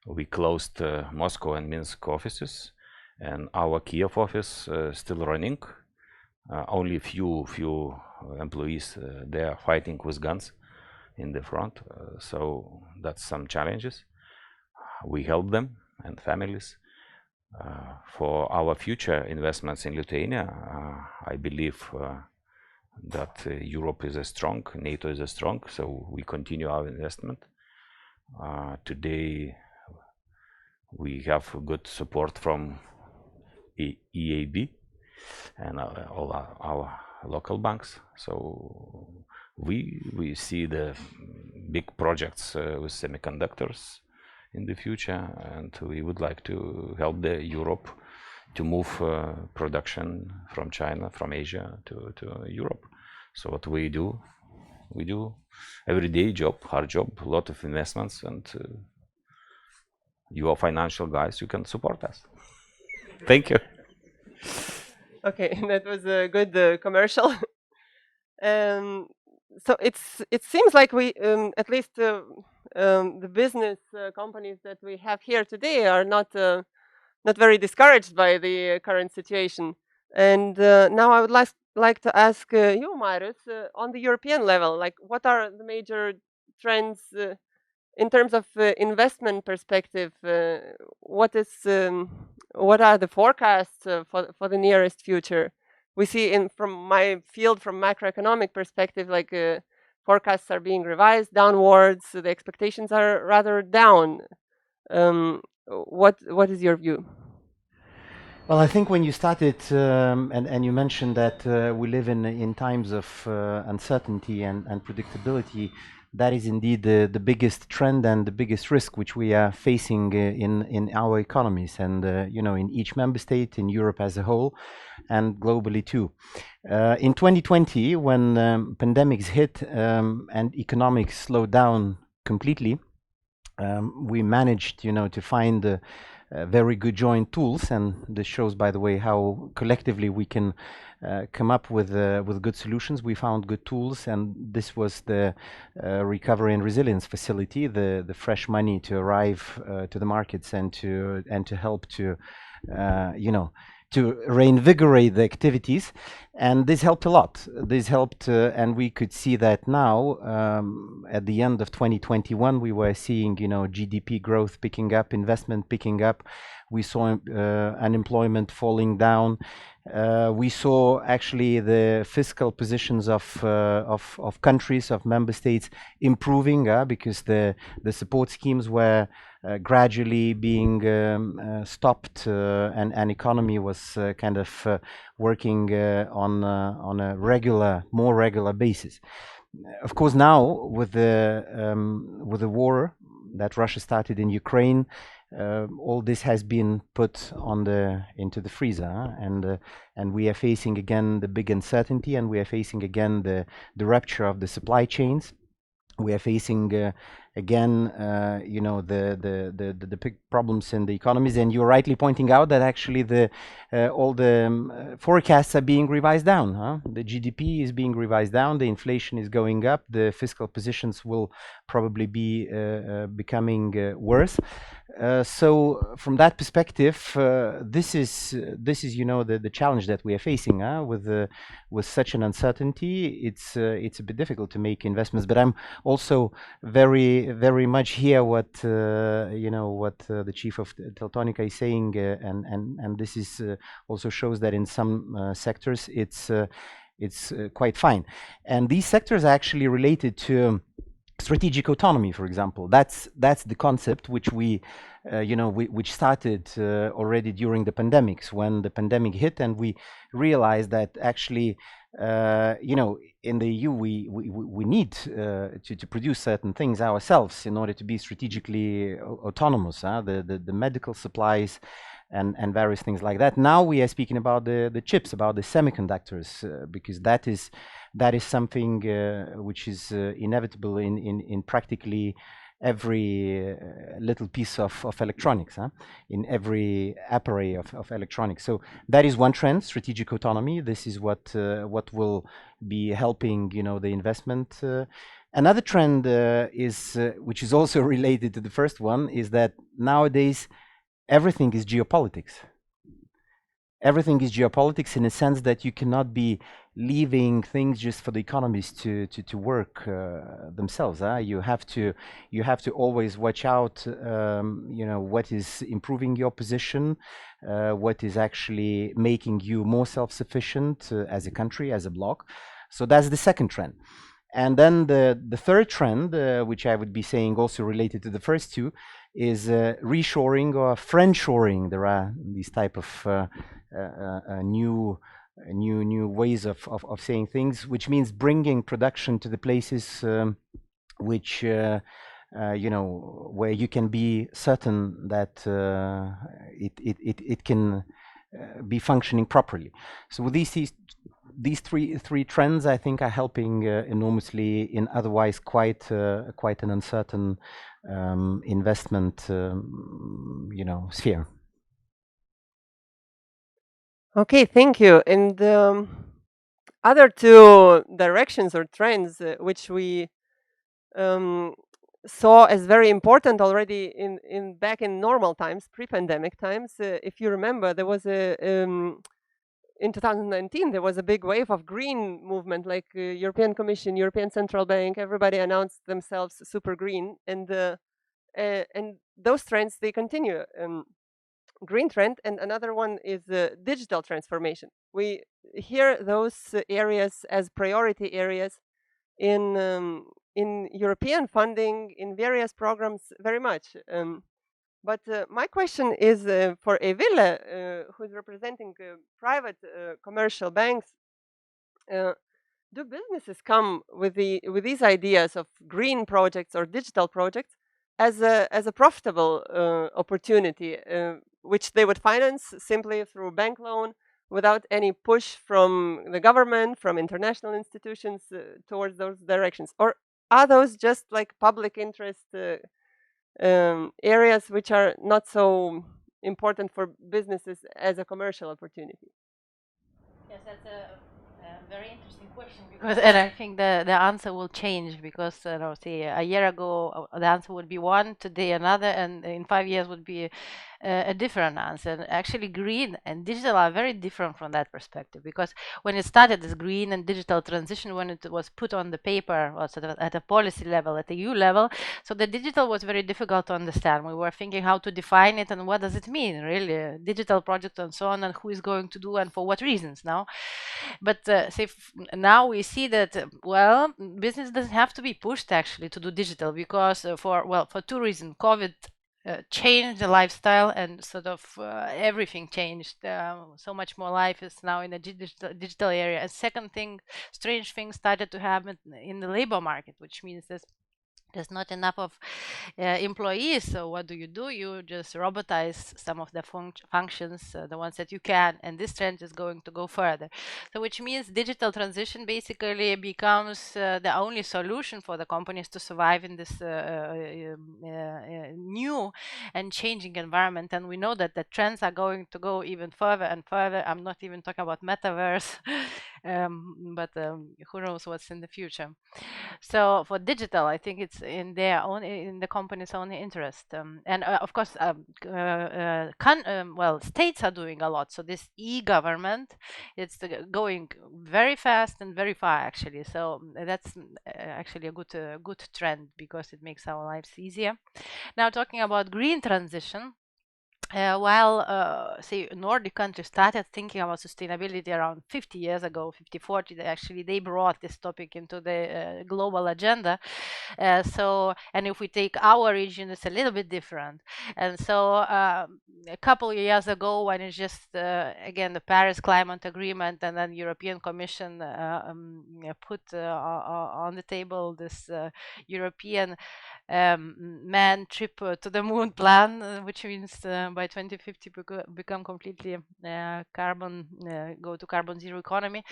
We closed Moscow and Minsk offices, and our Kiev office still running. Only few employees they are fighting with guns in the front. So that's some challenges. We help them and families. For our future investments in Lithuania, I believe that Europe is strong, NATO is strong, so we continue our investment. Today we have good support from EIB and all our local banks. So we see the big projects with semiconductors in the future, and we would like to help the Europe to move production from China, from Asia to Europe. So what we do everyday job, hard job, a lot of investments, and you are financial guys, you can support us. Thank you. Okay, that was a good commercial. So it seems like we, at least the business companies that we have here today are not very discouraged by the current situation. And now I would like to ask you, Marius, on the European level, like what are the major trends in terms of investment perspective? What are the forecasts for the nearest future? We see from my field, from macroeconomic perspective, like forecasts are being revised downwards. The expectations are rather down. What is your view? Well, I think when you started and you mentioned that we live in times of uncertainty and predictability, that is indeed the biggest trend and the biggest risk which we are facing in our economies, and you know, in each member state, in Europe as a whole, and globally too. In 2020, when pandemics hit and economics slowed down completely, we managed, you know, to find very good joint tools, and this shows, by the way, how collectively we can come up with good solutions. We found good tools, and this was the recovery and resilience facility, the fresh money to arrive to the markets and to help to you know, reinvigorate the activities, and this helped a lot. This helped, and we could see that now at the end of 2021, we were seeing, you know, GDP growth picking up, investment picking up. We saw unemployment falling down. We saw actually the fiscal positions of countries, of member states improving because the support schemes were gradually being stopped, and economy was kind of working on a more regular basis. Of course, now with the war that Russia started in Ukraine, all this has been put on into the freezer, and we are facing again the big uncertainty, and we are facing again the rupture of the supply chains. We are facing again, you know, the big problems in the economies, and you're rightly pointing out that actually all the forecasts are being revised down. The GDP is being revised down, the inflation is going up, the fiscal positions will probably be becoming worse. So from that perspective, this is you know the challenge that we are facing with such an uncertainty. It's a bit difficult to make investments, but I'm also very much hear what you know what the chief of Teltonika is saying, and this is also shows that in some sectors it's quite fine, and these sectors are actually related to strategic autonomy, for example. That's the concept which we you know which started already during the pandemics, when the pandemic hit, and we realized that actually you know in the EU we need to produce certain things ourselves in order to be strategically autonomous, the medical supplies and various things like that. Now we are speaking about the chips, about the semiconductors, because that is something which is inevitable in practically every little piece of electronics, in every array of electronics. So that is one trend, strategic autonomy. This is what will be helping, you know, the investment. Another trend is which is also related to the first one, is that nowadays everything is geopolitics. Everything is geopolitics in a sense that you cannot be leaving things just for the economies to work themselves. You have to always watch out, you know, what is improving your position, what is actually making you more self-sufficient as a country, as a bloc. So that's the second trend. And then the third trend, which I would be saying also related to the first two, is reshoring or friendshoring. There are these type of new ways of saying things, which means bringing production to the places which you know, where you can be certain that it can be functioning properly. So with these three trends, I think, are helping enormously in otherwise quite an uncertain investment you know, sphere. Okay, thank you. And other two directions or trends which we saw as very important already back in normal times, pre-pandemic times. If you remember, there was in 2019 there was a big wave of green movement, like European Commission, European Central Bank. Everybody announced themselves super green, and those trends, they continue. Green trend, and another one is digital transformation. We hear those areas as priority areas in European funding, in various programs, very much. But my question is for Evile, who's representing private commercial banks. Do businesses come with these ideas of green projects or digital projects as a profitable opportunity, which they would finance simply through bank loan without any push from the government, from international institutions towards those directions? Or are those just like public interest areas which are not so important for businesses as a commercial opportunity? Yes, that's a very interesting Because, and I think the answer will change because say a year ago the answer would be one, today another, and in 5 years would be a different answer. And actually, green and digital are very different from that perspective, because when it started this green and digital transition, when it was put on the paper, or sort of at a policy level, at the EU level, so the digital was very difficult to understand. We were thinking how to define it and what does it mean, really, digital project and so on, and who is going to do and for what reasons now. But now we see that well, business doesn't have to be pushed actually to do digital, because for two reasons. COVID changed the lifestyle, and sort of everything changed. So much more life is now in the digital area. And second thing, strange things started to happen in the labor market, which means there's not enough of employees. So what do? You just robotize some of the functions, the ones that you can, and this trend is going to go further. So which means digital transition basically becomes the only solution for the companies to survive in this new and changing environment. And we know that the trends are going to go even further and further. I'm not even talking about metaverse, but who knows what's in the future. So for digital, I think it's in the company's own interest, and of course, states are doing a lot. So this e-government, it's going very fast and very far actually. So that's actually a good trend, because it makes our lives easier. Now, talking about green transition. Say Nordic countries started thinking about sustainability around 50 years ago, 40, they brought this topic into the global agenda. And if we take our region, it's a little bit different. And so a couple of years ago, when it's just, again, the Paris Climate Agreement, and then European Commission put on the table this European man trip to the moon plan, which means by 2050 become completely go to carbon zero economy.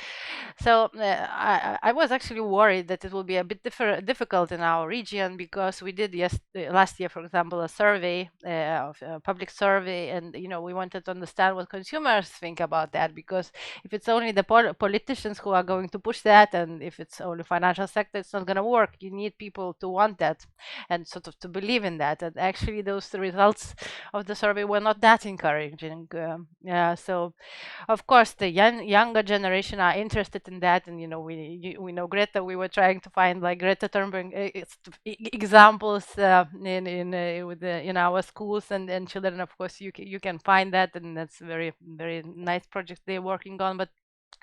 So I was actually worried that it will be a bit difficult in our region, because we did last year, for example, a survey, a public survey, and we wanted to understand what consumers think about that, because if it's only the politicians who are going to push that, and if it's only financial sector, it's not going to work. You need people to want that and sort of to believe in that. And actually those results of the survey were not that encouraging. So of course the younger generation are interested in that, and we know Greta. We were trying to find like Greta Thunberg examples in our schools and children. Of course you can find that, and that's very nice project they're working on, but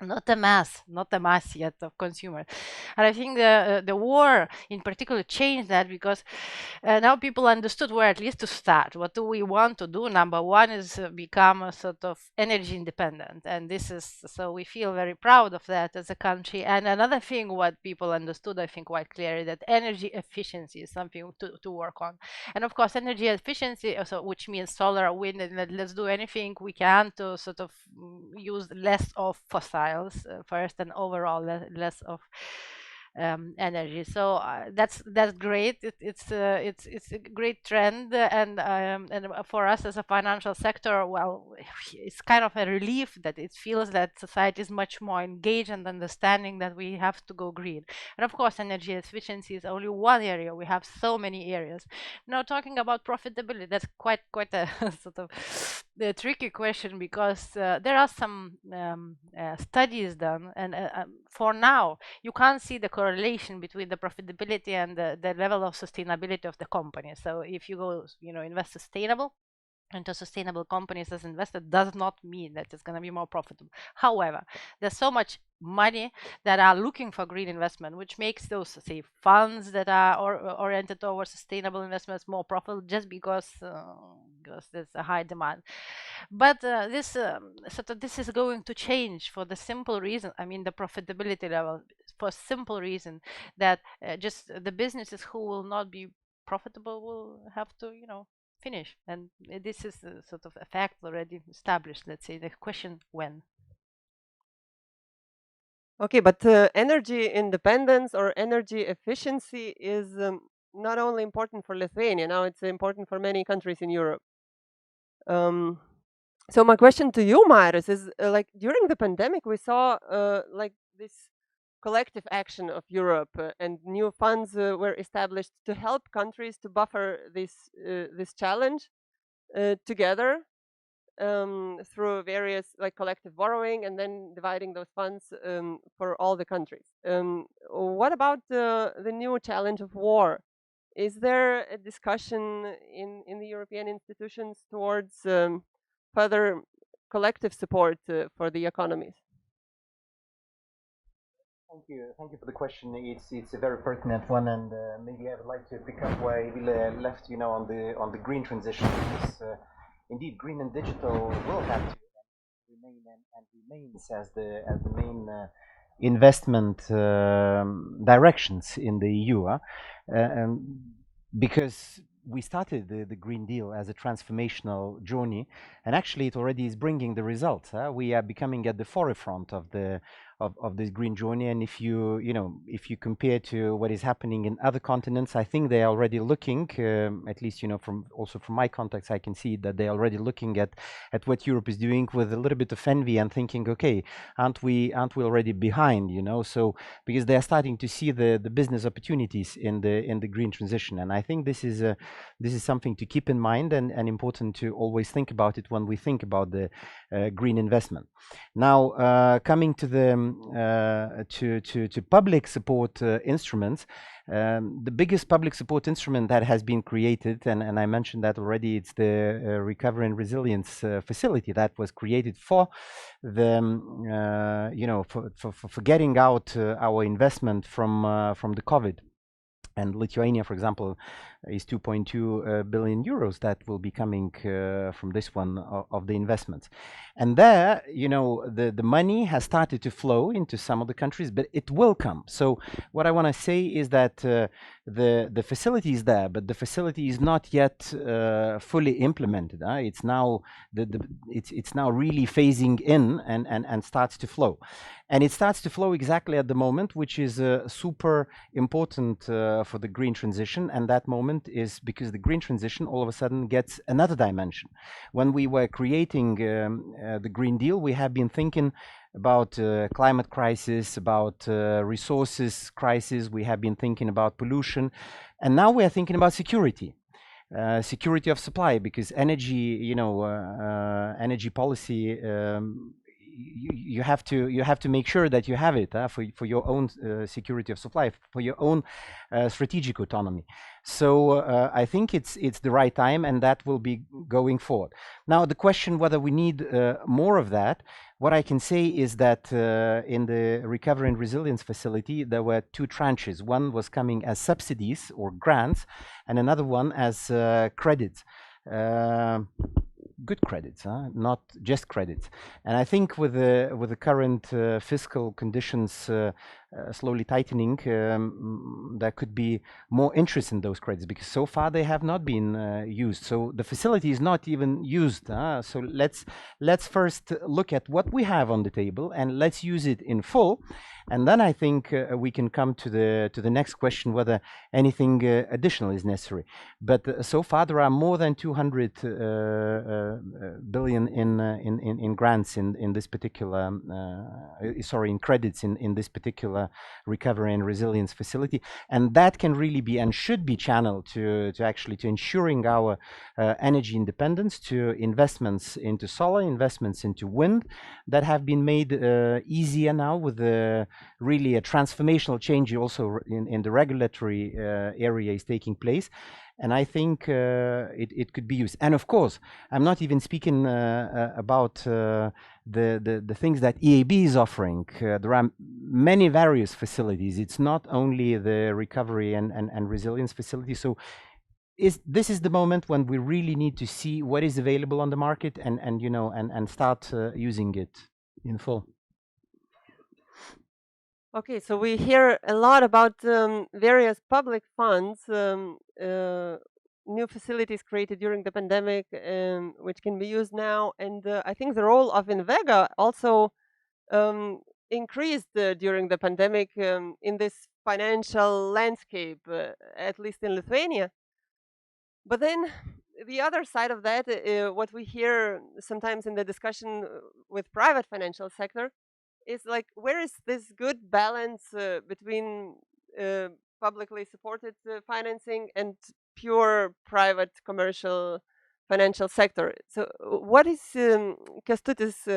not a mass yet of consumers. And I think the war in particular changed that, because now people understood where at least to start. What do we want to do? Number one is become a sort of energy independent, and this is, so we feel very proud of that as a country. And another thing what people understood, I think, quite clearly, that energy efficiency is something to work on. And of course energy efficiency also, which means solar, wind, and let's do anything we can to sort of use less of fossils first, and overall less of energy. So that's great. It's a great trend, and for us as a financial sector, well, it's kind of a relief that it feels that society is much more engaged and understanding that we have to go green. And of course energy efficiency is only one area. We have so many areas. Now, talking about profitability, that's quite a sort of the tricky question, because there are some studies done, and for now you can't see the correlation between the profitability and the level of sustainability of the company. So if you go invest sustainable into sustainable companies as investor, does not mean that it's going to be more profitable. However, there's so much money that are looking for green investment, which makes those, say, funds that are oriented towards sustainable investments more profitable, just because there's a high demand. But this is going to change for the simple reason, I mean the profitability level, for simple reason that just the businesses who will not be profitable will have to finish, and this is sort of a fact already established. Let's say the question when. Okay, but energy independence or energy efficiency is not only important for Lithuania. Now it's important for many countries in Europe. So my question to you, Marius, is like during the pandemic we saw like this collective action of Europe, and new funds were established to help countries to buffer this challenge together through various like collective borrowing and then dividing those funds for all the countries. What about the new challenge of war? Is there a discussion in the European institutions towards further collective support for the economies? Thank you for the question. It's a very pertinent one, and maybe I would like to pick up where Evile left, on the green transition. Because, indeed, green and digital will have to remain and remains as the main investment directions in the EU, because we started the Green Deal as a transformational journey, and actually it already is bringing the results. We are becoming at the forefront of this green journey, and if you compare to what is happening in other continents, I think they are already looking, at least from my contacts, I can see that they are already looking at what Europe is doing with a little bit of envy and thinking, okay, aren't we already behind? So because they are starting to see the business opportunities in the green transition, and I think this is something to keep in mind and important to always think about it when we think about the green investment. Now, coming to the to public support instruments, the biggest public support instrument that has been created, and I mentioned that already, it's the Recovery and Resilience Facility that was created for the for getting out our investment from the COVID. And Lithuania, for example, is 2.2 billion euros that will be coming from this one of the investments. And there, the money has started to flow into some of the countries, but it will come. So what I want to say is that the facility is there, but the facility is not yet fully implemented. It's now it's now really phasing in and starts to flow. And it starts to flow exactly at the moment, which is super important for the green transition. And that moment is because the green transition all of a sudden gets another dimension. When we were creating the Green Deal, we have been thinking about climate crisis, about resources crisis. We have been thinking about pollution. And now we are thinking about security. Security of supply, because energy, energy policy, you have to make sure that you have it for your own security of supply, for your own strategic autonomy. So I think it's the right time, and that will be going forward. Now, the question whether we need more of that, what I can say is that in the Recovery and Resilience Facility, there were two tranches. One was coming as subsidies or grants, and another one as credits. Good credits, not just credits. And I think with the current fiscal conditions slowly tightening, there could be more interest in those credits, because so far they have not been used. So the facility is not even used. So let's first look at what we have on the table and let's use it in full. And then I think we can come to the next question whether anything additional is necessary. But so far there are more than 200 billion in grants in this particular in credits in this particular Recovery and Resilience Facility, and that can really be and should be channeled to actually to ensuring our energy independence, to investments into solar, investments into wind that have been made easier now with really a transformational change also in the regulatory area is taking place. And I think it could be used. And of course, I'm not even speaking about the things that EIB is offering. There are many various facilities. It's not only the Recovery and Resilience Facility. So this is the moment when we really need to see what is available on the market and start using it in full. Okay, so we hear a lot about various public funds, new facilities created during the pandemic, which can be used now. And I think the role of InvestEU also increased during the pandemic in this financial landscape, at least in Lithuania. But then the other side of that, what we hear sometimes in the discussion with private financial sector, is like, where is this good balance between publicly supported financing and pure private commercial financial sector? So what is, Kęstutis,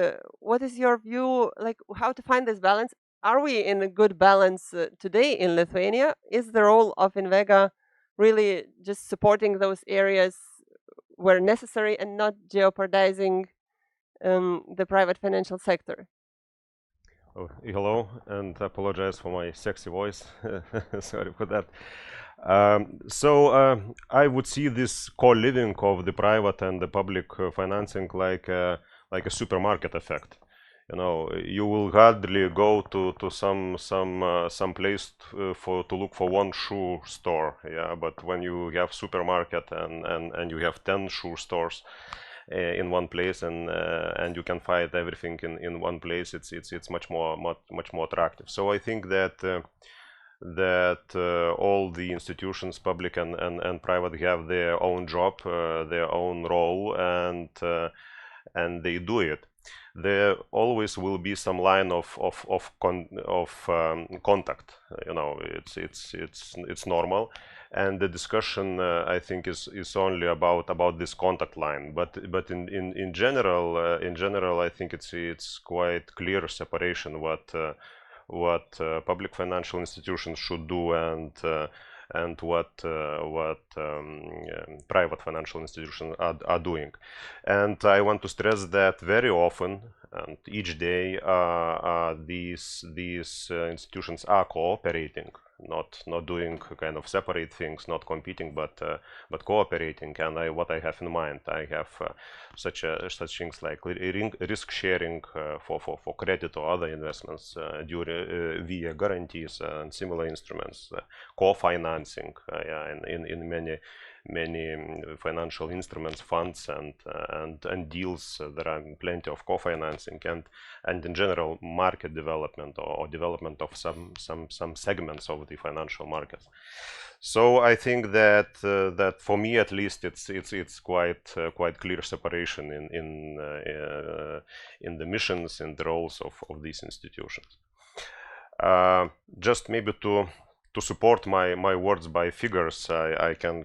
what is your view, like how to find this balance? Are we in a good balance today in Lithuania? Is the role of Invega really just supporting those areas where necessary and not jeopardizing the private financial sector? Oh, hello, and apologize for my sexy voice. Sorry for that. I would see this co-living of the private and the public financing like a supermarket effect. You know, you will hardly go to some place to look for one shoe store. Yeah, but when you have supermarket and you have 10 shoe stores in one place, and you can find everything in one place, it's much more attractive. So I think that all the institutions, public and private, have their own job, their own role, and they do it. There always will be some line of contact. You know, it's normal. And the discussion, I think, is only about this contact line. But in general, I think it's quite clear separation what public financial institutions should do and what private financial institutions are doing. And I want to stress that very often and each day these institutions are cooperating, not doing kind of separate things, not competing, but cooperating. And what I have in mind, I have such things like risk sharing for credit or other investments via guarantees and similar instruments, co-financing in many financial instruments, funds and deals. There are plenty of co-financing and in general market development or development of some segments of the financial markets. So I think that for me at least it's quite clear separation in the missions and the roles of these institutions. Just maybe to support my words by figures, I can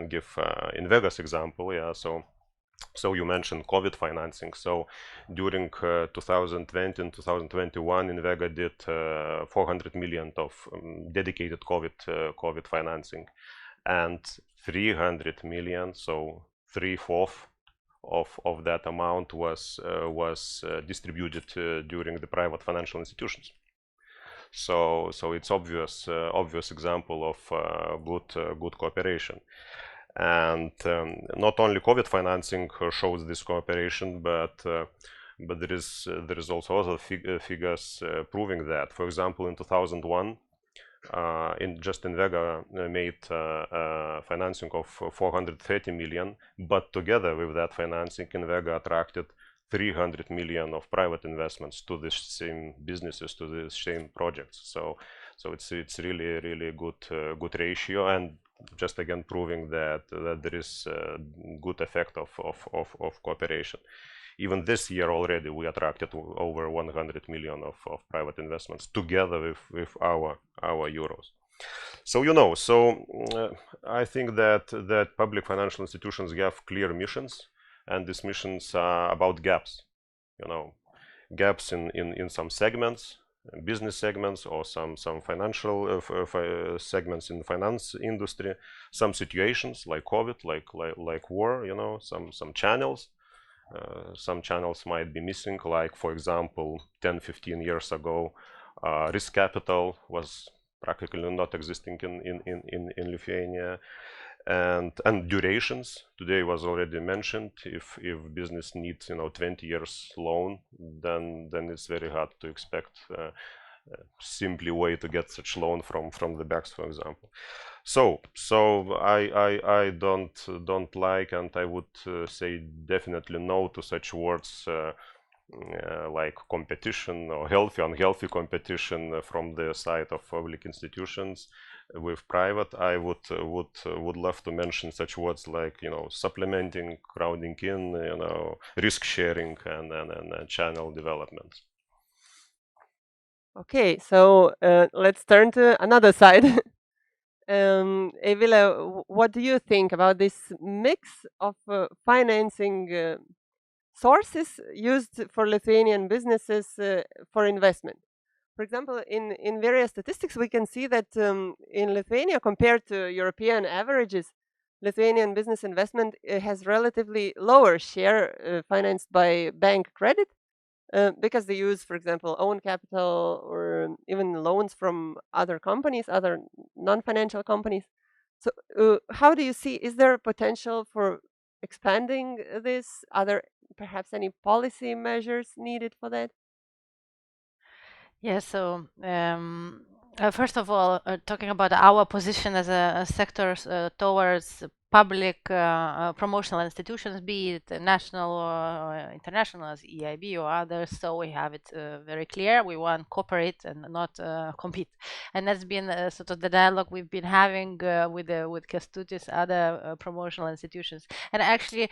give Invega's example. Yeah, so you mentioned COVID financing. So during 2020 and 2021, Invega did 400 million of dedicated COVID financing, and 300 million, so 3/4 of that amount was distributed during the private financial institutions. So it's obvious example of good cooperation. And not only COVID financing shows this cooperation, but there is also other figures proving that. For example, in 2001, Invega made financing of 430 million, but together with that financing, Invega attracted 300 million of private investments to the same businesses, to the same projects. So it's really good ratio, and just again proving that there is a good effect of cooperation. Even this year already we attracted over 100 million of private investments together with our euros. So I think that public financial institutions have clear missions, and these missions are about gaps. Gaps in some segments, business segments, or some financial segments in the finance industry, some situations like COVID, like war, some channels. Some channels might be missing, like for example 10-15 years ago risk capital was practically not existing in Lithuania. And durations today was already mentioned. If business needs 20 years loan, then it's very hard to expect simply way to get such loan from the banks, for example. So I don't like, and I would say definitely no to such words like competition or unhealthy competition from the side of public institutions with private. I would love to mention such words like supplementing, crowding in, risk sharing, and channel development. Okay, so let's turn to another side. Evila, what do you think about this mix of financing sources used for Lithuanian businesses for investment? For example, in various statistics, we can see that in Lithuania, compared to European averages, Lithuanian business investment has relatively lower share financed by bank credit because they use, for example, own capital or even loans from other companies, other non-financial companies. So how do you see, is there potential for expanding this? Are there perhaps any policy measures needed for that? Yeah, so first of all, talking about our position as a sector towards public promotional institutions, be it national or international, as EIB or others. So we have it very clear. We want cooperate and not compete, and that's been sort of the dialogue we've been having with Kęstutis, other promotional institutions. And actually,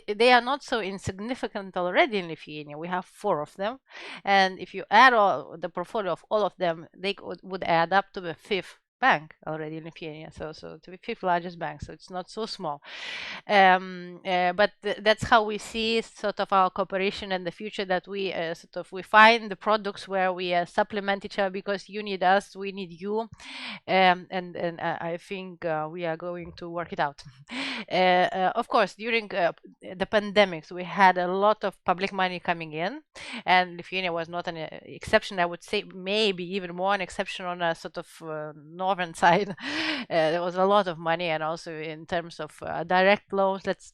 they are not so insignificant already in Lithuania. We have 4 of them, and if you add all the portfolio of all of them, they would add up to the 5th bank already in Lithuania, so to the 5th largest bank, so it's not so small. But that's how we see sort of our cooperation in the future, that we we find the products where we supplement each other, because you need us, we need you, and I think we are going to work it out. Of course, during the pandemics, we had a lot of public money coming in, and Lithuania was not an exception. I would say maybe even more an exception on a sort of northern side. There was a lot of money, and also in terms of direct loans. Let's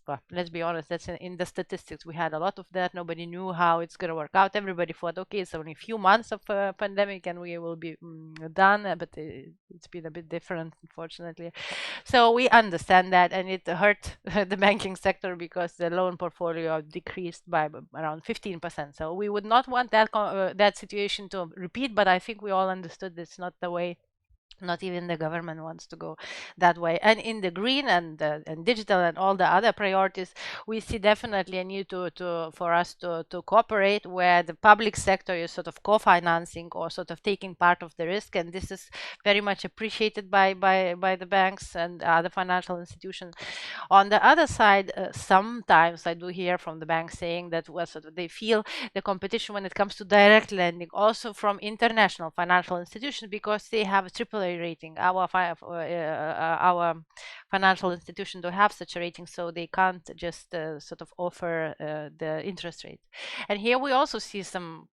be honest. That's in the statistics. We had a lot of that. Nobody knew how it's going to work out. Everybody thought, okay, it's only a few months of pandemic and we will be done. But it's been a bit different, unfortunately. So we understand that, and it hurt the banking sector because the loan portfolio decreased by around 15%. So we would not want that that situation to repeat. But I think we all understood it's not the way. Not even the government wants to go that way. And in the green and digital and all the other priorities, we see definitely a need for us to cooperate, where the public sector is sort of co-financing or sort of taking part of the risk, and this is very much appreciated by the banks and other financial institutions. On the other side, sometimes I do hear from the banks saying that sort of they feel the competition when it comes to direct lending also from international financial institutions, because they have a AAA rating. Our financial institution don't have such a rating, so they can't just sort of offer the interest rate. And here we also see some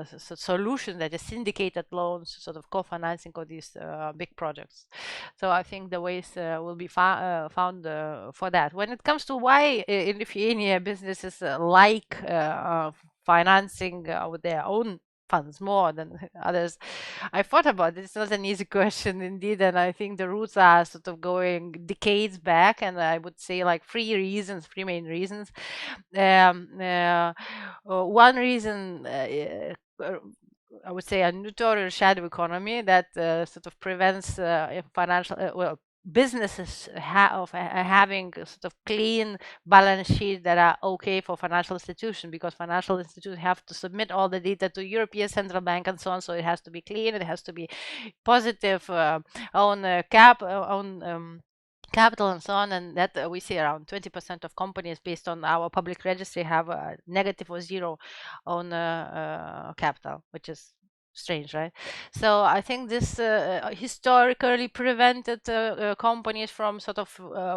solution that is syndicated loans, sort of co-financing of these big projects. So I think the ways will be found for that. When it comes to why in Lithuania businesses like financing with their own funds more than others, I thought about it. It's not an easy question indeed, and I think the roots are sort of going decades back, and I would say like 3 main reasons. One reason, I would say, a notorious shadow economy that sort of prevents financial businesses having sort of clean balance sheets that are okay for financial institutions, because financial institutions have to submit all the data to European Central Bank and so on. So it has to be clean, it has to be positive on capital and so on, and that we see around 20% of companies based on our public registry have a negative or zero on capital, which is strange, right? So I think this historically prevented companies from sort of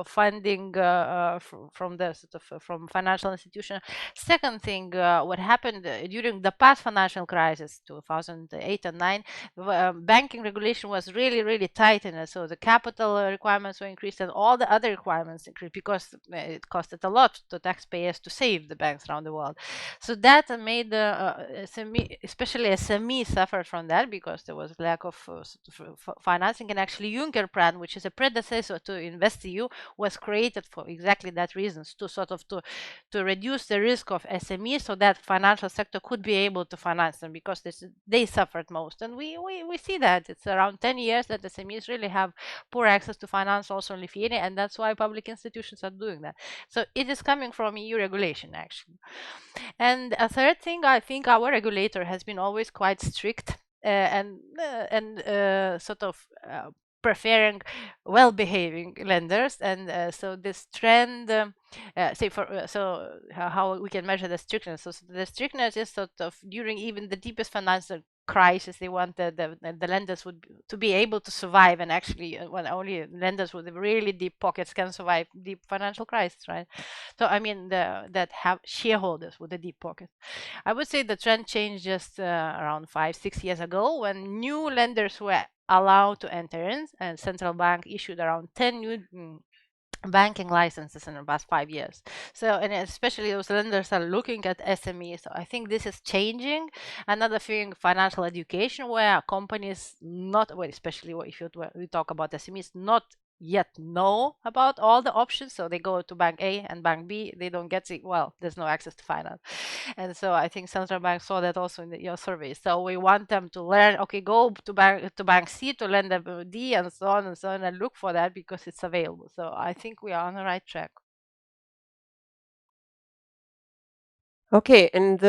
funding from the sort of from financial institution. Second thing, what happened during the past financial crisis, 2008 and 9, banking regulation was really tight, and so the capital requirements were increased and all the other requirements increased, because it costed a lot to taxpayers to save the banks around the world. So that made the SME, especially SME, suffered from that, because there was lack of financing. And actually Juncker plan, which is a predecessor to InvestEU, was created for exactly that reasons, to sort of to reduce the risk of SMEs, so that financial sector could be able to finance them, because they suffered most. And we see that it's around 10 years that SMEs really have poor access to finance also in Lithuania, and that's why public institutions are doing that. So it is coming from EU regulation, actually. And a third thing, I think our regulator has been always quite strict sort of preferring well-behaving lenders, and so this trend, how we can measure the strictness. So the strictness is sort of during even the deepest financial crisis, they wanted the lenders to be able to survive, and actually, when only lenders with really deep pockets can survive deep financial crisis, right? So I mean, that have shareholders with a deep pocket. I would say the trend changed just around 5-6 years ago, when new lenders were allowed to enter in, and central bank issued around 10 new banking licenses in the past 5 years. So, and especially those lenders are looking at SMEs. So I think this is changing. Another thing, financial education, where companies not, well, especially if we talk about SMEs, not yet know about all the options. So they go to bank A and bank B, they don't get it. Well, there's no access to finance. And so I think central bank saw that also in your survey. So we want them to learn, okay, go to bank C to lend at D, and so on, and look for that because it's available. So I think we are on the right track. Okay, and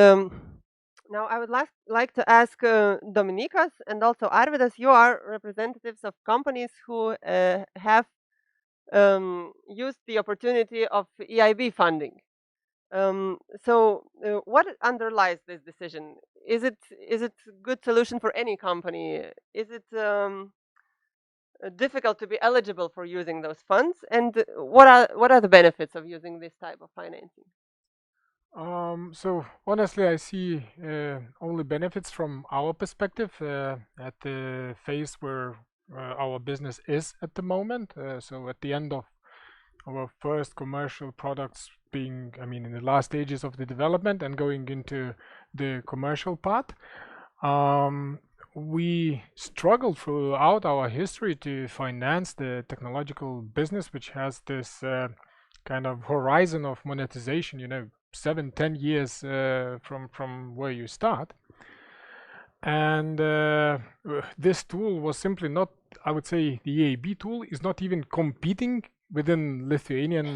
now I would like to ask Dominykas and also Arvydas, you are representatives of companies who have used the opportunity of EIB funding. So what underlies this decision? Is it a good solution for any company? Is it difficult to be eligible for using those funds? And what are the benefits of using this type of financing? So honestly, I see only benefits from our perspective at the phase where our business is at the moment. So at the end of our first commercial products being, I mean, in the last stages of the development and going into the commercial part, we struggled throughout our history to finance the technological business, which has this kind of horizon of monetization, 7-10 years from where you start. And this tool was simply not, I would say, the EIB tool is not even competing within Lithuanian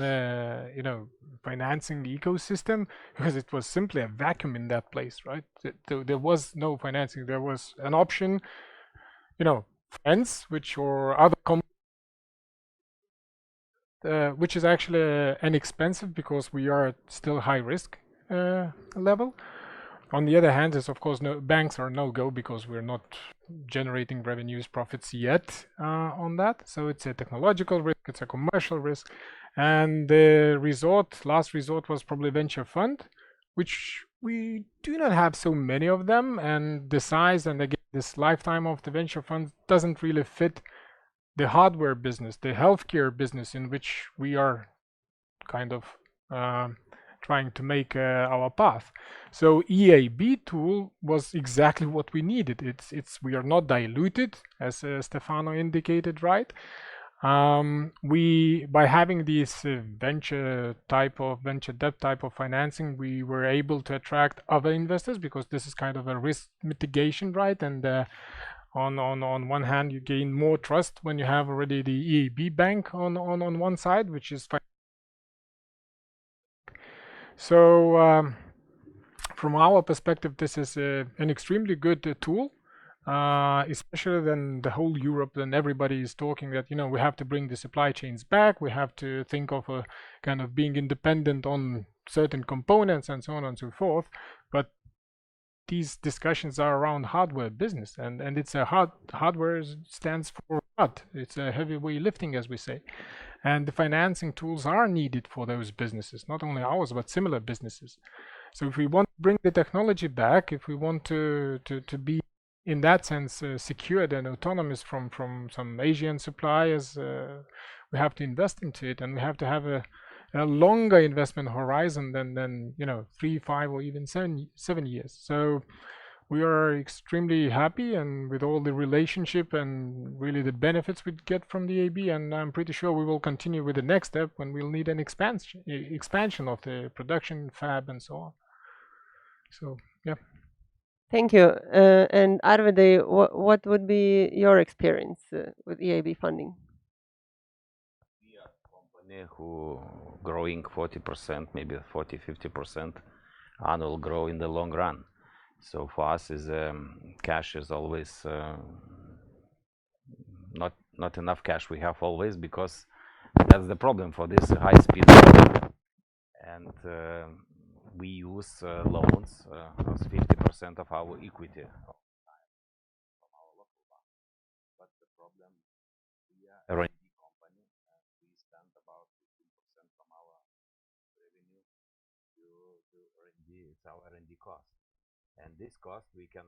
financing ecosystem, because it was simply a vacuum in that place, right? There was no financing. There was an option, friends, which or other which is actually inexpensive because we are at still high risk level. On the other hand, is of course banks are no-go because we're not generating revenues, profits yet on that. So it's a technological risk, it's a commercial risk, and the last resort was probably venture fund, which we do not have so many of them, and the size and again this lifetime of the venture fund doesn't really fit the hardware business, the healthcare business in which we are kind of trying to make our path. So EIB tool was exactly what we needed. We are not diluted, as Stefano indicated, right? By having this venture debt type of financing, we were able to attract other investors because this is kind of a risk mitigation, right? And on one hand, you gain more trust when you have already the EIB bank on one side, which is fine. So from our perspective, this is an extremely good tool, especially then the whole Europe, then everybody is talking that, we have to bring the supply chains back. We have to think of a kind of being independent on certain components and so on and so forth. But these discussions are around hardware business, and it's a hardware stands for hard. It's a heavy lifting, as we say. And the financing tools are needed for those businesses, not only ours, but similar businesses. So if we want to bring the technology back, if we want to be, in that sense, secured and autonomous from some Asian suppliers, we have to invest into it, and we have to have a longer investment horizon than 3, 5, or even 7 years. So we are extremely happy and with all the relationship and really the benefits we get from the EIB, and I'm pretty sure we will continue with the next step when we'll need an expansion of the production fab and so on. So yeah. Thank you. And Arvydas, what would be your experience with EIB funding? We are a company who growing 40%, maybe 40-50% annual growth in the long run. So for us, is cash is always not enough cash we have always, because that's the problem for this high speed. And we use loans as 50% of our equity. But the problem, we are a R&D company, and we spend about 15% from our revenue to R&D. It's our R&D cost, and this cost we can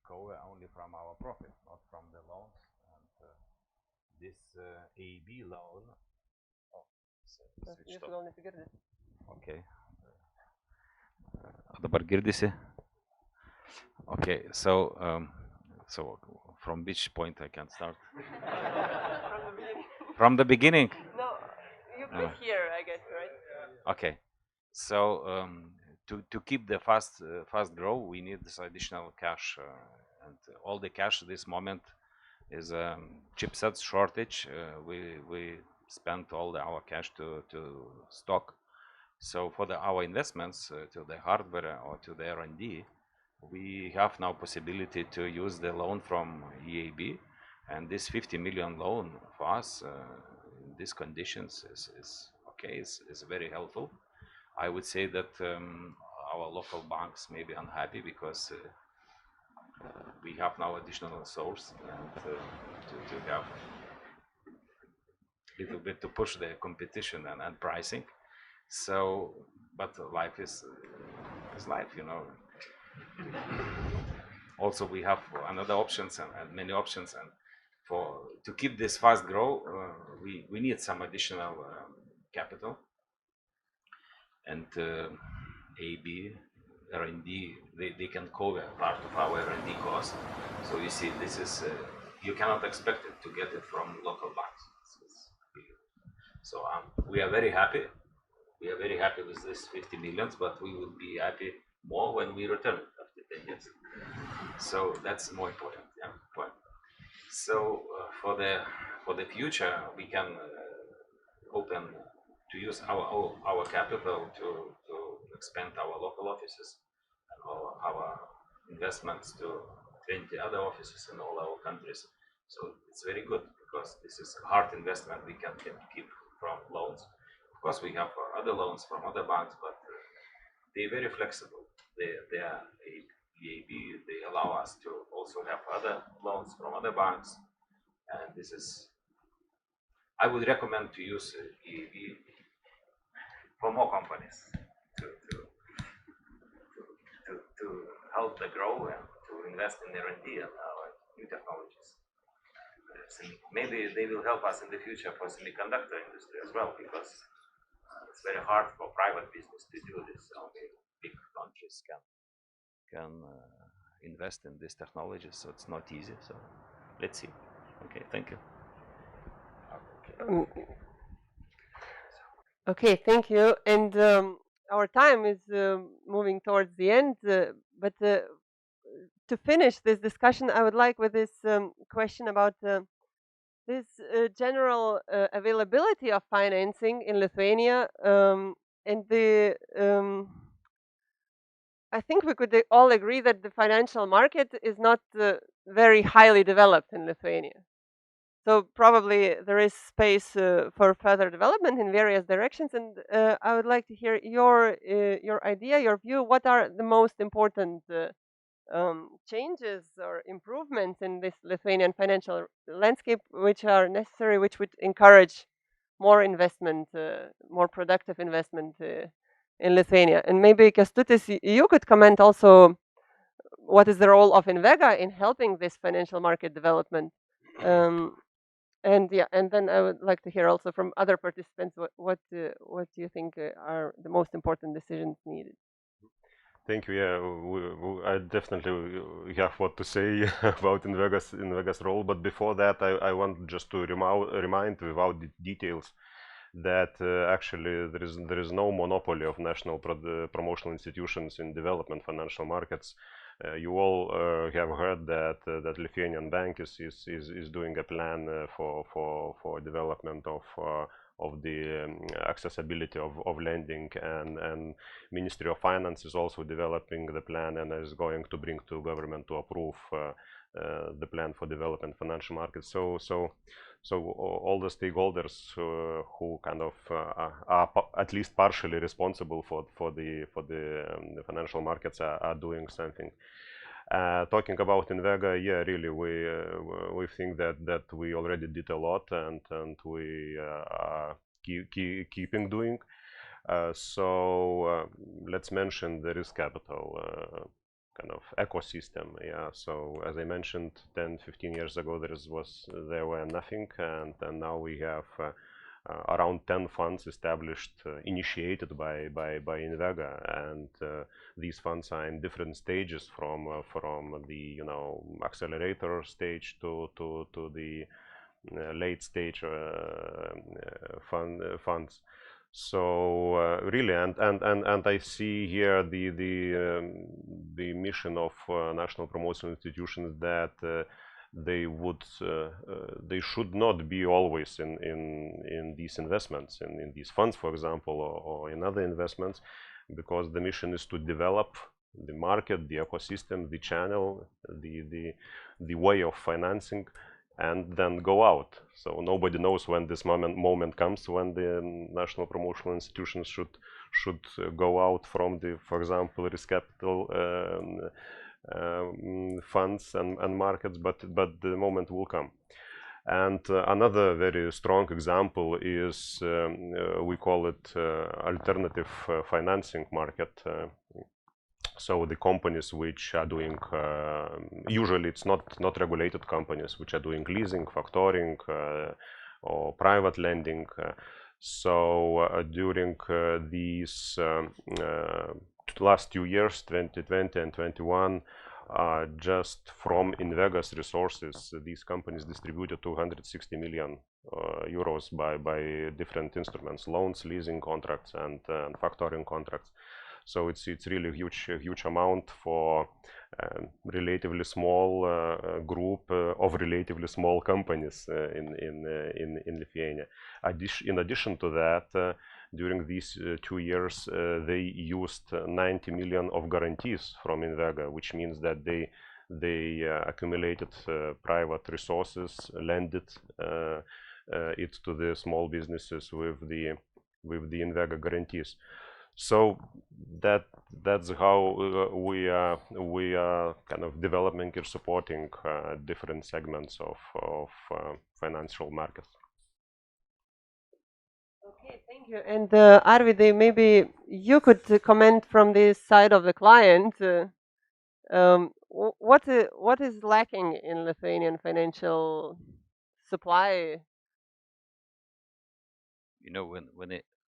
cover only from our profit, not from the loans. And this EIB loan. Okay. Dabar girdisi? Okay, so so from which point I can start? From the beginning? No, you put here, I guess, right? Okay, so to keep the fast growth, we need this additional cash, and all the cash at this moment is chipsets shortage. We spent all our cash to stock. So for our investments to the hardware or to the R&D, we have now possibility to use the loan from EIB, and this 50 million loan for us in these conditions is okay. Is very helpful. I would say that our local banks may be unhappy because we have now additional source, and to have a little bit to push the competition and pricing. So, but life is life, you know. Also, we have another options and many options, and to keep this fast growth, we need some additional capital. And EIB R&D, they can cover part of our R&D cost. So you see, this is you cannot expect it to get it from local banks. So we are very happy. We are very happy with this 50 millions, but we would be happy more when we return it after 10 years. So that's more important. Yeah, point. So for the future, we can open to use our capital to expand our local offices and our investments to 20 other offices in all our countries. So it's very good, because this is a hard investment we can keep from loans. Of course, we have other loans from other banks, but they're very flexible. They are EIB. They allow us to also have other loans from other banks, and this is. I would recommend to use EIB for more companies to help the grow and to invest in R&D and our new technologies. Maybe they will help us in the future for semiconductor industry as well, because it's very hard for private business to do this. Only big countries can invest in this technology, so it's not easy. So let's see. Okay, thank you. Okay, thank you. And our time is moving towards the end, but to finish this discussion, I would like with this question about this general availability of financing in Lithuania, and the I think we could all agree that the financial market is not very highly developed in Lithuania. So probably there is space for further development in various directions, and I would like to hear your idea, your view. What are the most important changes or improvements in this Lithuanian financial landscape which are necessary, which would encourage more investment, more productive investment in Lithuania? And maybe Kęstutis, you could comment also what is the role of Invega in helping this financial market development. And yeah, and then I would like to hear also from other participants what do you think are the most important decisions needed? Thank you. Yeah, I definitely have what to say about Invega's role. But before that, I want just to remind without the details that actually there is no monopoly of national promotional institutions in development financial markets. You all have heard that that Lithuanian bank is doing a plan for development of the accessibility of lending, and Ministry of Finance is also developing the plan and is going to bring to government to approve the plan for development financial markets. So all the stakeholders who kind of are at least partially responsible for the financial markets are doing something. Talking about InvestEU, yeah, really, we think that we already did a lot, and we are keeping doing. So let's mention the risk capital kind of ecosystem. Yeah, so as I mentioned, 10-15 years ago there were nothing, and now we have around 10 funds established, initiated by InvestEU, and these funds are in different stages, from the accelerator stage to the late stage funds. So really, and I see here the mission of national promotional institutions, that they should not be always in these investments, in these funds, for example, or in other investments, because the mission is to develop the market, the ecosystem, the channel, the way of financing, and then go out. So nobody knows when this moment comes, when the national promotional institutions should go out from the, for example, risk capital funds and markets, but the moment will come. And another very strong example is we call it alternative financing market. So the companies which are doing, usually it's not regulated companies, which are doing leasing, factoring, or private lending. So during these last 2 years, 2020 and 2021, just from InvestEU's resources, these companies distributed 260 million euros by different instruments: loans, leasing contracts, and factoring contracts. So it's really a huge amount for relatively small group of relatively small companies in Lithuania. In addition to that, during these 2 years, they used 90 million of guarantees from InvestEU, which means that they accumulated private resources, lended it to the small businesses with the InvestEU guarantees. So that's how we are kind of developing and supporting different segments of financial markets. Okay, thank you. And Arvydai, maybe you could comment from this side of the client. What is lacking in Lithuanian financial supply? You know,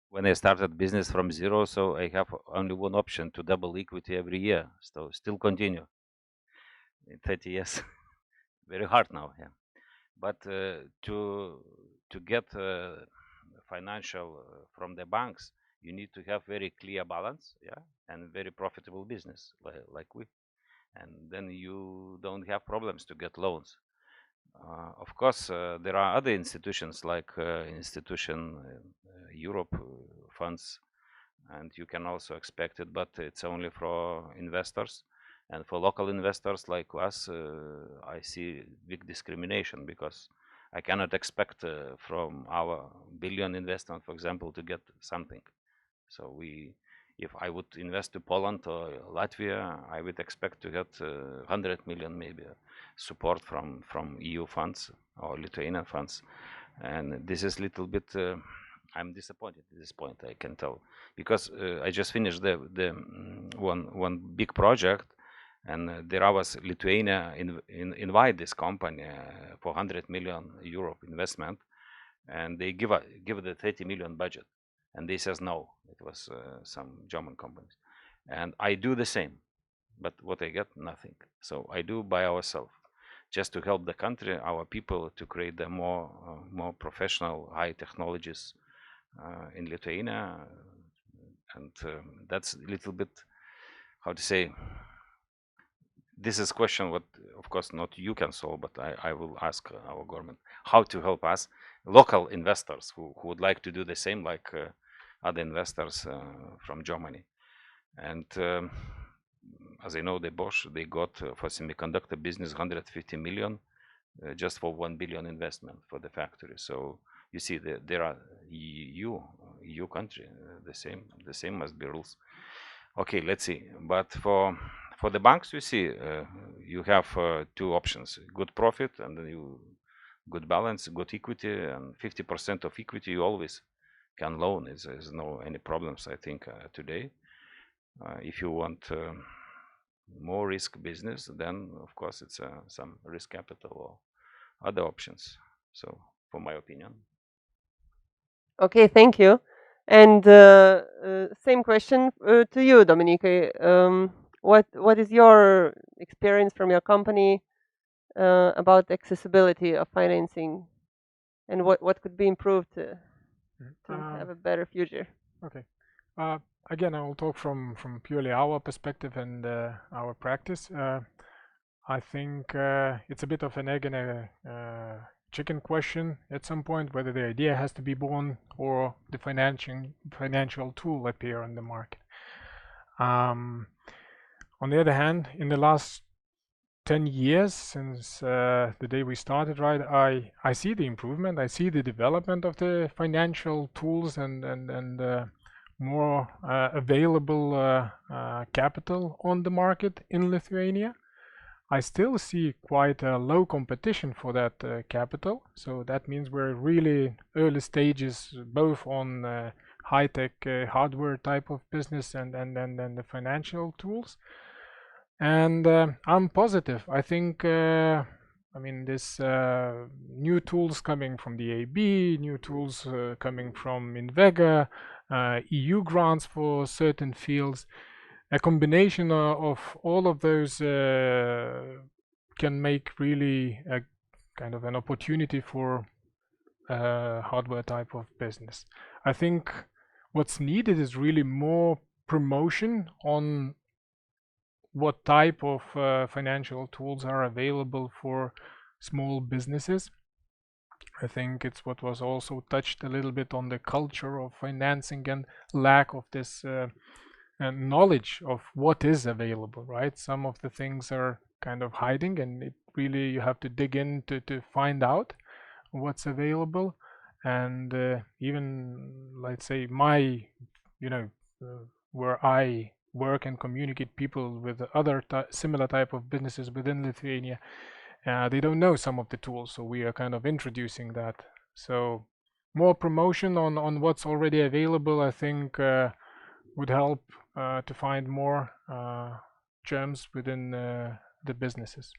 when I started business from zero, so I have only one option: to double equity every year. So still continue in 30 years. Very hard now, yeah. But to get financial from the banks, you need to have very clear balance, yeah, and very profitable business like we, and then you don't have problems to get loans. Of course, there are other institutions like Europe funds, and you can also expect it, but it's only for investors. And for local investors like us, I see big discrimination, because I cannot expect from our billion investment, for example, to get something. So if I would invest to Poland or Latvia, I would expect to get 100 million maybe support from EU funds or Lithuanian funds. And this is a little bit, I'm disappointed at this point, I can tell, because I just finished the one big project, and there was Lithuania invite this company for 100 million euro investment, and they give the 30 million budget, and they says no. It was some German companies, and I do the same, but what I get, nothing. So I do by ourselves, just to help the country, our people, to create the more professional, high technologies in Lithuania, and that's a little bit, how to say, this is a question what, of course, not you can solve, but I will ask our government how to help us, local investors who would like to do the same like other investors from Germany. And as I know, the Bosch, they got for semiconductor business 150 million just for 1 billion investment for the factory. So you see, there are EU country, the same must be rules. Okay, let's see. But for the banks, you see, you have two options: good profit and then good balance, good equity, and 50% of equity you always can loan. There's no any problems, I think, today. If you want more risk business, then of course it's some risk capital or other options. So, for my opinion. Okay, thank you. And same question to you, Dominique. What is your experience from your company about accessibility of financing, and what could be improved to have a better future? Okay. Again, I will talk from purely our perspective and our practice. I think it's a bit of an egg and a chicken question at some point, whether the idea has to be born or the financial tool appear on the market. On the other hand, in the last 10 years since the day we started, right, I see the improvement, I see the development of the financial tools and more available capital on the market in Lithuania. I still see quite a low competition for that capital, so that means we're really early stages, both on high-tech hardware type of business and the financial tools. And I'm positive. I think, I mean, this new tools coming from the EIB, new tools coming from InvestEU, EU grants for certain fields, a combination of all of those can make really a kind of an opportunity for hardware type of business. I think what's needed is really more promotion on what type of financial tools are available for small businesses. I think it's what was also touched a little bit on the culture of financing and lack of this knowledge of what is available, right? Some of the things are kind of hiding, and it really, you have to dig in to find out what's available. And even, let's say, my, where I work and communicate people with other similar type of businesses within Lithuania, they don't know some of the tools, so we are kind of introducing that. So more promotion on what's already available, I think, would help to find more gems within the businesses.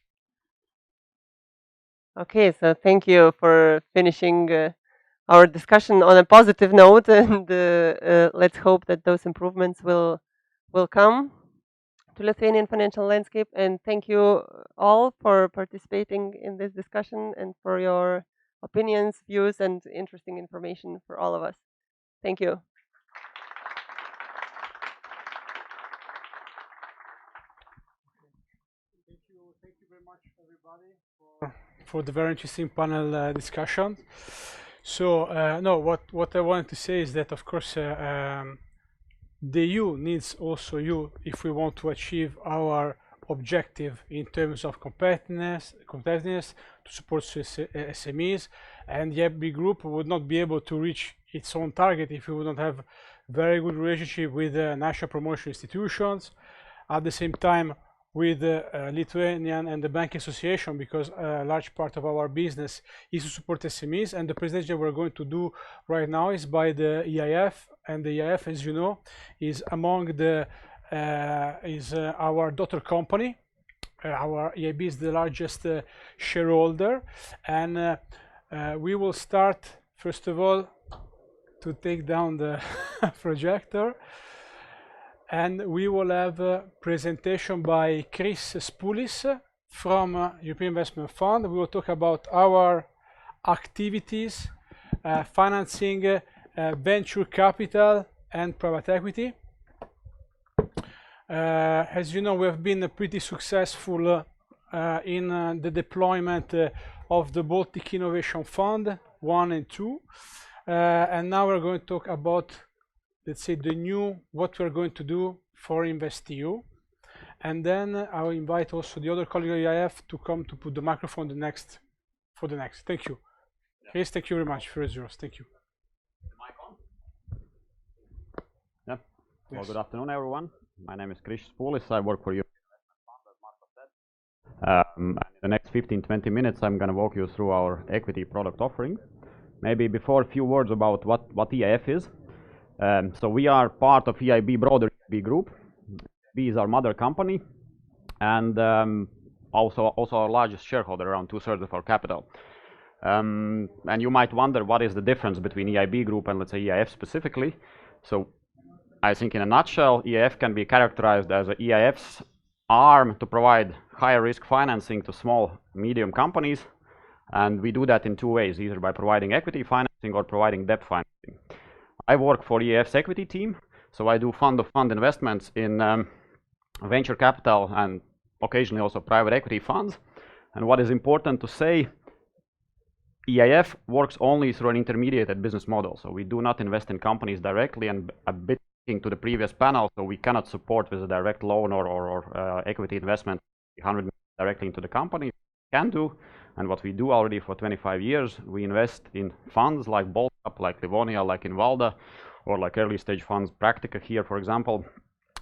Okay, so thank you for finishing our discussion on a positive note, and let's hope that those improvements will come to Lithuanian financial landscape. And thank you all for participating in this discussion and for your opinions, views, and interesting information for all of us. Thank you. Thank you very much, everybody, for the very interesting panel discussion. So, no, what I wanted to say is that, of course, the EU needs also you if we want to achieve our objective in terms of competitiveness to support SMEs, and the EIB Group would not be able to reach its own target if we would not have very good relationship with national promotion institutions. At the same time, with Lithuanian and the Banking Association, because a large part of our business is to support SMEs, and the presentation we're going to do right now is by the EIF, and the EIF, as you know, is among the our daughter company. Our EIB is the largest shareholder, and we will start first of all to take down the projector. And we will have a presentation by Chris Spoulis from European Investment Fund. We will talk about our activities, financing venture capital and private equity. As you know, we have been pretty successful in the deployment of the Baltic Innovation Fund 1 and 2. And now we're going to talk about, let's say, what we're going to do for InvestEU. And then I'll invite also the other colleague of EIF to come to put the microphone for the next. Thank you. Yes, thank you very much. Floor is yours. Thank you. Yeah. Well, good afternoon, everyone. My name is Krišs Pūlis. I work for you. In the next 15-20 minutes, I'm going to walk you through our equity product offering. Maybe before, a few words about what EIF is. So we are part of EIB, broader EIB Group. EIB is our mother company, and also our largest shareholder, around 2/3 of our capital. And you might wonder what is the difference between EIB Group and, let's say, EIF specifically. So I think in a nutshell, EIF can be characterized as a EIF's arm to provide higher risk financing to small, medium companies. And we do that in two ways, either by providing equity financing or providing debt financing. I work for EIF's equity team, so I do fund-of-fund investments in venture capital and occasionally also private equity funds. And what is important to say, EIF works only through an intermediated business model. So we do not invest in companies directly, and a bit to the previous panel, so we cannot support with a direct loan or equity investment 100 million directly into the company. We can do, and what we do already for 25 years, we invest in funds like Boltcap, like Lithuania, like Invalda, or like early stage funds, Practica here, for example.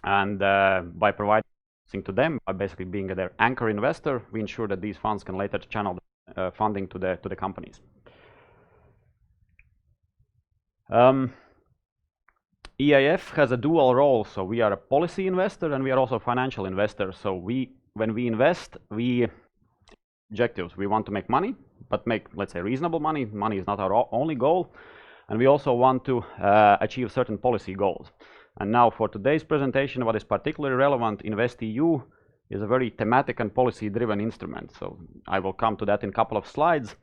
And by providing to them, by basically being their anchor investor, we ensure that these funds can later channel funding to the companies. EIF has a dual role, so we are a policy investor and we are also a financial investor. So when we invest, objectives, we want to make money, but make, let's say, reasonable money. Money is not our only goal, and we also want to achieve certain policy goals. And now for today's presentation, what is particularly relevant, InvestEU is a very thematic and policy-driven instrument. So I will come to that in a couple of slides.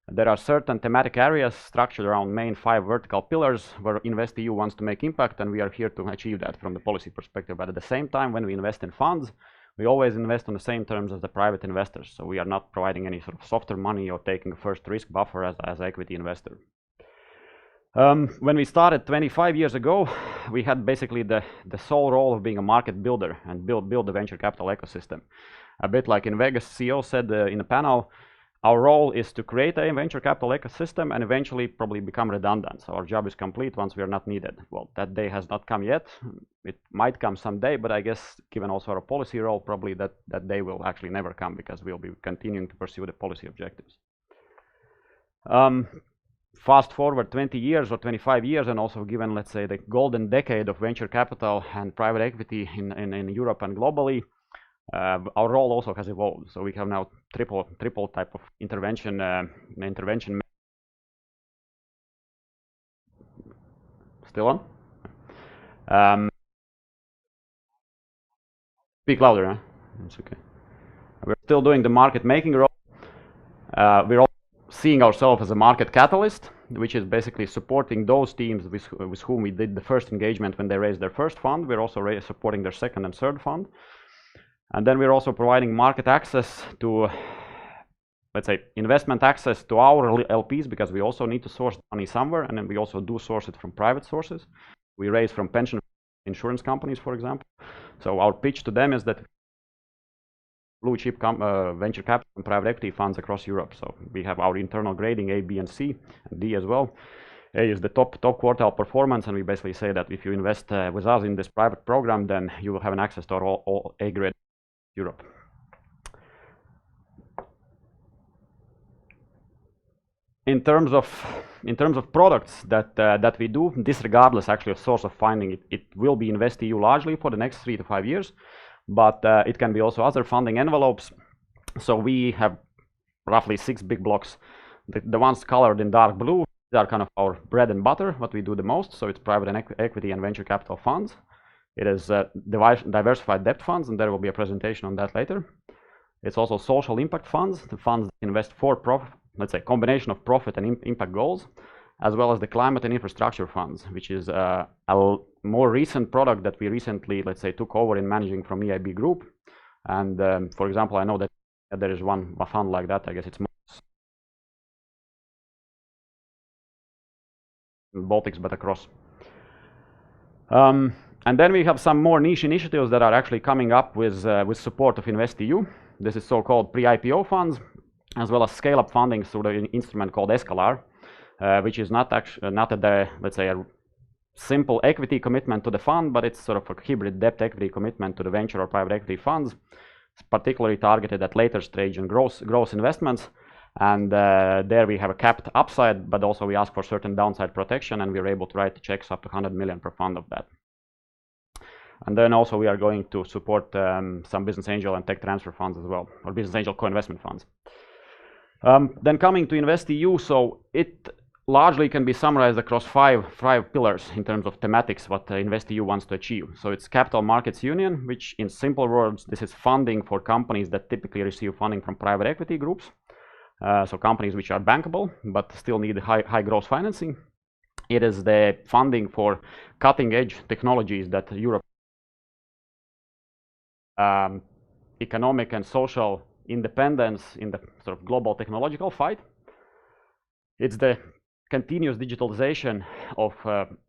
There are certain thematic areas structured around main 5 vertical pillars where InvestEU wants to make impact, and we are here to achieve that from the policy perspective. But at the same time, when we invest in funds, we always invest on the same terms as the private investors. So we are not providing any sort of softer money or taking a first risk buffer as an equity investor. When we started 25 years ago, we had basically the sole role of being a market builder and build the venture capital ecosystem. A bit like InvestEU's CEO said in the panel, our role is to create a venture capital ecosystem and eventually probably become redundant. So our job is complete once we are not needed. Well, that day has not come yet. It might come someday, but I guess given also our policy role, probably that day will actually never come because we'll be continuing to pursue the policy objectives. Fast forward 20 years or 25 years, and also given, let's say, the golden decade of venture capital and private equity in Europe and globally, our role also has evolved. So we have now triple type of intervention. Still on? Speak louder, huh? It's okay. We're still doing the market making role. We're also seeing ourselves as a market catalyst, which is basically supporting those teams with whom we did the first engagement when they raised their first fund. We're also supporting their second and third fund. And then we're also providing market access to, let's say, investment access to our LPs, because we also need to source money somewhere, and then we also do source it from private sources. We raise from pension insurance companies, for example. So our pitch to them is that blue chip venture capital and private equity funds across Europe. So we have our internal grading A, B, and C, and D as well. A is the top quartile performance, and we basically say that if you invest with us in this private program, then you will have an access to all A grade Europe. In terms of products that we do, disregardless actually of source of funding, it will be InvestEU largely for the next 3 to 5 years, but it can be also other funding envelopes. So we have roughly 6 big blocks. The ones colored in dark blue, they are kind of our bread and butter, what we do the most. So it's private and equity and venture capital funds. It is diversified debt funds, and there will be a presentation on that later. It's also social impact funds, the funds that invest for profit, let's say combination of profit and impact goals. as well as the climate and infrastructure funds, which is a more recent product that we recently, let's say, took over in managing from EIB Group. And for example, I know that there is one fund like that. I guess it's Baltics, but across. And then we have some more niche initiatives that are actually coming up with support of InvestEU. This is so-called pre-IPO funds, as well as scale-up funding through the instrument called Escalar, which is not a let's say, a simple equity commitment to the fund, but it's sort of a hybrid debt equity commitment to the venture or private equity funds. It's particularly targeted at later stage and growth investments. And there we have a capped upside, but also we ask for certain downside protection, and we're able to write checks up to 100 million per fund of that. And then also we are going to support some business angel and tech transfer funds as well, or business angel co-investment funds. Then coming to InvestEU, so it largely can be summarized across five pillars in terms of thematics what InvestEU wants to achieve. So it's Capital Markets Union, which in simple words, this is funding for companies that typically receive funding from private equity groups. So companies which are bankable, but still need high growth financing. It is the funding for cutting edge technologies that Europe economic and social independence in the sort of global technological fight. It's the continuous digitalization of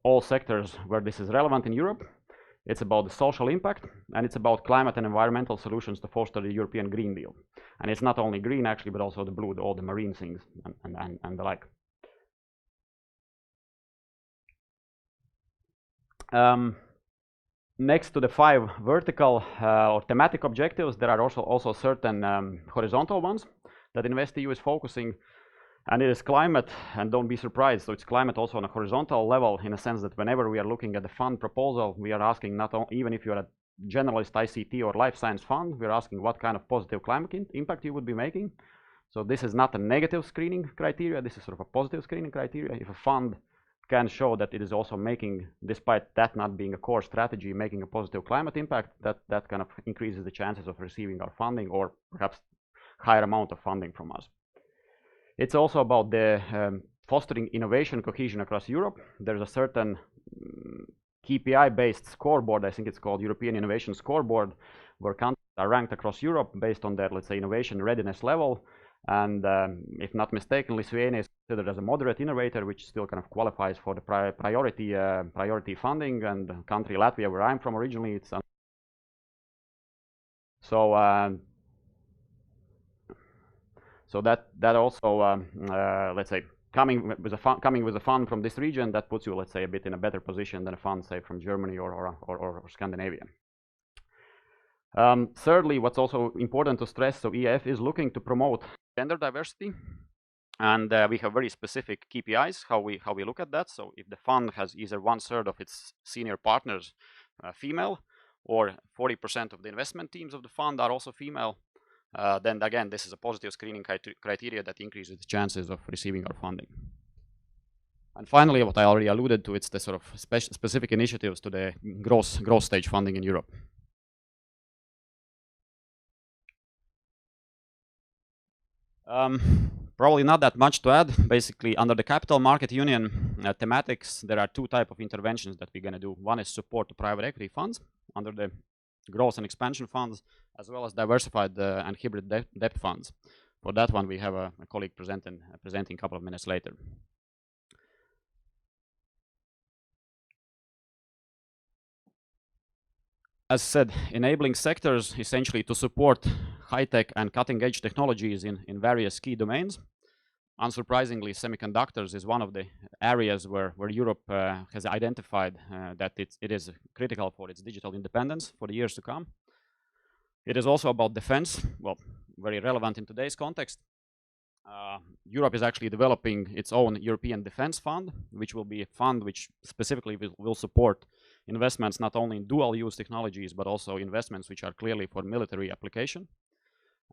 all sectors where this is relevant in Europe. It's about the social impact, and it's about climate and environmental solutions to foster the European Green Deal. And it's not only green actually, but also the blue, all the marine things and the like. Next to the five vertical or thematic objectives, there are also certain horizontal ones that InvestEU is focusing. And it is climate, and don't be surprised, so it's climate also on a horizontal level, in a sense that whenever we are looking at the fund proposal, we are asking not only, even if you're a generalist ICT or life science fund, we're asking what kind of positive climate impact you would be making. So this is not a negative screening criteria, this is sort of a positive screening criteria. If a fund can show that it is also making, despite that not being a core strategy, making a positive climate impact, that kind of increases the chances of receiving our funding, or perhaps higher amount of funding from us. It's also about the fostering innovation cohesion across Europe. There's a certain KPI-based scoreboard, I think it's called European Innovation Scoreboard, where countries are ranked across Europe based on their, let's say, innovation readiness level. And if not mistaken, Lithuania is considered as a moderate innovator, which still kind of qualifies for the priority funding. And the country Latvia, where I'm from originally, it's so that also, let's say, coming with a fund from this region, that puts you, let's say, a bit in a better position than a fund, say, from Germany or Scandinavia. Thirdly, what's also important to stress, so EIF is looking to promote gender diversity, and we have very specific KPIs how we look at that. So if the fund has either 1/3 of its senior partners female, or 40% of the investment teams of the fund are also female, then again, this is a positive screening criteria that increases the chances of receiving our funding. And finally, what I already alluded to, it's the sort of specific initiatives to the growth stage funding in Europe. Probably not that much to add. Basically, under the Capital Market Union thematics, there are two types of interventions that we're going to do. One is support to private equity funds under the growth and expansion funds, as well as diversified and hybrid debt funds. For that one, we have a colleague presenting a couple of minutes later. As said, enabling sectors essentially to support high-tech and cutting-edge technologies in various key domains. Unsurprisingly, semiconductors is one of the areas where Europe has identified that it is critical for its digital independence for the years to come. It is also about defense, well, very relevant in today's context. Europe is actually developing its own European Defense Fund, which will be a fund which specifically will support investments not only in dual-use technologies, but also investments which are clearly for military application.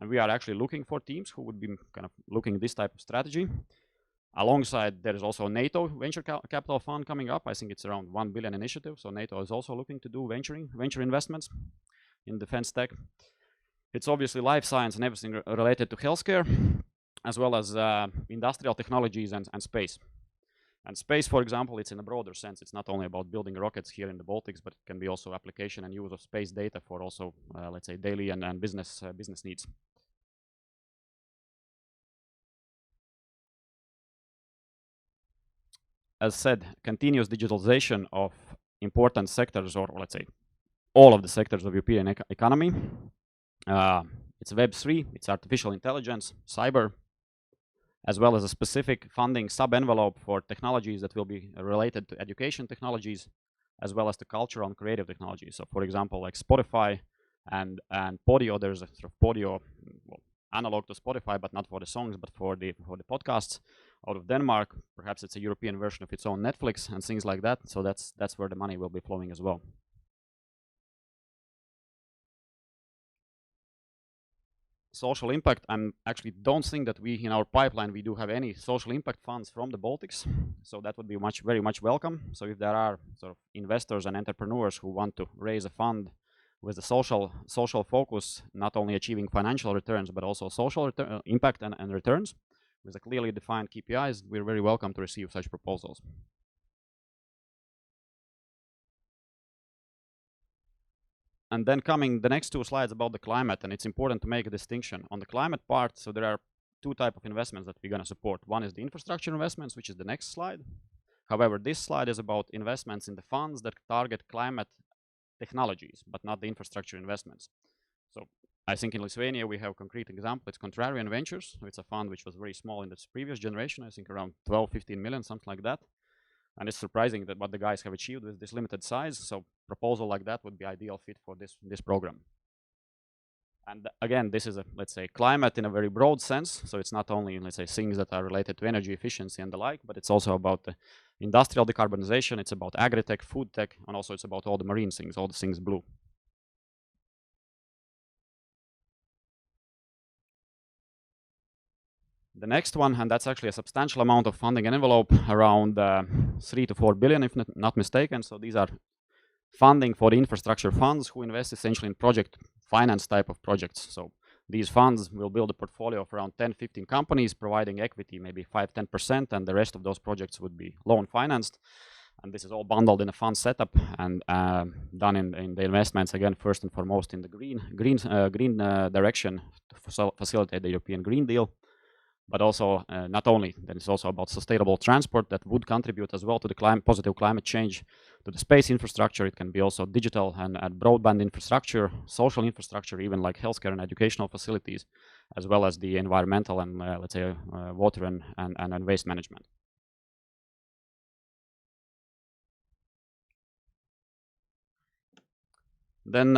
And we are actually looking for teams who would be kind of looking at this type of strategy. Alongside, there is also a NATO venture capital fund coming up. I think it's around 1 billion initiative. So NATO is also looking to do venture investments in defense tech. It's obviously life science and everything related to healthcare, as well as industrial technologies and space. And space, for example, it's in a broader sense. It's not only about building rockets here in the Baltics, but it can be also application and use of space data for also, let's say, daily and business needs. As said, continuous digitalization of important sectors, or let's say, all of the sectors of European economy. It's Web3, it's artificial intelligence, cyber, as well as a specific funding sub-envelope for technologies that will be related to education technologies, as well as to cultural and creative technologies. So, for example, like Spotify and Podio, there's a sort of Podio, well, analog to Spotify, but not for the songs, but for the podcasts out of Denmark. Perhaps it's a European version of its own Netflix and things like that. So that's where the money will be flowing as well. Social impact, I actually don't think that we, in our pipeline, we do have any social impact funds from the Baltics. So that would be very much welcome. So if there are sort of investors and entrepreneurs who want to raise a fund with the social focus, not only achieving financial returns, but also social impact and returns, with a clearly defined KPIs, we're very welcome to receive such proposals. And then coming the next two slides about the climate, and it's important to make a distinction. On the climate part, so there are two types of investments that we're going to support. One is the infrastructure investments, which is the next slide. However, this slide is about investments in the funds that target climate technologies, but not the infrastructure investments. So I think in Lithuania, we have a concrete example. It's Contrarian Ventures. So it's a fund which was very small in this previous generation, I think around 12, 15 million, something like that. And it's surprising that what the guys have achieved with this limited size. So proposal like that would be ideal fit for this program. And again, this is a, let's say, climate in a very broad sense. So it's not only, let's say, things that are related to energy efficiency and the like, but it's also about the industrial decarbonization. It's about agri-tech, food tech, and also it's about all the marine things, all the things blue. The next one, and that's actually a substantial amount of funding envelope, around 3 to 4 billion, if not mistaken. So these are funding for the infrastructure funds who invest essentially in project finance type of projects. So these funds will build a portfolio of around 10, 15 companies, providing equity, maybe 5, 10%, and the rest of those projects would be loan financed. And this is all bundled in a fund setup and done in the investments, again, first and foremost in the green direction to facilitate the European Green Deal. But also, not only, then it's also about sustainable transport that would contribute as well to the positive climate change, to the space infrastructure. It can be also digital and broadband infrastructure, social infrastructure, even like healthcare and educational facilities, as well as the environmental and, let's say, water and waste management. Then,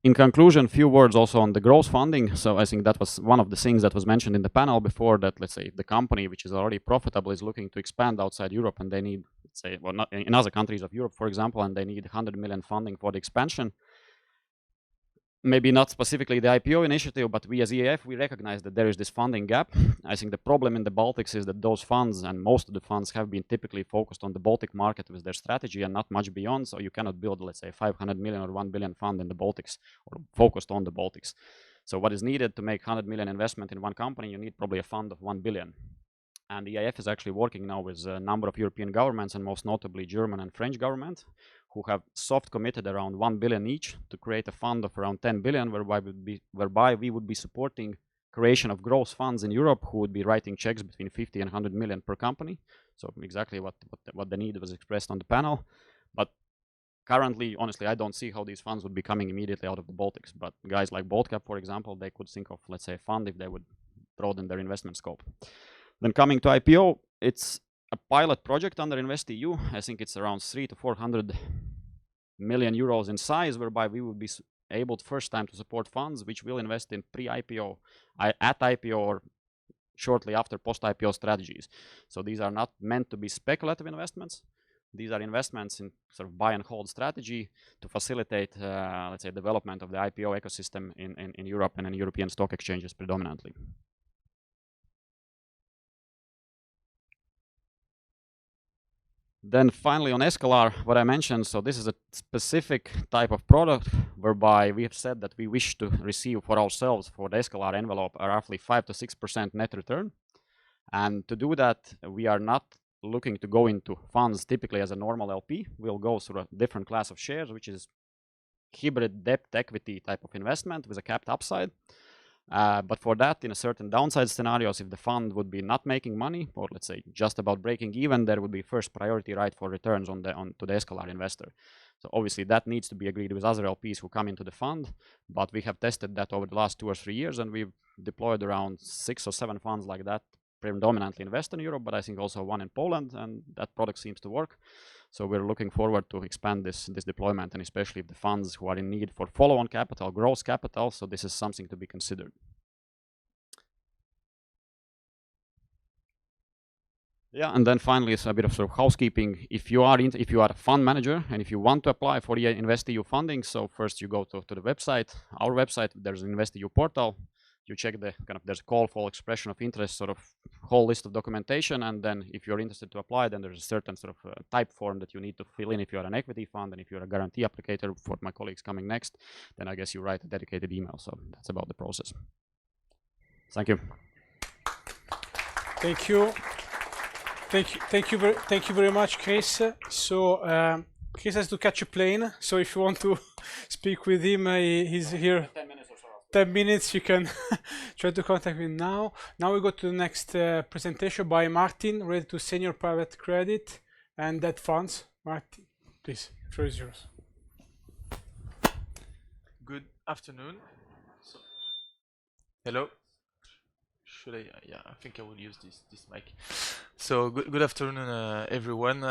in conclusion, few words also on the growth funding. So I think that was one of the things that was mentioned in the panel before, that, let's say, the company which is already profitable is looking to expand outside Europe, and they need, let's say, well, not in other countries of Europe, for example, and they need 100 million funding for the expansion. Maybe not specifically the IPO initiative, but we as EIF, we recognize that there is this funding gap. I think the problem in the Baltics is that those funds, and most of the funds, have been typically focused on the Baltic market with their strategy and not much beyond. So you cannot build, let's say, 500 million or 1 billion fund in the Baltics or focused on the Baltics. So what is needed to make 100 million investment in one company, you need probably a fund of 1 billion. And the EIF is actually working now with a number of European governments, and most notably German and French government, who have soft committed around 1 billion each to create a fund of around 10 billion, whereby we would be supporting creation of growth funds in Europe, who would be writing checks between 50 and 100 million per company. So exactly what the need was expressed on the panel. But currently, honestly, I don't see how these funds would be coming immediately out of the Baltics. But guys like Baltcap, for example, they could think of, let's say, a fund if they would broaden their investment scope. Then coming to IPO, it's a pilot project under InvestEU. I think it's around 300 to 400 million euros in size, whereby we will be able first time to support funds which will invest in pre-IPO, at IPO, or shortly after post-IPO strategies. So these are not meant to be speculative investments. These are investments in sort of buy and hold strategy to facilitate, let's say, development of the IPO ecosystem in Europe and in European stock exchanges predominantly. Then finally on Escalar, what I mentioned, so this is a specific type of product whereby we have said that we wish to receive for ourselves, for the Escalar envelope, a roughly 5 to 6% net return. And to do that, we are not, looking to go into funds typically as a normal LP, we'll go through a different class of shares, which is hybrid debt equity type of investment with a capped upside. But for that, in a certain downside scenarios, if the fund would be not making money, or let's say just about breaking even, there would be first priority right for returns to the Escalar investor. So obviously that needs to be agreed with other LPs who come into the fund, but we have tested that over the last 2 or 3 years, and we've deployed around 6 or 7 funds like that, predominantly in Western Europe, but I think also one in Poland, and that product seems to work. So we're looking forward to expand this deployment, and especially if the funds who are in need for follow-on capital, growth capital, so this is something to be considered. Yeah, and then finally, it's a bit of sort of housekeeping. If you are a fund manager and if you want to apply for the InvestEU funding, so first you go to the website, our website. There's an InvestEU portal. You check the there's a call for expression of interest, sort of whole list of documentation, and then if you're interested to apply, then there's a certain sort of type form that you need to fill in if you're an equity fund, and if you're a guarantee applicator. For my colleagues coming next, then I guess you write a dedicated email. So that's about the process. Thank you. Thank you. Thank you very much, Chris. So Chris has to catch a plane. So if you want to speak with him, he's here. 10 minutes or so. 10 minutes. You can try to contact him now. Now we go to the next presentation by Martin, related to senior private credit and debt funds. Martin, please, the floor is yours. Good afternoon. So, hello. Should I? Yeah, I think I will use this mic. So good afternoon, everyone.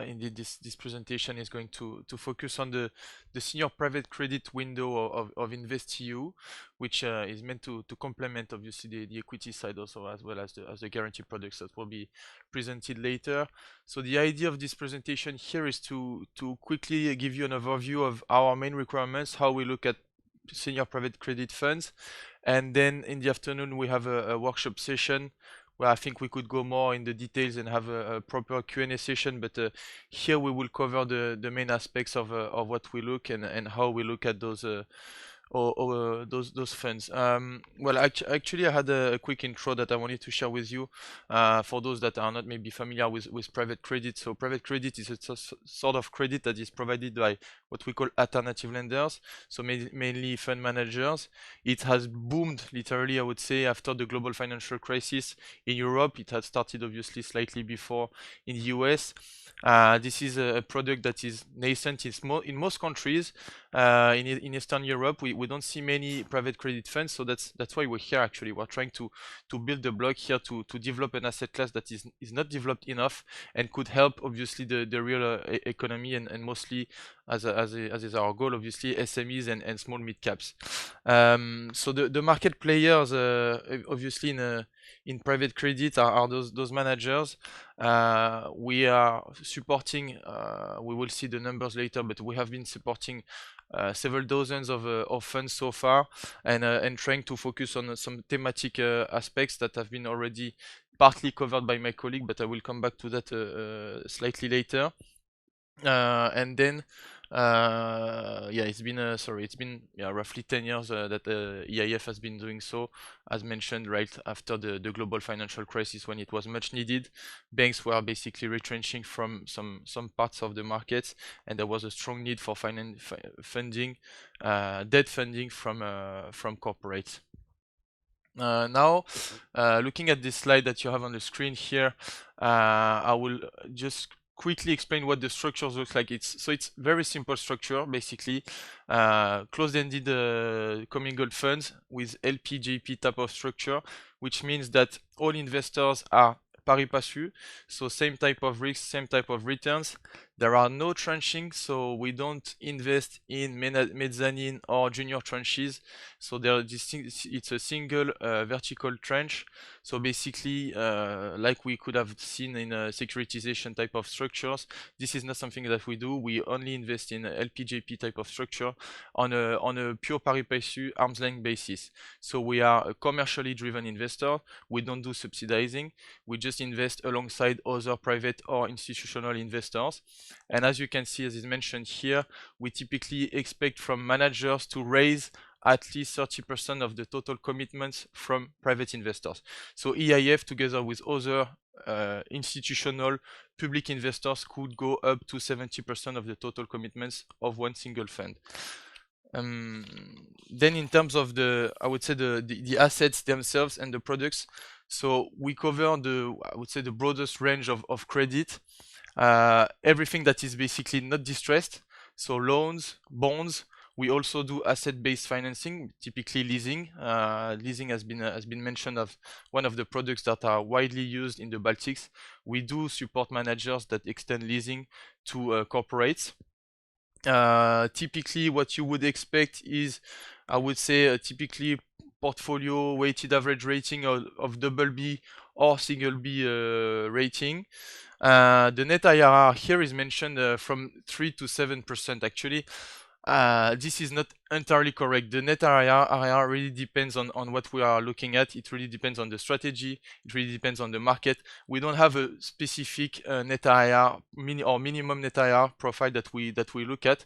Indeed, this presentation is going to focus on the senior private credit window of InvestEU, which is meant to complement obviously the equity side also, as well as the guarantee products that will be presented later. So the idea of this presentation here is to quickly give you an overview of our main requirements, how we look at senior private credit funds, and then in the afternoon we have a workshop session where I think we could go more in the details and have a proper Q&A session, but here we will cover the main aspects of what we look and how we look at those funds. Well, actually I had a quick intro that I wanted to share with you for those that are not maybe familiar with private credit. So private credit is a sort of credit that is provided by what we call alternative lenders, so mainly fund managers. It has boomed literally, I would say, after the global financial crisis in Europe. It had started obviously slightly before in the US. This is a product that is nascent in most countries. In Eastern Europe, we don't see many private credit funds, so that's why we're here. Actually, we're trying to build the block here to develop an asset class that is not developed enough and could help obviously the real economy and mostly as is our goal, obviously SMEs and small mid caps. So the market players obviously in private credit are those managers. We are supporting, we will see the numbers later, but we have been supporting several dozens of funds so far, and trying to focus on some thematic aspects that have been already partly covered by my colleague, but I will come back to that slightly later. And then it's been roughly 10 years that EIF has been doing so, as mentioned, right after the global financial crisis, when it was much needed. Banks were basically retrenching from some parts of the markets, and there was a strong need for funding, debt funding from corporates. Now, looking at this slide that you have on the screen here, I will just quickly explain what the structures look like. It's very simple structure, basically. Closed-ended commingled funds with LP/GP type of structure, which means that all investors are pari passu, so same type of risk, same type of returns. There are no tranching, so we don't invest in mezzanine or junior tranches. So it's a single vertical tranche. So basically, like we could have seen in securitization type of structures, this is not something that we do. We only invest in LP/GP type of structure on a pure pari passu arm's length basis. So we are a commercially driven investor. We don't do subsidizing. We just invest alongside other private or institutional investors. And as you can see, as is mentioned here, we typically expect from managers to raise at least 30% of the total commitments from private investors. So EIF, together with other institutional public investors, could go up to 70% of the total commitments of one single fund. Then in terms of I would say the assets themselves and the products, so we cover I would say the broadest range of credit, everything that is basically not distressed, so loans, bonds. We also do asset-based financing, typically leasing. Leasing has been mentioned as one of the products that are widely used in the Baltics. We do support managers that extend leasing to corporates. Typically, what you would expect is, I would say, typically portfolio weighted average rating of double B or single B rating. The net IRR here is mentioned from 3 to 7%. Actually, this is not entirely correct. The net IRR really depends on what we are looking at. It really depends on the strategy. It really depends on the market. We don't have a specific net IRR or minimum net IRR profile that we look at.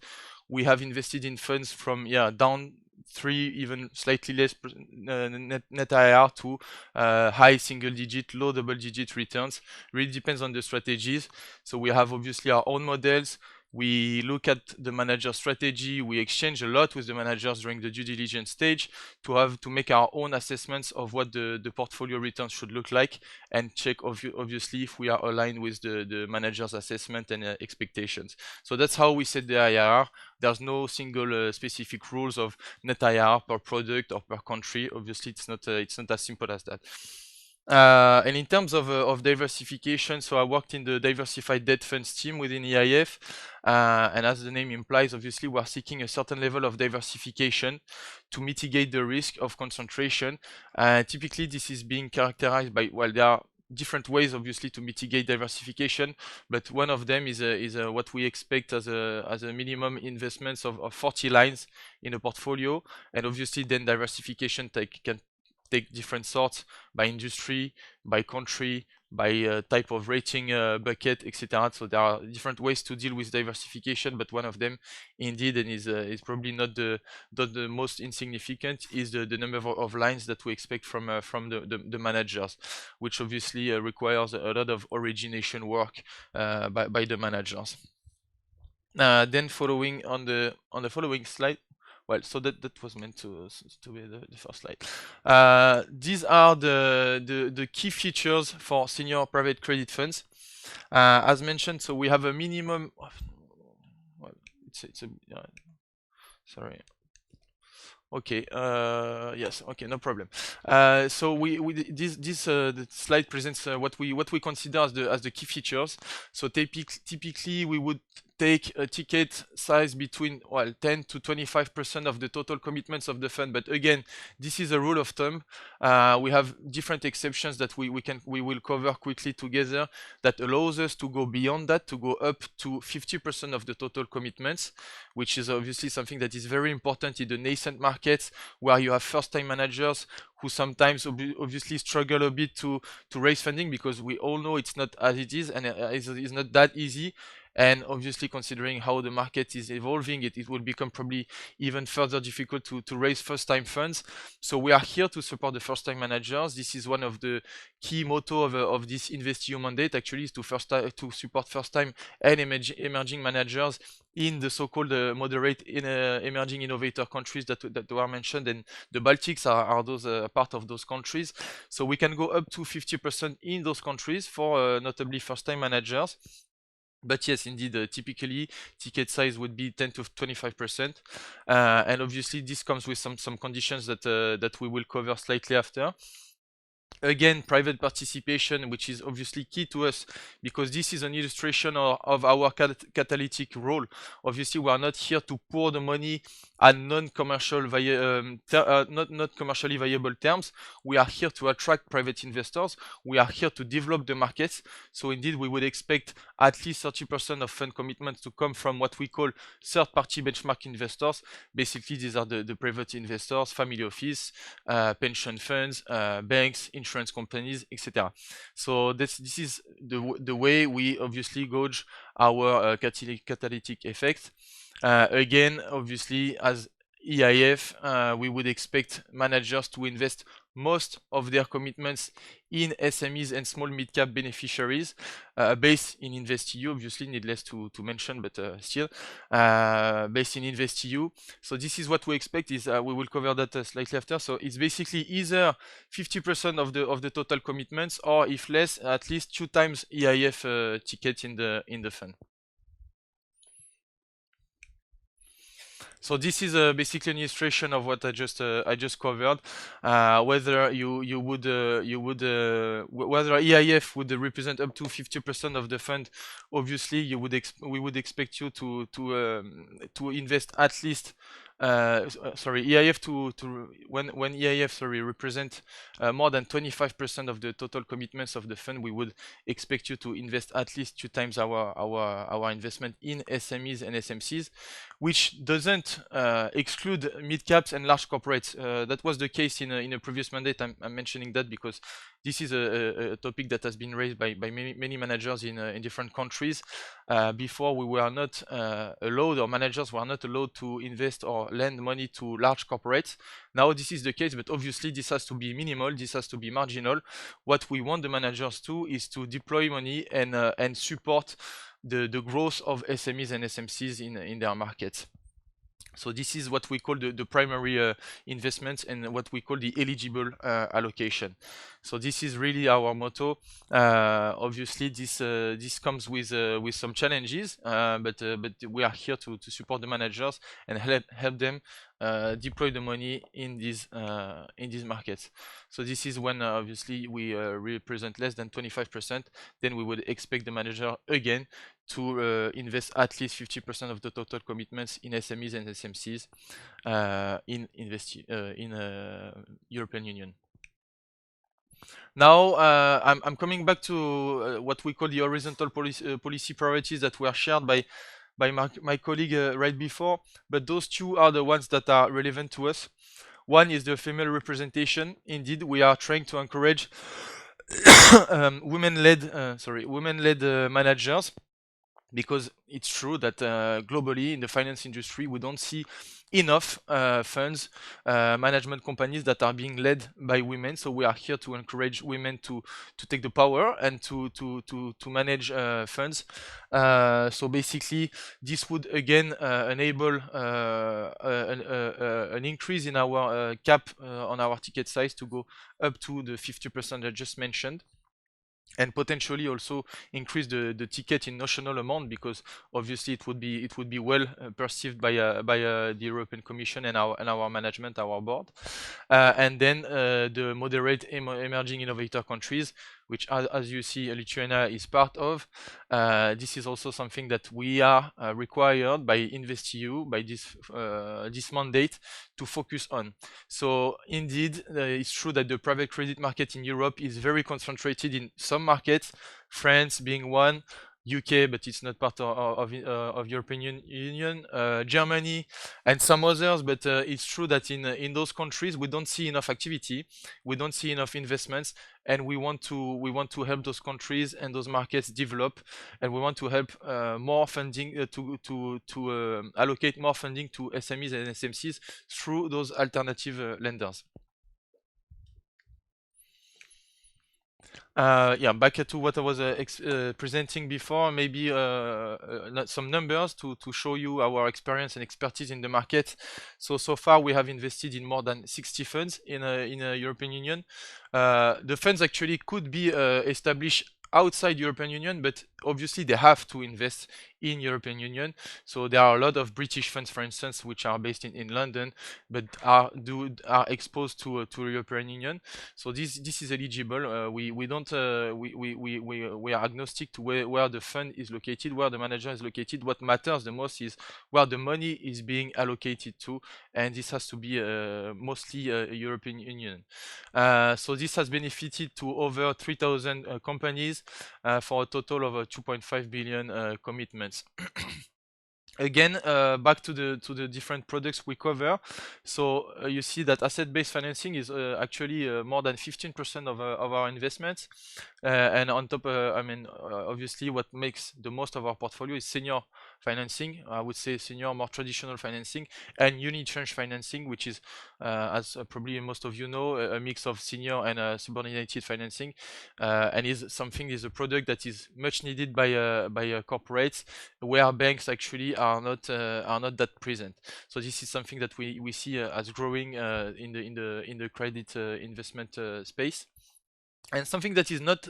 We have invested in funds from down 3, even slightly less net IRR to high single digit, low double digit returns. Really depends on the strategies. So we have obviously our own models. We look at the manager strategy. We exchange a lot with the managers during the due diligence stage to make our own assessments of what the portfolio returns should look like, and check obviously if we are aligned with the manager's assessment and expectations. So that's how we set the IRR. There's no single specific rules of net IRR per product or per country. Obviously, it's not as simple as that. And in terms of diversification, so I worked in the diversified debt funds team within EIF, and as the name implies, obviously we are seeking a certain level of diversification to mitigate the risk of concentration. Typically, this is being characterized by, well, there are different ways obviously to mitigate diversification, but one of them is what we expect as a minimum investments of 40 lines in a portfolio, and obviously then diversification can take different sorts by industry, by country, by type of rating bucket, etc. So there are different ways to deal with diversification, but one of them, indeed, and is probably not the most insignificant, is the number of lines that we expect from the managers, which obviously requires a lot of origination work by the managers. Then following on the following slide. Well, so that was meant to be the first slide. These are the key features for senior private credit funds. As mentioned, so we have a minimum. Well, sorry. Okay. Yes. Okay. No problem. So this slide presents what we consider as the key features. So typically we would take a ticket size between 10 to 25% of the total commitments of the fund. But again, this is a rule of thumb. We have different exceptions that we will cover quickly together that allows us to go beyond that, to go up to 50% of the total commitments, which is obviously something that is very important in the nascent markets where you have first-time managers who sometimes obviously struggle a bit to raise funding, because we all know it's not as it is, and it's not that easy. And obviously, considering how the market is evolving, it will become probably even further difficult to raise first-time funds. So we are here to support the first-time managers. This is one of the key motto of this InvestEU mandate, actually, is to support first-time and emerging managers in the so-called moderate emerging innovator countries that were mentioned, and the Baltics are those part of those countries. So we can go up to 50% in those countries for notably first-time managers. But yes, indeed, typically ticket size would be 10 to 25%, and obviously this comes with some conditions that we will cover slightly after. Again, private participation, which is obviously key to us, because this is an illustration of our catalytic role. Obviously, we are not here to pour the money at not commercially viable terms. We are here to attract private investors. We are here to develop the markets. So indeed, we would expect at least 30% of fund commitments to come from what we call third-party benchmark investors. Basically, these are the private investors, family office, pension funds, banks, insurance companies, etc. So this is the way we obviously gauge our catalytic effect. Again, obviously, as EIF, we would expect managers to invest most of their commitments in SMEs and small mid-cap beneficiaries, based in InvestEU, obviously needless to mention, but still based in InvestEU. So this is what we expect. Is we will cover that slightly after. So it's basically either 50% of the total commitments, or if less, at least 2 times EIF ticket in the fund. So this is basically an illustration of what I just covered. Whether whether EIF would represent up to 50% of the fund, obviously we would expect you to invest at least. EIF when EIF represent more than 25% of the total commitments of the fund, we would expect you to invest at least 2 times our investment in SMEs and SMCs, which doesn't exclude mid caps and large corporates. That was the case in a previous mandate. I'm mentioning that because this is a topic that has been raised by many managers in different countries. Before, we were not allowed, or managers were not allowed to invest or lend money to large corporates. Now this is the case, but obviously this has to be minimal, this has to be marginal. What we want the managers to is to deploy money and support the growth of SMEs and SMCs in their markets. So this is what we call the primary investments, and what we call the eligible allocation. So this is really our motto. Obviously, this comes with some challenges, but we are here to support the managers and help them deploy the money in these markets. So this is when obviously we represent less than 25%. Then we would expect the manager again to invest at least 50% of the total commitments in SMEs and SMCs in European Union. Now I'm coming back to what we call the horizontal policy priorities that were shared by my colleague right before, but those two are the ones that are relevant to us. One is the female representation. Indeed, we are trying to encourage women-led managers, because it's true that globally in the finance industry we don't see enough funds, management companies that are being led by women. So we are here to encourage women to take the power and to manage funds. So basically, this would again enable an increase in our cap on our ticket size to go up to the 50% I just mentioned, and potentially also increase the ticket in notional amount, because obviously it would be well perceived by the European Commission and our management, our board, and then the moderate emerging innovator countries, which as you see Lithuania is part of. This is also something that we are required by InvestEU, by this mandate, to focus on. So indeed, it's true that the private credit market in Europe is very concentrated in some markets, France being one, UK, but it's not part of European Union, Germany, and some others. But it's true that in those countries we don't see enough activity, we don't see enough investments, and we want to help those countries and those markets develop, and we want to help more funding to allocate more funding to SMEs and SMCs through those alternative lenders. Back to what I was presenting before, maybe some numbers to show you our experience and expertise in the market. So far we have invested in more than 60 funds in European Union. The funds actually could be established outside European Union, but obviously they have to invest in European Union. So there are a lot of British funds, for instance, which are based in London, but are exposed to European Union. So this is eligible. We are agnostic to where the fund is located, where the manager is located. What matters the most is where the money is being allocated to, and this has to be mostly European Union. So this has benefited to over 3,000 companies for a total of 2.5 billion commitments. Again, back to the different products we cover. So you see that asset-based financing is actually more than 15% of our investments, and on top, obviously, what makes the most of our portfolio is senior financing. I would say senior, more traditional financing, and unitranche financing, which is, as probably most of you know, a mix of senior and subordinated financing, and is a product that is much needed by corporates, where banks actually are not that present. So this is something that we see as growing in the credit investment space. And something that is not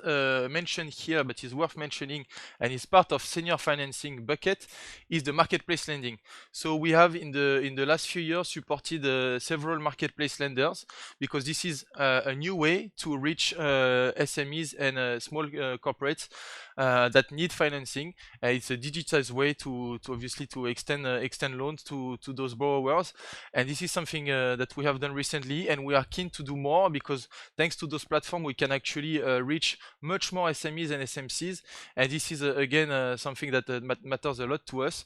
mentioned here, but is worth mentioning, and is part of senior financing bucket, is the marketplace lending. So we have in the last few years supported several marketplace lenders, because this is a new way to reach SMEs and small corporates that need financing. It's a digitized way to obviously to extend loans to those borrowers, and this is something that we have done recently, and we are keen to do more, because thanks to those platforms we can actually reach much more SMEs and SMCs, and this is again something that matters a lot to us.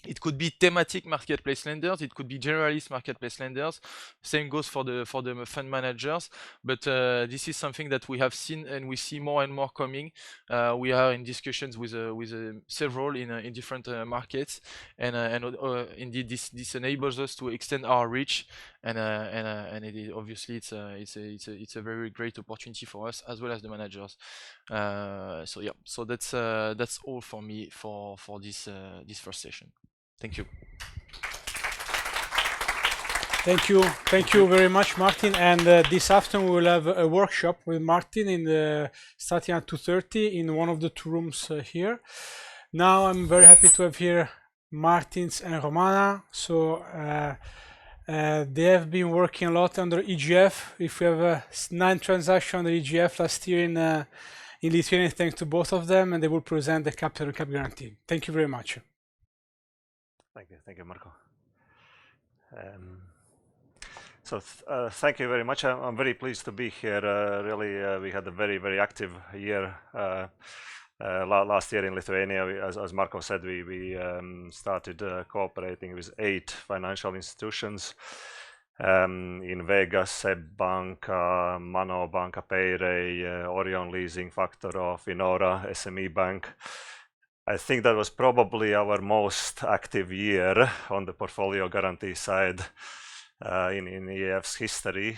It could be thematic marketplace lenders, it could be generalist marketplace lenders. Same goes for the fund managers. But this is something that we have seen and we see more and more coming. We are in discussions with several in different markets, and indeed this enables us to extend our reach. And obviously it's a very great opportunity for us as well as the managers. So yeah, so that's all for me for this first session. Thank you. Thank you very much, Martin. And this afternoon we will have a workshop with Martin starting at 2:30 in one of the two rooms here. Now I'm very happy to have here Martins and Romana. So they have been working a lot under EGF. If we have 9 transactions under EGF last year in Lithuania, thanks to both of them, and they will present the capital recap guarantee. Thank you very much. Thank you, Marco. So thank you very much. I'm very pleased to be here. Really, we had a very active year last year in Lithuania. As Marco said, we started cooperating with 8 financial institutions in Vegas, SEB Bank, Mano Banka, Payray, Orion Leasing, Factoro, Finora, SME Bank. I think that was probably our most active year on the portfolio guarantee side in EIF's history,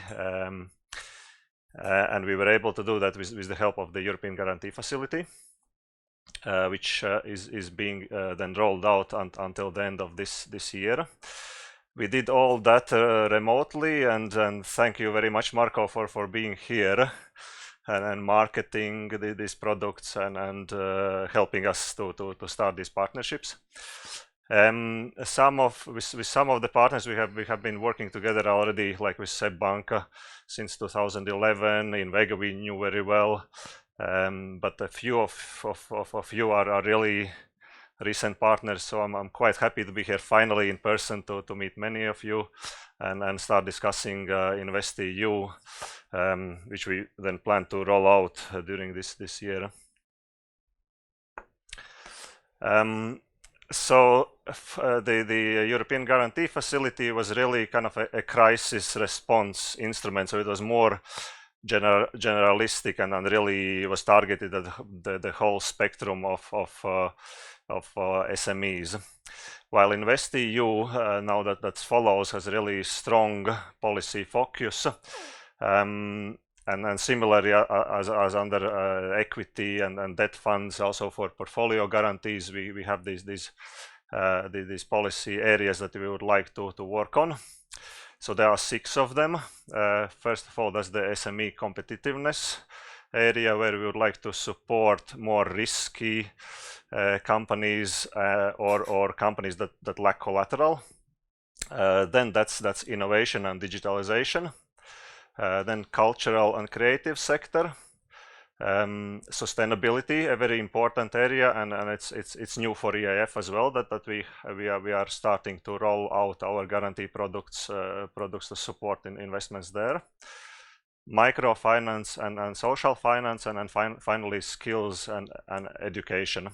and we were able to do that with the help of the European Guarantee Facility, which is being then rolled out until the end of this year. We did all that remotely, and thank you very much, Marco, for being here and marketing these products and helping us to start these partnerships. With some of the partners we have been working together already, like with SEB Banka since 2011. In Vega we knew very well, but a few of you are really recent partners, so I'm quite happy to be here finally in person to meet many of you and start discussing InvestEU, which we then plan to roll out during this year. So the European Guarantee Facility was really kind of a crisis response instrument, so it was more generalistic and really was targeted at the whole spectrum of SMEs. While InvestEU, now that follows, has really strong policy focus, and similarly as under equity and debt funds, also for portfolio guarantees, we have these policy areas that we would like to work on. So there are 6 of them. First of all, there's the SME competitiveness area, where we would like to support more risky companies or companies that lack collateral. Then that's innovation and digitalization. Then cultural and creative sector. Sustainability, a very important area, and it's new for EIF as well, that we are starting to roll out our guarantee products to support in investments there. Microfinance and social finance, and then finally skills and education.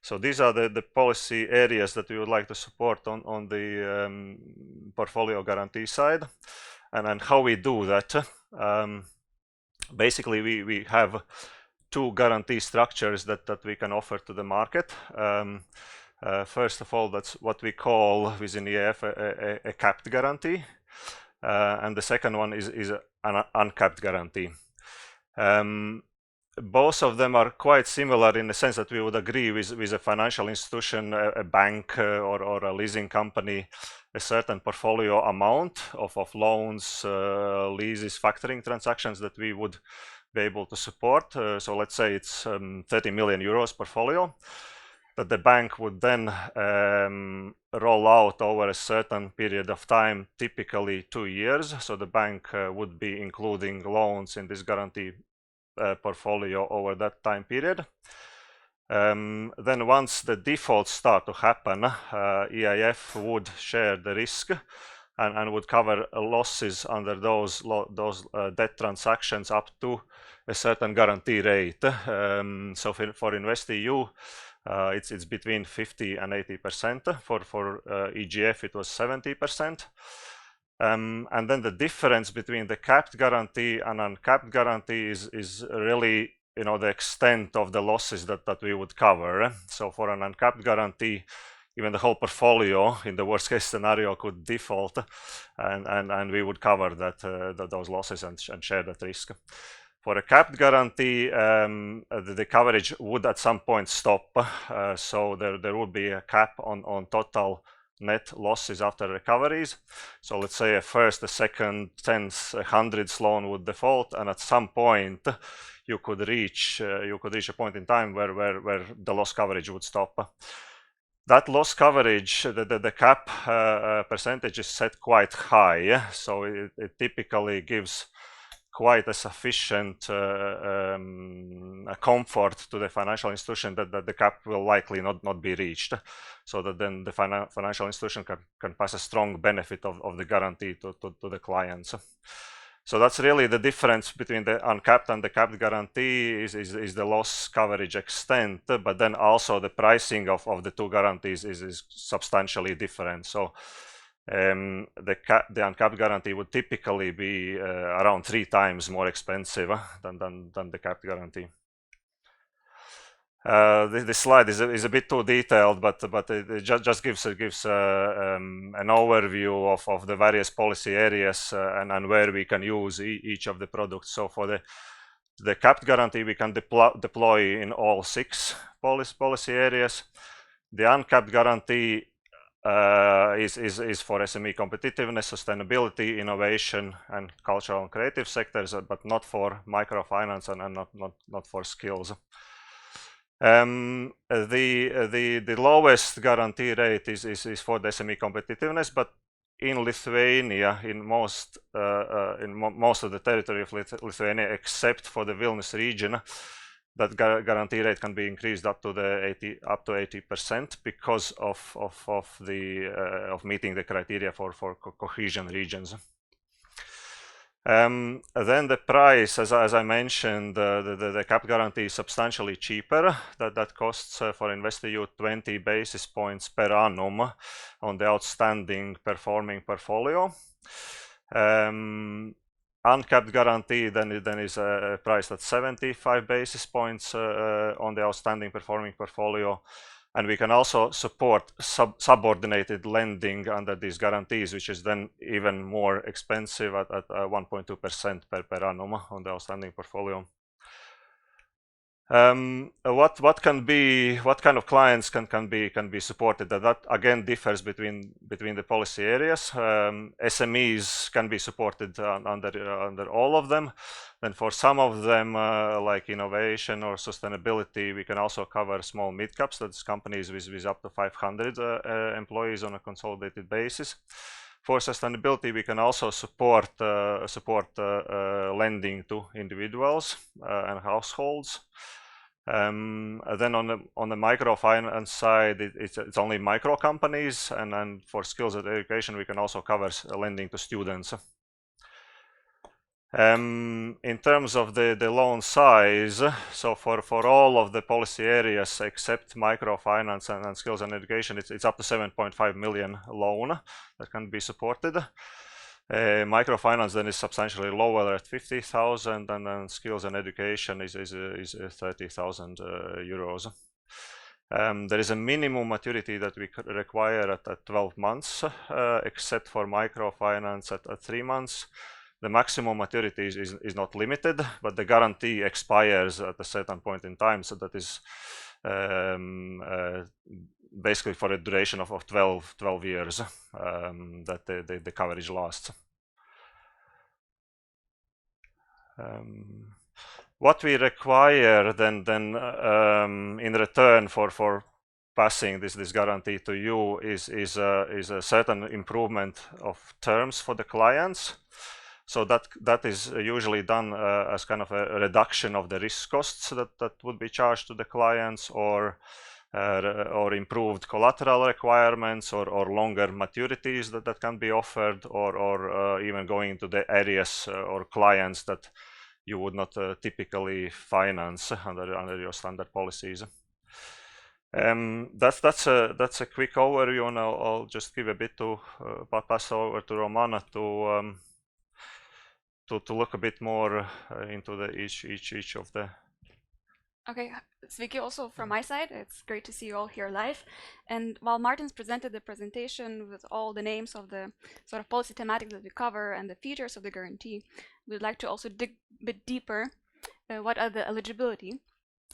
So these are the policy areas that we would like to support on the portfolio guarantee side. And how we do that, basically we have 2 guarantee structures that we can offer to the market. First of all, that's what we call within EIF a capped guarantee, and the second one is an uncapped guarantee. Both of them are quite similar in the sense that we would agree with a financial institution, a bank or a leasing company, a certain portfolio amount of loans, leases, factoring transactions that we would be able to support. So let's say it's 30 million euros portfolio that the bank would then roll out over a certain period of time, typically 2 years. So the bank would be including loans in this guarantee portfolio over that time period. Then once the defaults start to happen, EIF would share the risk and would cover losses under those debt transactions up to a certain guarantee rate. So for InvestEU, it's between 50 and 80%. For EGF, it was 70%. And then the difference between the capped guarantee and uncapped guarantee is really, you know, the extent of the losses that we would cover. So for an uncapped guarantee, even the whole portfolio in the worst case scenario could default, and we would cover those losses and share that risk. For a capped guarantee, the coverage would at some point stop, so there would be a cap on total net losses after recoveries. So let's say a first, a second, 10th, 100th loan would default, and at some point you could reach a point in time where the loss coverage would stop. That loss coverage, the cap percentage is set quite high, so it typically gives quite a sufficient comfort to the financial institution that the cap will likely not be reached, so that then the financial institution can pass a strong benefit of the guarantee to the clients. So that's really the difference between the uncapped and the capped guarantee is the loss coverage extent, but then also the pricing of the two guarantees is substantially different. So the uncapped guarantee would typically be around 3 times more expensive than the capped guarantee. This slide is a bit too detailed, but it just gives an overview of the various policy areas and where we can use each of the products. So for the capped guarantee, we can deploy in all 6 policy areas. The uncapped guarantee is for SME competitiveness, sustainability, innovation, and cultural and creative sectors, but not for microfinance and not for skills. The lowest guarantee rate is for the SME competitiveness, but in Lithuania, in most of the territory of Lithuania, except for the Vilnius region, that guarantee rate can be increased up to 80% because of meeting the criteria for cohesion regions. Then the price, as I mentioned, the cap guarantee is substantially cheaper. That costs for InvestEU 20 basis points per annum on the outstanding performing portfolio. Uncapped guarantee then is priced at 75 basis points on the outstanding performing portfolio, and we can also support subordinated lending under these guarantees, which is then even more expensive at 1.2% per annum on the outstanding portfolio. What kind of clients can be supported? That again differs between the policy areas. SMEs can be supported under all of them. Then for some of them, like innovation or sustainability, we can also cover small mid-caps, that's companies with up to 500 employees on a consolidated basis. For sustainability, we can also support lending to individuals and households. Then on the microfinance side, it's only micro companies, and for skills and education, we can also cover lending to students. In terms of the loan size, so for all of the policy areas except microfinance and skills and education, it's up to 7.5 million loan that can be supported. Microfinance then is substantially lower at 50,000, and then skills and education is 30,000 euros. There is a minimum maturity that we require at 12 months, except for microfinance at 3 months. The maximum maturity is not limited, but the guarantee expires at a certain point in time. So that is basically for a duration of 12 years that the coverage lasts. What we require then in return for passing this guarantee to you is a certain improvement of terms for the clients. So that is usually done as kind of a reduction of the risk costs that would be charged to the clients, or improved collateral requirements, or longer maturities that can be offered, or even going into the areas or clients that you would not typically finance under your standard policies. That's a quick overview, and I'll just give a bit to pass over to Romana to look a bit more into each of the. Okay, Sveiki also from my side. It's great to see you all here live. And while Martin's presented the presentation with all the names of the sort of policy thematics that we cover and the features of the guarantee, we'd like to also dig a bit deeper. What are the eligibility?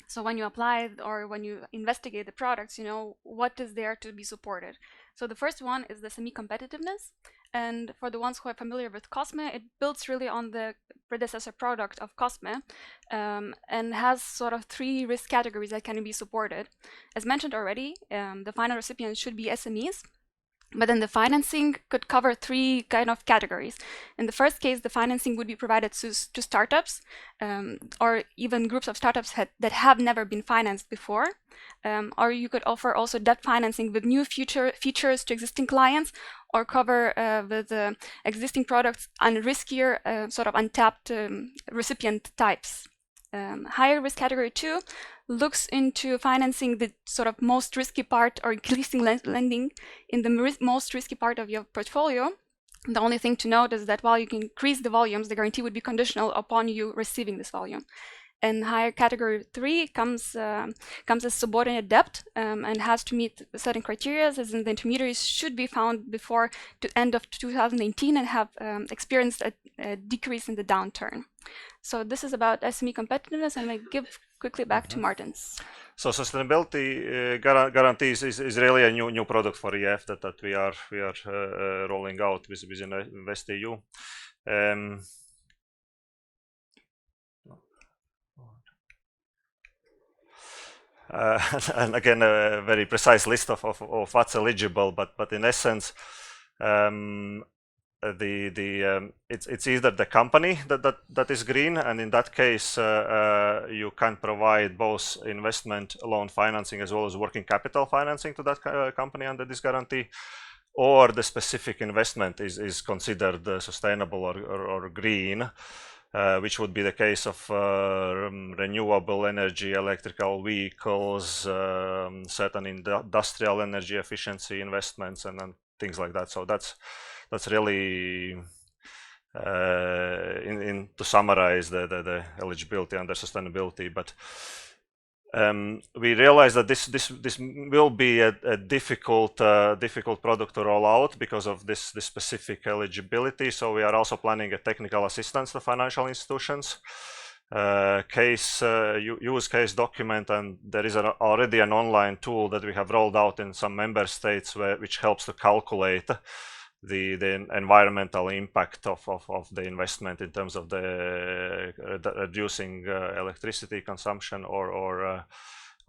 So when you apply or when you investigate the products, you know, what is there to be supported? So the first one is the semi-competitiveness. And for the ones who are familiar with COSME, it builds really on the predecessor product of COSME and has sort of 3 risk categories that can be supported. As mentioned already, the final recipients should be SMEs, but then the financing could cover 3 kind of categories. In the first case, the financing would be provided to startups or even groups of startups that have never been financed before. Or you could offer also debt financing with new features to existing clients, or cover with existing products and riskier sort of untapped recipient types. Higher risk category 2 looks into financing the sort of most risky part, or increasing lending in the most risky part of your portfolio. The only thing to note is that while you can increase the volumes, the guarantee would be conditional upon you receiving this volume. And higher category 3 comes as subordinate debt and has to meet certain criteria, as in the intermediaries should be found before the end of 2018 and have experienced a decrease in the downturn. So this is about SME competitiveness, and I give quickly back to Martins. So sustainability guarantees is really a new product for EF that we are rolling out within InvestEU. And again, a very precise list of what's eligible, but in essence, it's either the company that is green, and in that case, you can provide both investment loan financing as well as working capital financing to that company under this guarantee, or the specific investment is considered sustainable or green. Which would be the case of renewable energy, electrical vehicles, certain industrial energy efficiency investments, and things like that. So that's really to summarize the eligibility under sustainability. But we realize that this will be a difficult product to roll out because of this specific eligibility. So we are also planning a technical assistance to financial institutions, use case document, and there is already an online tool that we have rolled out in some member states which helps to calculate the environmental impact of the investment in terms of the reducing electricity consumption or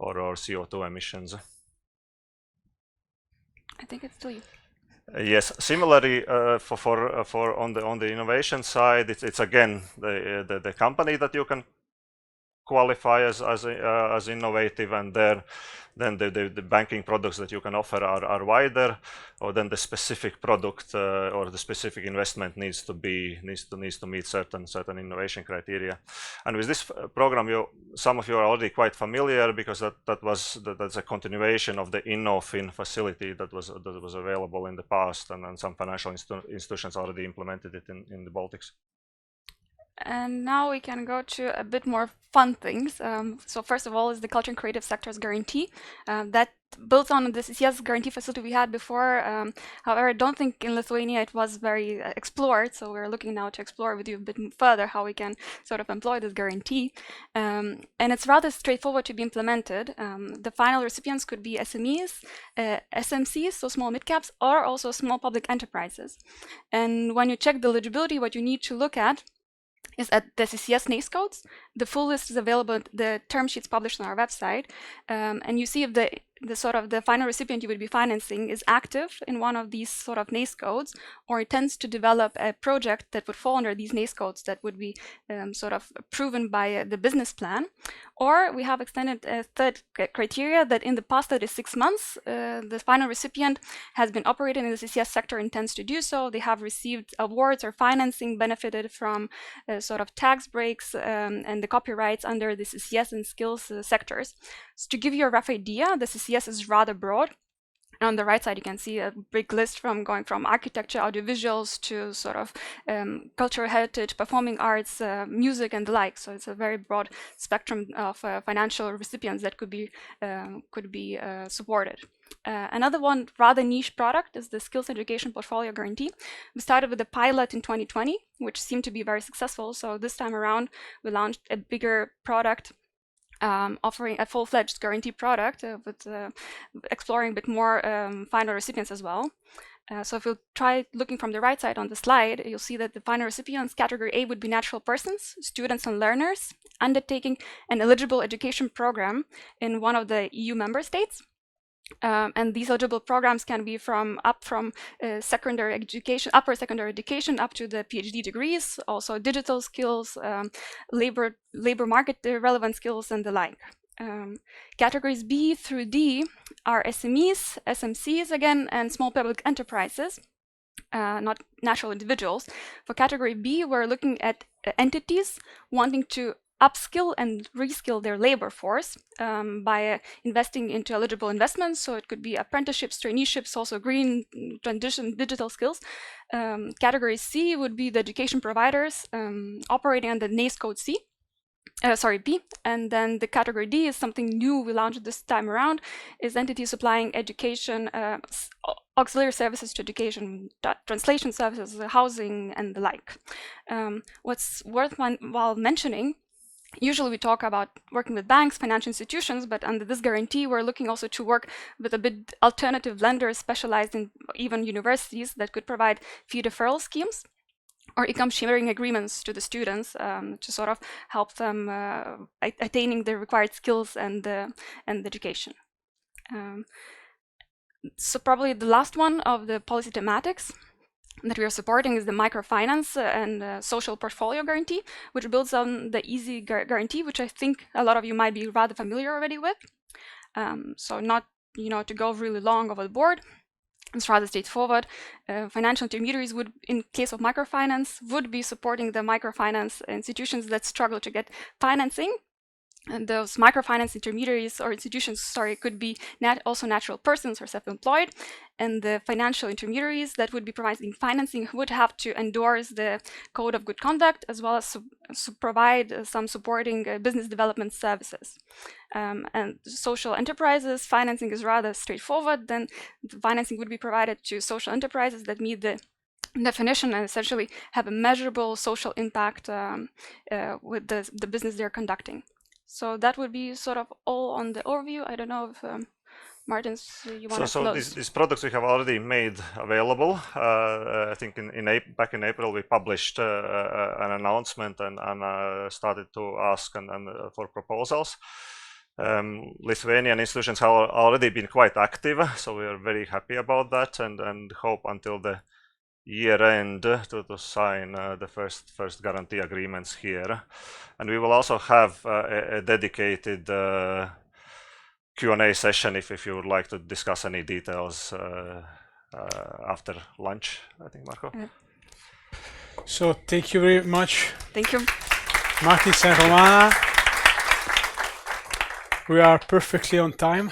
CO2 emissions. I think it's to you. Yes, similarly for on the innovation side, it's again the company that you can qualify as innovative, and then the banking products that you can offer are wider, or then the specific product or the specific investment needs to meet certain innovation criteria. And with this program, some of you are already quite familiar, because that's a continuation of the InnoFin facility that was available in the past, and some financial institutions already implemented it in the Baltics. And now we can go to a bit more fun things. So first of all is the Culture and Creative Sectors Guarantee. That builds on the CCS guarantee facility we had before. However, I don't think in Lithuania it was very explored, so we're looking now to explore with you a bit further how we can sort of employ this guarantee. And it's rather straightforward to be implemented. The final recipients could be SMEs, SMCs, so small mid-caps, or also small public enterprises. And when you check the eligibility, what you need to look at is at the CCS NACE codes. The full list is available, the term sheets published on our website, and you see if the final recipient you would be financing is active in one of these sort of NACE codes, or intends to develop a project that would fall under these NACE codes that would be sort of proven by the business plan. Or we have extended a third criteria that in the past 36 months, the final recipient has been operating in the CCS sector, intends to do so. They have received awards or financing, benefited from sort of tax breaks and the copyrights under the CCS and skills sectors. So to give you a rough idea, the CCS is rather broad. On the right side, you can see a big list from going from architecture, audiovisuals to sort of cultural heritage, performing arts, music, and the like. So it's a very broad spectrum of financial recipients that could be supported. Another one rather niche product is the Skills Education Portfolio Guarantee. We started with a pilot in 2020, which seemed to be very successful. So this time around, we launched a bigger product offering a full-fledged guarantee product with exploring a bit more final recipients as well. So if you try looking from the right side on the slide, you'll see that the final recipients category A would be natural persons, students and learners, undertaking an eligible education program in one of the EU member states. And these eligible programs can be from secondary education, upper secondary education, up to the PhD degrees, also digital skills, labor market relevant skills, and the like. Categories B through D are SMEs, SMCs again, and small public enterprises, not natural individuals. For category B, we're looking at entities wanting to upskill and reskill their labor force by investing into eligible investments. So it could be apprenticeships, traineeships, also green transition, digital skills. Category C would be the education providers operating under NACE code B. And then the category D is something new we launched this time around, is entities supplying education, auxiliary services to education, translation services, housing, and the like. What's worthwhile mentioning, usually we talk about working with banks, financial institutions, but under this guarantee, we're looking also to work with a bit alternative lenders specialized in even universities that could provide fee deferral schemes or income sharing agreements to the students to sort of help them attaining the required skills and education. So probably the last one of the policy thematics that we are supporting is the microfinance and social portfolio guarantee, which builds on the easy guarantee, which I think a lot of you might be rather familiar already with. So not to go really long over the board. It's rather straightforward. Financial intermediaries would, in case of microfinance, would be supporting the microfinance institutions that struggle to get financing. And those microfinance intermediaries or institutions, could be also natural persons or self-employed. And the financial intermediaries that would be providing financing would have to endorse the Code of Good Conduct, as well as provide some supporting business development services. And social enterprises, financing is rather straightforward. Then the financing would be provided to social enterprises that meet the definition and essentially have a measurable social impact with the business they're conducting. So that would be sort of all on the overview. I don't know if Martins, you want to close? So these products we have already made available. I think back in April we published an announcement and started to ask for proposals. Lithuanian institutions have already been quite active, so we are very happy about that and hope until the year end to sign the first guarantee agreements here. And we will also have a dedicated Q&A session if you would like to discuss any details after lunch, I think, Marco. Yeah. So thank you very much. Thank you. Martins and Romana. We are perfectly on time.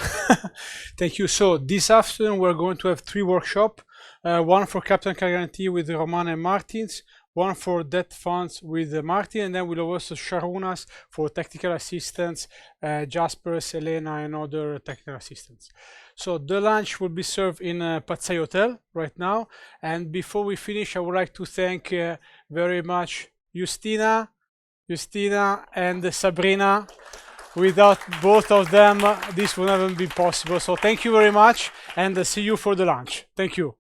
Thank you. So this afternoon we're going to have 3 workshops. One for capital guarantee with Romana and Martins, one for debt funds with Martin, and then we'll also Sharunas for technical assistance, Jasper, Selena, and other technical assistants. So the lunch will be served in Pazzai Hotel right now. And before we finish, I would like to thank very much Justina, and Sabrina. Without both of them, this would never be possible. So thank you very much, and see you for the lunch. Thank you.